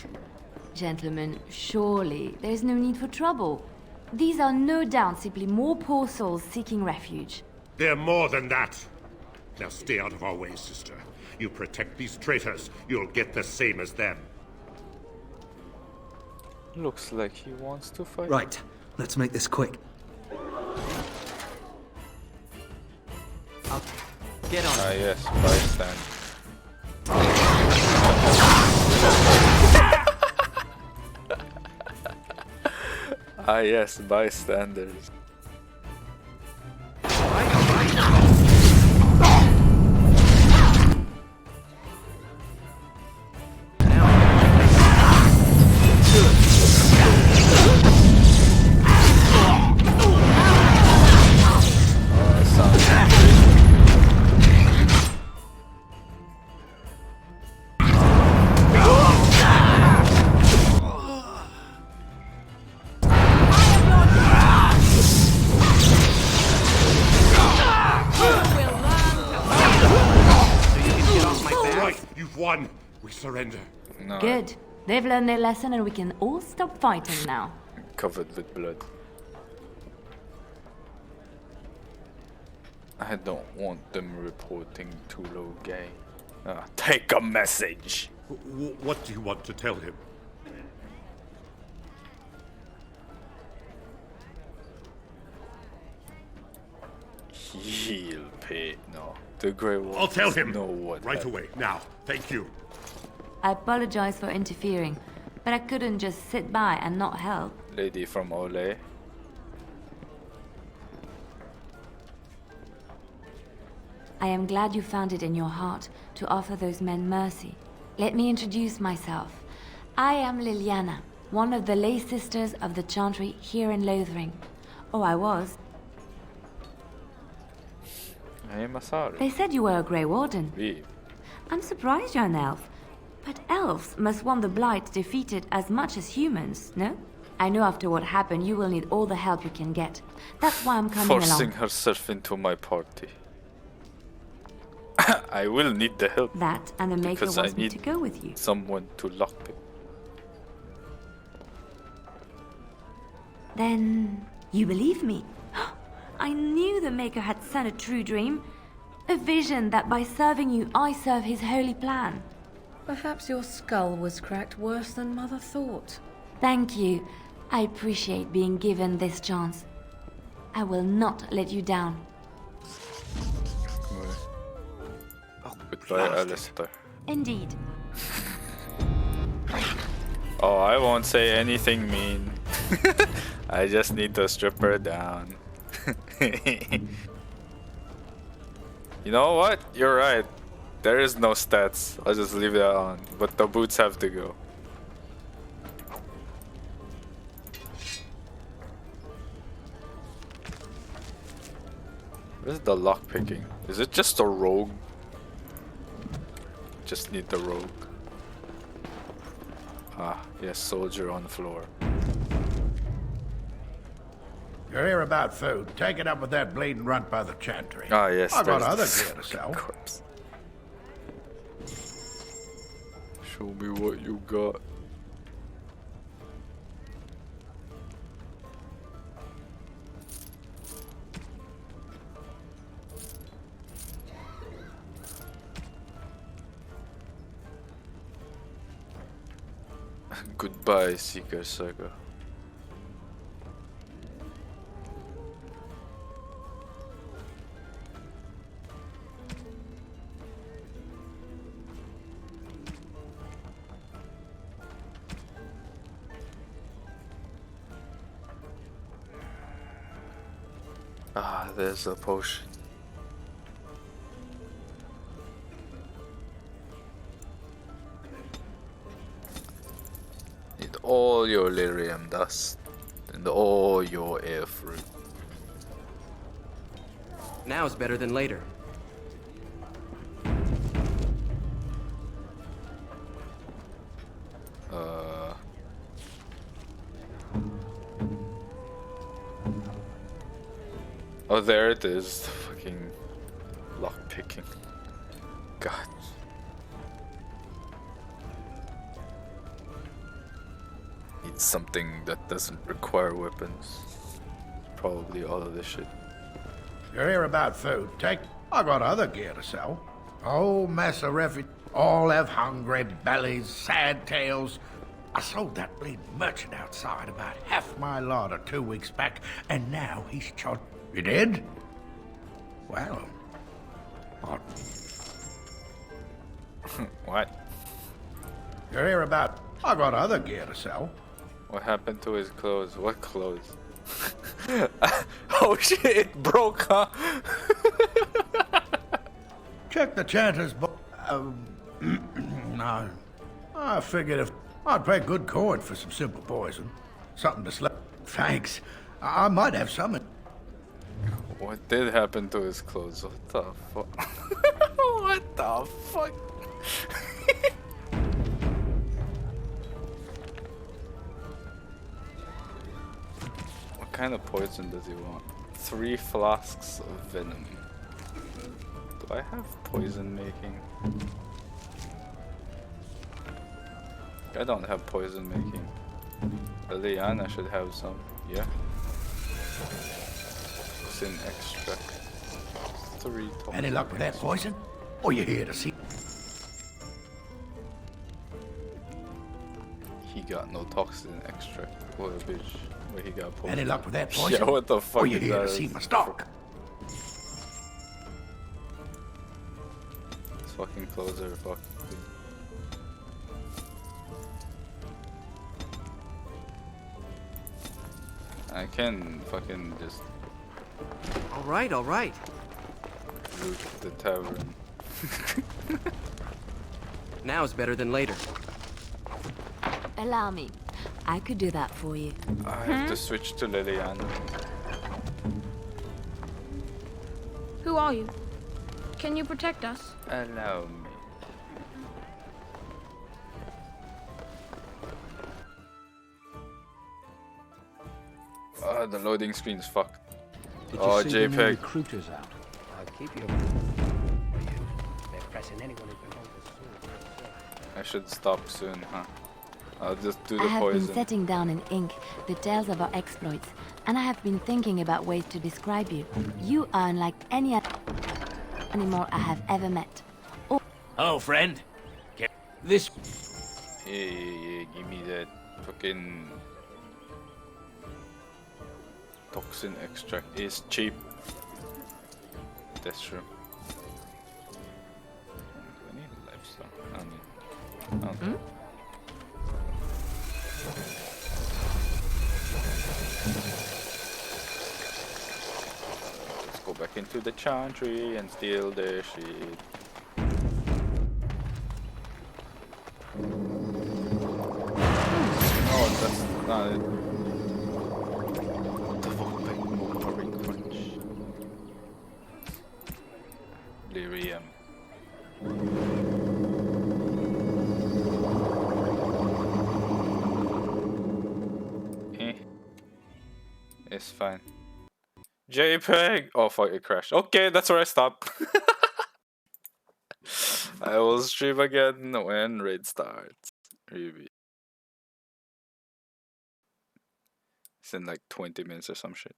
Gentlemen, surely there's no need for trouble. These are no doubt simply more poor souls seeking refuge. They're more than that. Now stay out of our way, sister. You protect these traitors, you'll get the same as them. Looks like he wants to fight. Right, let's make this quick. I'll get on Ah, yes, bystand. Ah, yes, bystanders. Won. We surrender. No. Good. They've learned their lesson and we can all stop fighting now. Covered with blood. I don't want them reporting to Logain. Take a message. What do you want to tell him? He'll pay. No. The Grey Wolf. I'll tell him. Know what Right happened. away. Now. Thank you. I apologize for interfering, but I couldn't just sit by and not help. Lady from Ole. I am glad you found it in your heart to offer those men mercy. Let me introduce myself. I am Liliana, one of the lay sisters of the Chantry here in Lothering. Oh, I was. I am sorry. They said you were a Grey Warden. Oui. I'm surprised you're an elf. But elves must want the Blight defeated as much as humans, no? I know after what happened, you will need all the help you can get. That's why I'm coming Forcing along. herself into my party. I will need the help. That and the Maker because I wants me need to go with you. someone to lockpick. Then you believe me? I knew the Maker had sent a true dream. A vision that by serving you, I serve his holy plan. Perhaps your skull was cracked worse than Mother thought. Thank you. I appreciate being given this chance. I will not let you down. Goodbye, Alistair. Indeed. Oh, I won't say anything mean. I just need to strip her down. You know what? You're right. There is no stats. I'll just leave that on. But the boots have to go. Where's the lockpicking? Is it just a rogue? Just need the rogue. Ah, yes, soldier on the floor. You're here about food. Take it up with that bleeding runt by the chantry. Ah, yes. I've got there's other gear to sell. corpse. Show me what you got. Goodbye, Seeker Saga. Ah, there's a potion. Need all your lyrium dust and all your air fruit. Now is better than later. Oh, there it is. The fucking lock picking. God. Need something that doesn't require weapons. Probably all of this shit. You're here about food. I got other gear to sell. Whole mess of refugees. All have hungry bellies, sad tales. I sold that bleeding merchant outside about half my larder 2 weeks back, and now he's charged. You did? Well, what? What? You're here about. I got other gear to sell. What happened to his clothes? What clothes? Oh shit, it broke, huh? Check the chanter's book. No. I figured if I'd pay good coin for some simple poison. Something to sleep. Thanks. I might have some. What did happen to his clothes? What the fuck? What the fuck? What kind of poison does he want? 3 flasks of venom. Do I have poison making? I don't have poison making. Liliana should have some. Yeah. In extract. 3 toxins. Any luck with that poison? Or you here to see? He got no toxin extract. What a bitch. Where he got poison. Any luck with that poison? Yeah, what the fuck Or you is here to that? see my stock? His fucking clothes are fucking good. I can fucking just All right, all right. loot the tavern. Now is better than later. Allow me. I could do that for you. I have to switch to Liliana. Who are you? Can you protect us? Allow me. The loading screen's fucked. Did Oh, you see the new JPEG. recruiters out? I'll keep you. They're pressing anyone who can hold the sword. I should stop soon, huh? I'll just do I the have poison. been setting down in ink the tales of our exploits, and I have been thinking about ways to describe you. You are unlike any other animal I have ever met. Oh, friend. This. Yeah, give me that fucking toxin extract. It's cheap. That's true. I need lifestyle. I don't need. Let's go back into the chantry and steal their shit. Oh, that's not it. The Wolverine Punch. Lyrium. It's fine. JPEG! Oh fuck, it crashed. Okay, that's where I stop. I will stream again when raid starts. Maybe. It's in like 20 minutes or some shit.